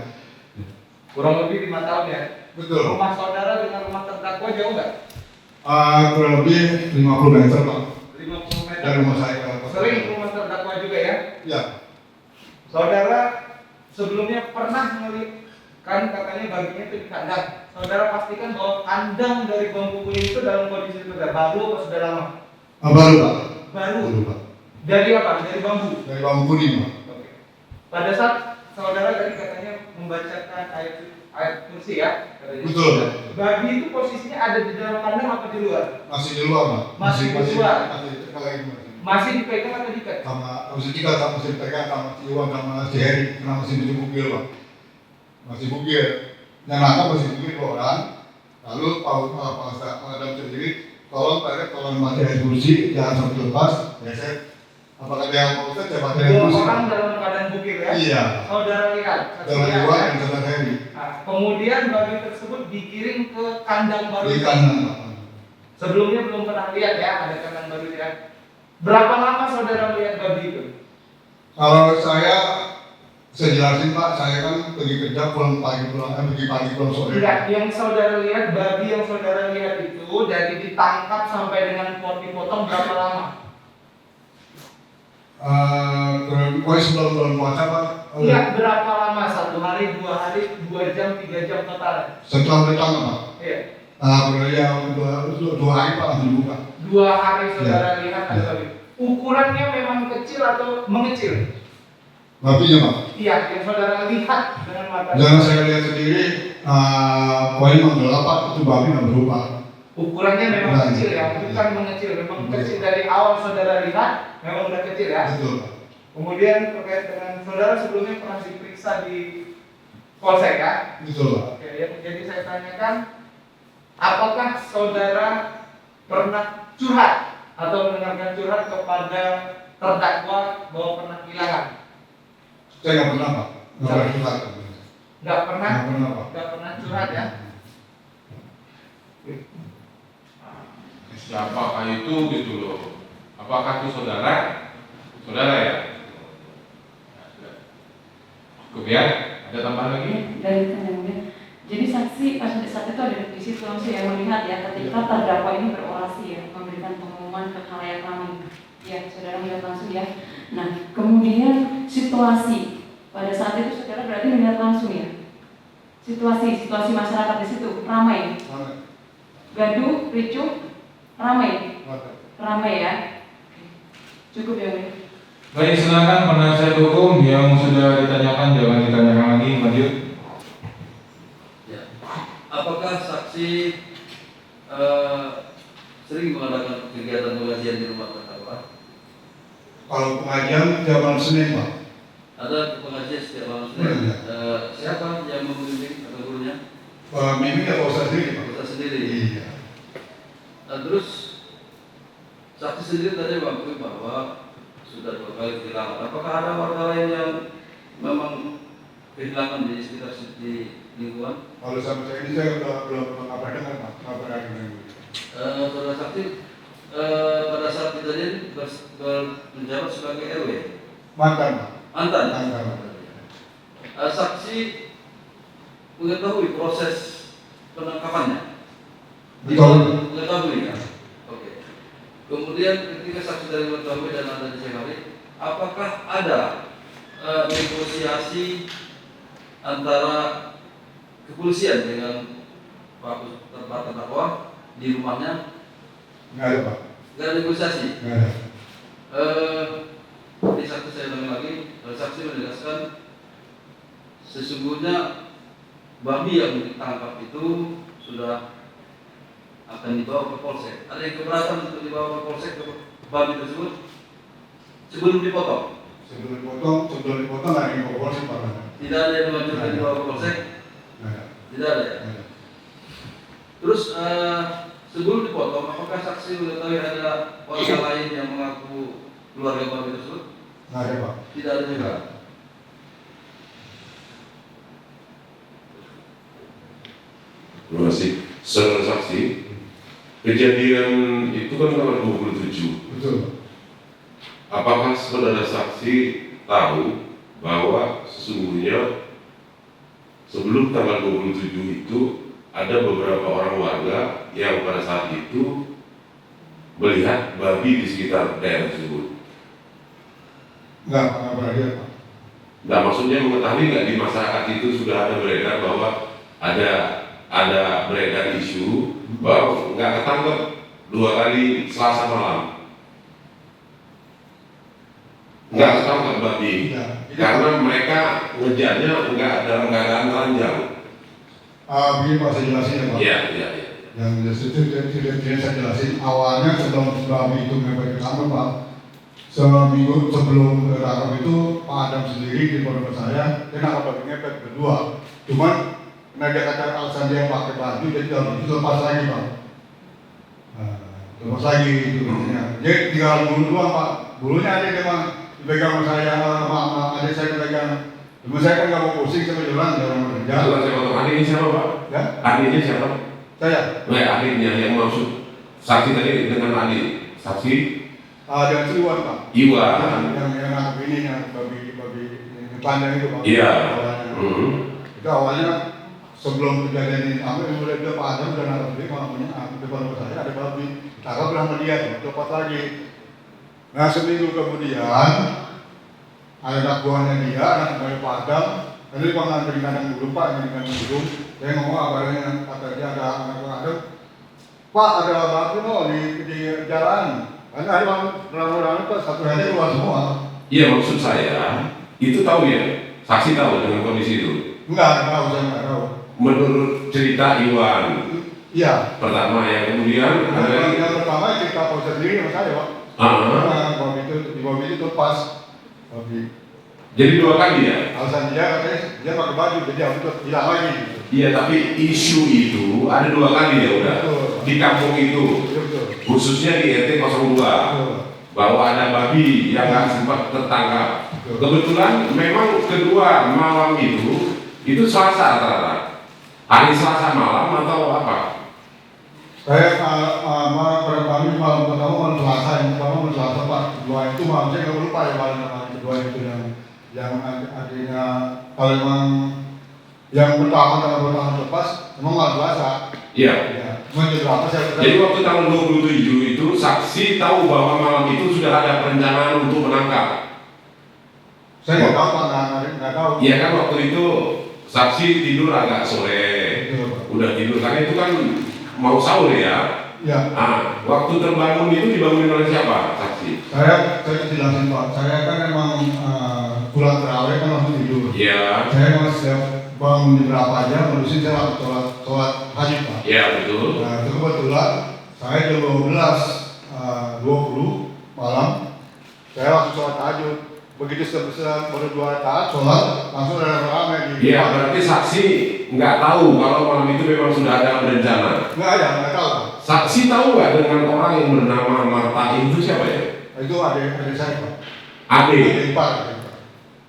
Kurang lebih 5 tahun ya? Betul. Rumah saudara dengan rumah terdakwa jauh nggak? Kurang lebih 50 meter Pak. 50 meter? Dari rumah saya. Sering rumah terdakwa juga ya? Ya. Saudara sebelumnya pernah melihat, kan katanya baginya itu di kandang. Saudara pastikan bahwa kandang dari bambu kuning itu dalam kondisi sudah baru atau sudah lama? Baru Pak. Baru? Baru Pak. Dari apa? Dari bambu? Dari bambu kuning Pak. Oke. Pada saat saudara tadi katanya membacakan ayat kursi ya? Betul. Babi itu posisinya ada di dalam kandang apa di luar? Masih di luar Pak. Masih di luar? Masih dipegang atau diikat? Masih diikat, masih dipegang sama si Iwan sama si Heri, karena masih di bugil Pak. Masih bugil. Yang nangkap masih bugil orang. Lalu Pak Adam sendiri, tolong pakai air kursi, jangan sampai lepas. Ya saya, apakah dia mau Ustaz, saya pakai air kursi. Orang dalam keadaan bugil ya? Iya. Saudara lihat? Saudara Iwan dan saudara Heri. Kemudian babi tersebut digiring ke kandang baru. Di kandang Pak. Sebelumnya belum pernah lihat ya, ada kandang baru ya. Berapa lama saudara melihat babi itu? Kalau saya jelasin Pak, saya kan pergi kerja pulang pagi pulang sore. Enggak, yang saudara lihat, babi yang saudara lihat itu dari ditangkap sampai dengan dipotong berapa lama? Pokoknya sebelum bulan puasa Pak. Iya, berapa lama? 1 hari, 2 hari, 2 jam, 3 jam total? Setelah ditangkap Pak. Iya. Kemudian 2 hari Pak langsung dibuka. 2 hari saudara lihat ada babi. Ukurannya memang kecil atau mengecil? Babinya Pak? Iya, yang saudara lihat dengan mata. Jangan saya lihat sendiri, pokoknya memang gelap Pak, itu babi nggak berupa. Ukurannya memang kecil ya, bukan mengecil, memang kecil dari awal saudara lihat, memang udah kecil ya. Betul. Kemudian terkait dengan saudara sebelumnya pernah diperiksa di polsek ya? Betul Pak. Oke, yang jadi saya tanyakan, apakah saudara pernah curhat atau mendengarkan curhat kepada terdakwa bahwa pernah kehilangan? Saya nggak pernah Pak. Nggak pernah curhat. Nggak pernah? Nggak pernah Pak. Nggak pernah curhat ya? Siapakah itu gitu loh? Apakah itu saudara? Saudara ya? Cukup ya? Ada tambahan lagi? Dari tanya. Jadi saksi pada saat itu ada di situ langsung yang melihat ya ketika terdakwa ini berorasi ya, memberikan pengumuman ke khalayak ramai. Ya, saudara melihat langsung ya. Nah, kemudian situasi pada saat itu saudara berarti melihat langsung ya. Situasi masyarakat di situ ramai. Gaduh, ricuh, ramai. Ramai ya. Cukup ya, Mbak. Baik, silakan penasihat hukum yang sudah ditanyakan jangan ditanyakan lagi, maju. Apakah saksi sering mengadakan kegiatan pengajian di rumah terdakwa? Kalau pengajian tiap malam Senin Pak. Ada pengajian setiap malam Senin. Siapa yang membimbing atau gurunya? Bimbing ya Pak Ustaz sendiri Pak. Ustaz sendiri. Iya. Terus saksi sendiri tadi mengakui bahwa sudah 2 kali kehilangan. Apakah ada warga lain yang memang kehilangan di sekitar lingkungan? Kalau sampai saya ini saya belum pernah dengar Pak. Nggak pernah dengar. Saudara saksi pada saat kejadian menjabat sebagai RW. Mantan Pak. Mantan. Mantan. Saksi mengetahui proses penangkapannya. Betul. Mengetahui ya. Oke. Kemudian ketika saksi dari mengetahui dan ada di hari, apakah ada negosiasi antara kepolisian dengan Pak terdakwa di rumahnya? Nggak ada Pak. Nggak ada negosiasi? Nggak ada. Di saksi saya ulangi lagi, saksi menegaskan sesungguhnya babi yang ditangkap itu sudah akan dibawa ke polsek. Ada yang keberatan untuk dibawa ke polsek ke babi tersebut sebelum dipotong? Sebelum dipotong ada yang polsek Pak. Tidak ada yang mengajukan di bawah polsek? Tidak ada ya? Terus sebelum dipotong, apakah saksi mengetahui ada warga lain yang mengaku keluarga babi tersebut? Nggak ada Pak. Tidak ada juga. Terima kasih. Saudara saksi, kejadian itu kan tanggal 27. Betul. Apakah saudara saksi tahu bahwa sesungguhnya sebelum tanggal 27 itu ada beberapa orang warga yang pada saat itu melihat babi di sekitar daerah tersebut? Nggak pernah lihat Pak. Nah, maksudnya mengetahui nggak di masyarakat itu sudah ada beredar bahwa ada beredar isu bahwa nggak ketangkep 2 kali Selasa malam, nggak ketangkep babi karena mereka ngejarnya nggak dalam keadaan telanjang. Begini Pak, saya jelasin ya Pak. Iya. Yang tidak saya jelasin, awalnya sebelum babi itu sampai ketangkep Pak, seminggu sebelum ketangkep itu Pak Adam sendiri di pondok saya, dia nangkap babi ngepet berdua. Cuman karena dia kata alasan dia pakai baju, jadi kalau itu lepas lagi Pak. Lepas lagi itu katanya. Jadi tinggal bulu doang Pak. Bulunya ada memang dipegang sama saya, sama adik saya pegang. Cuma saya kan nggak mau pusing sampai jalan kerja. Adiknya siapa Pak? Ya? Adiknya siapa? Saya. Adiknya yang maksud saksi tadi dengan adik saksi? Dengan si Iwan Pak. Iwan. Yang nangkep ini yang babi panjang itu Pak. Iya. Itu awalnya sebelum kejadian ini sampai mulai dia Pak Adam udah nangkep dia malamnya depan rumah saya ada babi. Tangkap sama dia, cepat lagi. Nah seminggu kemudian ada anak buahnya dia, anak buahnya Pak Adam. Tadi Pak nganterin kandang dulu Pak, yang di kandang dulu. Saya ngomong kabarnya kata dia ada anak Pak Adam. Pak ada babi mau di jalan. Karena ada orang-orang Pak satu hari keluar semua. Iya, maksud saya itu tahu ya, saksi tahu dengan kondisi itu. Enggak tahu, saya enggak tahu. Menurut cerita Iwan. Iya. Pertama, yang kemudian yang pertama cerita Pak sendiri sama saya Pak. Babi itu di babi itu lepas. Babi. Jadi 2 kali ya? Alasan dia katanya dia pakai baju jadi harus hilang lagi. Iya, tapi isu itu ada 2 kali ya udah. Di kampung itu. Khususnya di RT 02. Bahwa ada babi yang nggak sempat tertangkap. Kebetulan memang kedua malam itu Selasa rata-rata. Hari Selasa malam atau apa? Saya kami malam pertama malam Selasa, yang pertama malam Selasa Pak. Kedua itu malam saya nggak lupa ya malam kedua itu yang artinya kalau memang yang pertama lepas memang malam Selasa. Iya. Jadi waktu tanggal 27 itu saksi tahu bahwa malam itu sudah ada perencanaan untuk menangkap. Saya nggak tahu Pak, nggak tahu. Iya kan waktu itu saksi tidur agak sore. Udah tidur karena itu kan mau sahur ya. Iya. Nah, waktu terbangun itu dibangunin oleh siapa saksi? Saya jelasin Pak, saya kan memang pulang terawih kan langsung tidur. Iya. Saya masih bangun di berapa aja, menusin saya sholat hajat Pak. Iya betul. Nah itu kebetulan saya jam 12.20 malam, saya langsung sholat hajat. Begitu selesai baru 2 rakaat sholat, langsung ada ramai di. Iya, berarti saksi nggak tahu kalau malam itu memang sudah ada berencana. Nggak tahu. Saksi tahu nggak dengan orang yang bernama Marta itu siapa ya? Itu adik saya Pak. Adik. Pak.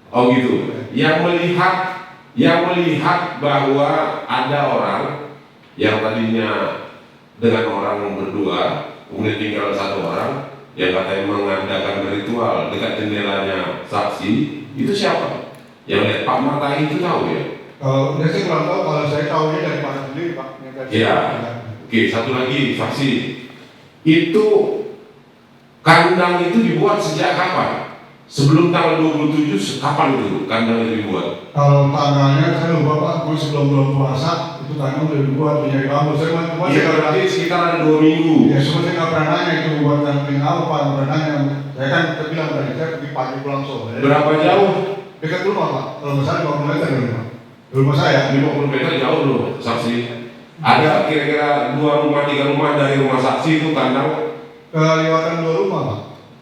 Oh gitu. Yang melihat bahwa ada orang yang tadinya dengan orang berdua, kemudian tinggal 1 orang yang katanya mengadakan ritual dekat jendelanya saksi, itu siapa? Yang lihat Pak Marta itu tahu ya? Kalau saya sih kurang tahu, kalau saya tahu dari Pak sendiri Pak. Iya. Oke, satu lagi saksi. Itu kandang itu dibuat sejak kapan? Sebelum tanggal 27, kapan itu kandang itu dibuat? Kalau tanggalnya saya lupa Pak, sebelum bulan puasa itu kandang udah dibuat punya bambu. Iya, berarti sekitar ada 2 minggu. Ya, cuma saya nggak pernah nanya itu buat kandang apa Pak, nggak pernah nanya. Saya kan bilang tadi saya pergi pagi pulang sore. Berapa jauh? Dekat rumah Pak, kalau misalnya 50 meter dari rumah. Rumah saya 50 meter jauh loh saksi. Ada kira-kira 2 rumah, 3 rumah dari rumah saksi itu kandang? Kelewatan 2 rumah Pak.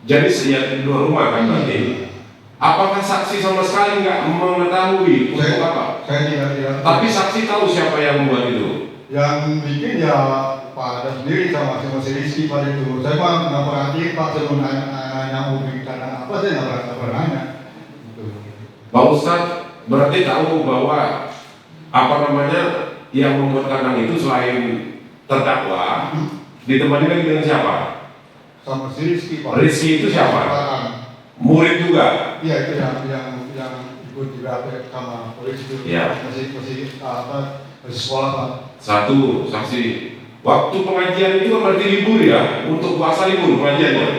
Jadi sejak 2 rumah kan berarti? Apakah saksi sama sekali nggak mengetahui untuk apa? Saya tidak. Tapi saksi tahu siapa yang membuat itu? Yang bikin ya Pak ada sendiri sama si Rizky pada itu. Saya mah nggak perhatiin Pak sebelum nanya mau bikin kandang apa, saya nggak pernah nanya. Pak Ustadz berarti tahu bahwa apa namanya yang membuat kandang itu selain terdakwa ditemani lagi dengan siapa? Sama si Rizky Pak. Rizky itu siapa? Murid juga? Iya itu yang ikut juga sama polisi itu. Iya. Masih sekolah Pak. Satu saksi. Waktu pengajian itu kan berarti libur ya, untuk puasa libur pengajiannya.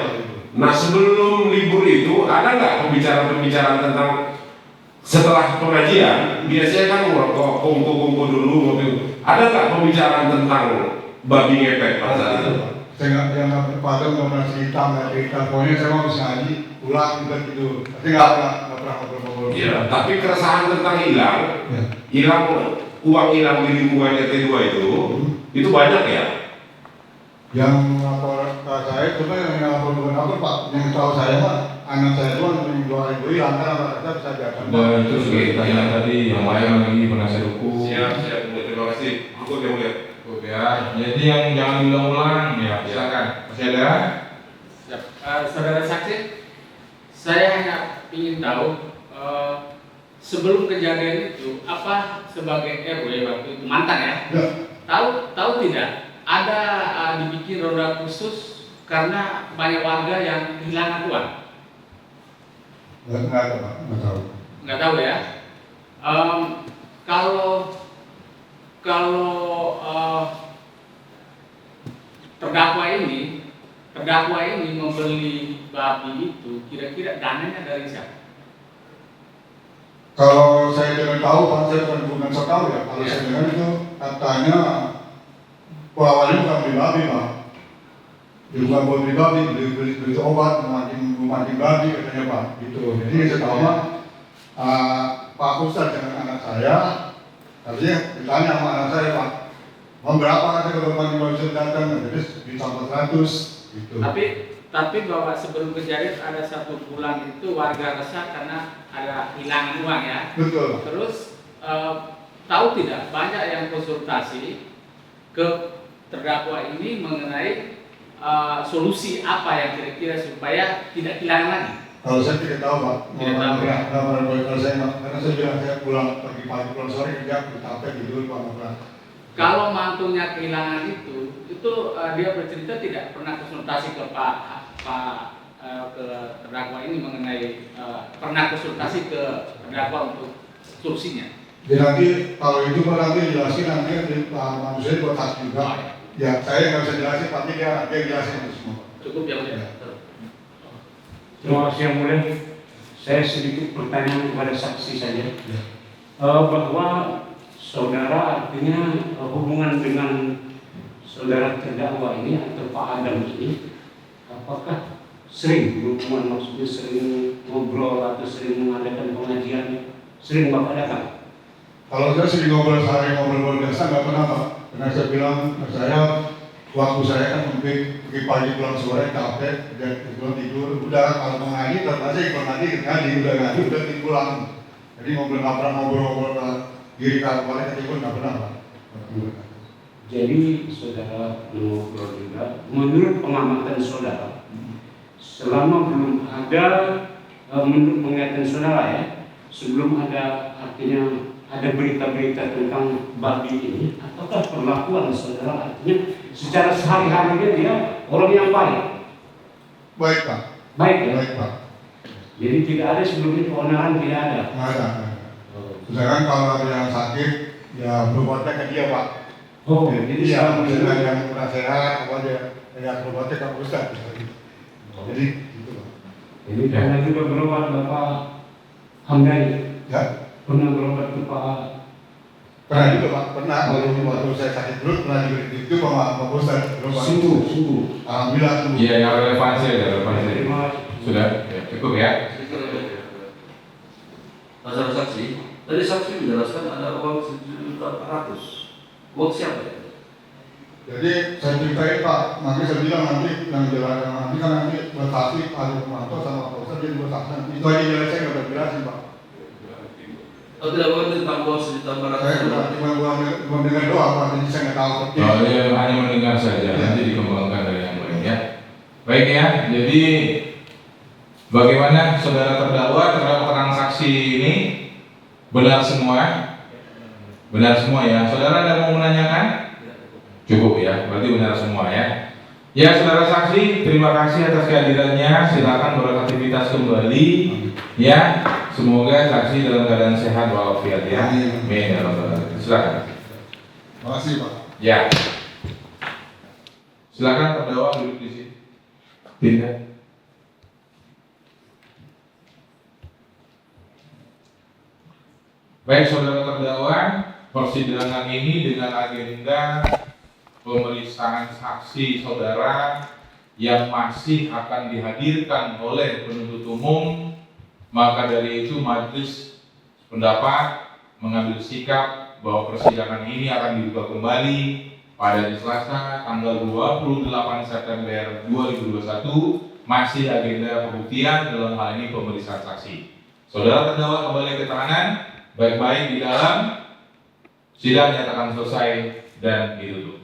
Nah sebelum libur itu ada nggak pembicaraan tentang setelah pengajian? Biasanya kan ngerokok, kumpul dulu, ngopi. Ada nggak pembicaraan tentang babi ngepet pada saat itu? Saya nggak pernah cerita, pokoknya saya mau ngaji pulang gitu. Tapi nggak pernah ngobrol-ngobrol. Iya. Tapi keresahan tentang hilang uang hilang di lingkungan RT 2 itu banyak ya? Yang lapor ke saya cuma yang lapor bukan apa Pak, yang tahu saya Pak, anak saya doang yang 2.000 hilang karena kita bisa diakan. Dan itu sudah ditanya tadi, yang lain lagi penasihat hukum. Siap, terima kasih. Cukup ya mulia. Cukup ya. Jadi yang jangan diulang-ulang ya. Silakan. Masih ada? Siap. Saudara saksi, saya hanya ingin tahu sebelum kejadian itu apa sebagai RW waktu itu mantan ya? Tahu tidak ada dibikin ronda khusus karena banyak warga yang kehilangan uang? Nggak ada Pak, nggak tahu. Nggak tahu ya. Kalau terdakwa ini membeli babi itu, kira-kira dananya dari siapa? Kalau saya dengar tahu Pak, saya bukan so tahu ya. Kalau saya dengar itu katanya awalnya bukan beli babi Pak. Bukan buat beli babi, beli obat, memancing babi katanya Pak. Gitu. Jadi saya tahu Pak Ustadz dengan anak saya, artinya ditanya sama anak saya Pak, mau berapa katanya kalau mancing babi bisa datang? Jadi ditambah 100 gitu. Tapi bahwa sebelum kejadian ada 1 bulan itu warga resah karena ada hilangan uang ya. Betul. Terus tahu tidak banyak yang konsultasi ke terdakwa ini mengenai solusi apa yang kira-kira supaya tidak hilang lagi. Kalau saya tidak tahu Pak. Tidak tahu. Kalau saya karena saya bilang saya pulang pagi pulang sore kerja capek gitu Pak. Kalau mantunya kehilangan itu dia bercerita tidak pernah konsultasi ke ke terdakwa ini mengenai pernah konsultasi ke terdakwa untuk solusinya. Jadi nanti kalau itu Pak nanti jelasin nanti manusia buat saksi juga. Ya saya nggak bisa jelasin tapi dia jelasin itu semua. Cukup ya mulia. Terima kasih yang mulia. Saya sedikit pertanyaan kepada saksi saja. Bahwa saudara artinya hubungan dengan saudara terdakwa ini atau Pak Adam ini, apakah sering berhubungan, maksudnya sering ngobrol atau sering mengadakan pengajian, sering Bapak datang? Kalau saya sering ngobrol biasa nggak pernah Pak. Karena saya bilang saya waktu saya kan mungkin pergi pagi pulang sore capek dan tidur udah kalau mau ngaji tetap aja ikut ngaji udah pulang. Jadi ngobrol diri kawan itu pun nggak pernah Pak. Jadi saudara mengobrol juga, menurut pengamatan saudara, selama belum ada, menurut pengamatan saudara ya, sebelum ada artinya ada berita-berita tentang babi ini, ataukah perlakuan saudara artinya secara sehari-harinya dia orang yang baik? Baik Pak. Baik ya? Baik Pak. Jadi tidak ada sebelum itu onaran, tidak ada? Nggak ada. Sedangkan kalau ada yang sakit, ya berobatnya ke dia Pak. Oh, jadi misalnya yang kurang sehat, apa dia yang berobatnya ke Ustadz. Jadi gitu Pak. Jadi pernah juga berobat Bapak Hamdani? Ya. Pernah berobat ke Pak? Pernah juga Pak, pernah. Waktu saya sakit perut pernah juga itu Pak Ustadz berobat. Sungguh. Alhamdulillah sungguh. Iya, yang relevansi. Sudah, cukup ya. Saudara saksi, tadi saksi menjelaskan ada uang 1.400.000. Uang siapa ya? Jadi saya ceritain Pak, nanti saya bilang nanti yang jelas nanti kan nanti bersaksi Pak Irmanto sama Pak Ustadz jadi bersaksi. Itu aja jelas saya nggak berjelasin Pak. Oh, tidak boleh ditambah ditambah. Saya cuma dengar doang Pak, jadi saya nggak tahu. Oh, dia hanya mendengar saja, nanti dikembangkan dari yang lain ya. Baik ya, jadi bagaimana saudara terdakwa terhadap keterangan saksi ini benar semua? Benar semua ya. Saudara ada mau menanyakan? Cukup ya, berarti benar semua ya. Ya saudara saksi, terima kasih atas kehadirannya. Silakan beraktivitas kembali. Ya, semoga saksi dalam keadaan sehat walafiat ya. Amin ya rabbal alamin. Silakan. Terima kasih Pak. Ya. Silakan terdakwa duduk di sini. Pindah. Baik saudara terdakwa, persidangan ini dengan agenda pemeriksaan saksi saudara yang masih akan dihadirkan oleh penuntut umum, maka dari itu majelis pendapat mengambil sikap bahwa persidangan ini akan dibuka kembali pada hari Selasa tanggal 28 September 2021, masih agenda pembuktian dalam hal ini pemeriksaan saksi. Saudara terdakwa kembali keterangan baik-baik di dalam, sidang nyatakan selesai dan ditutup.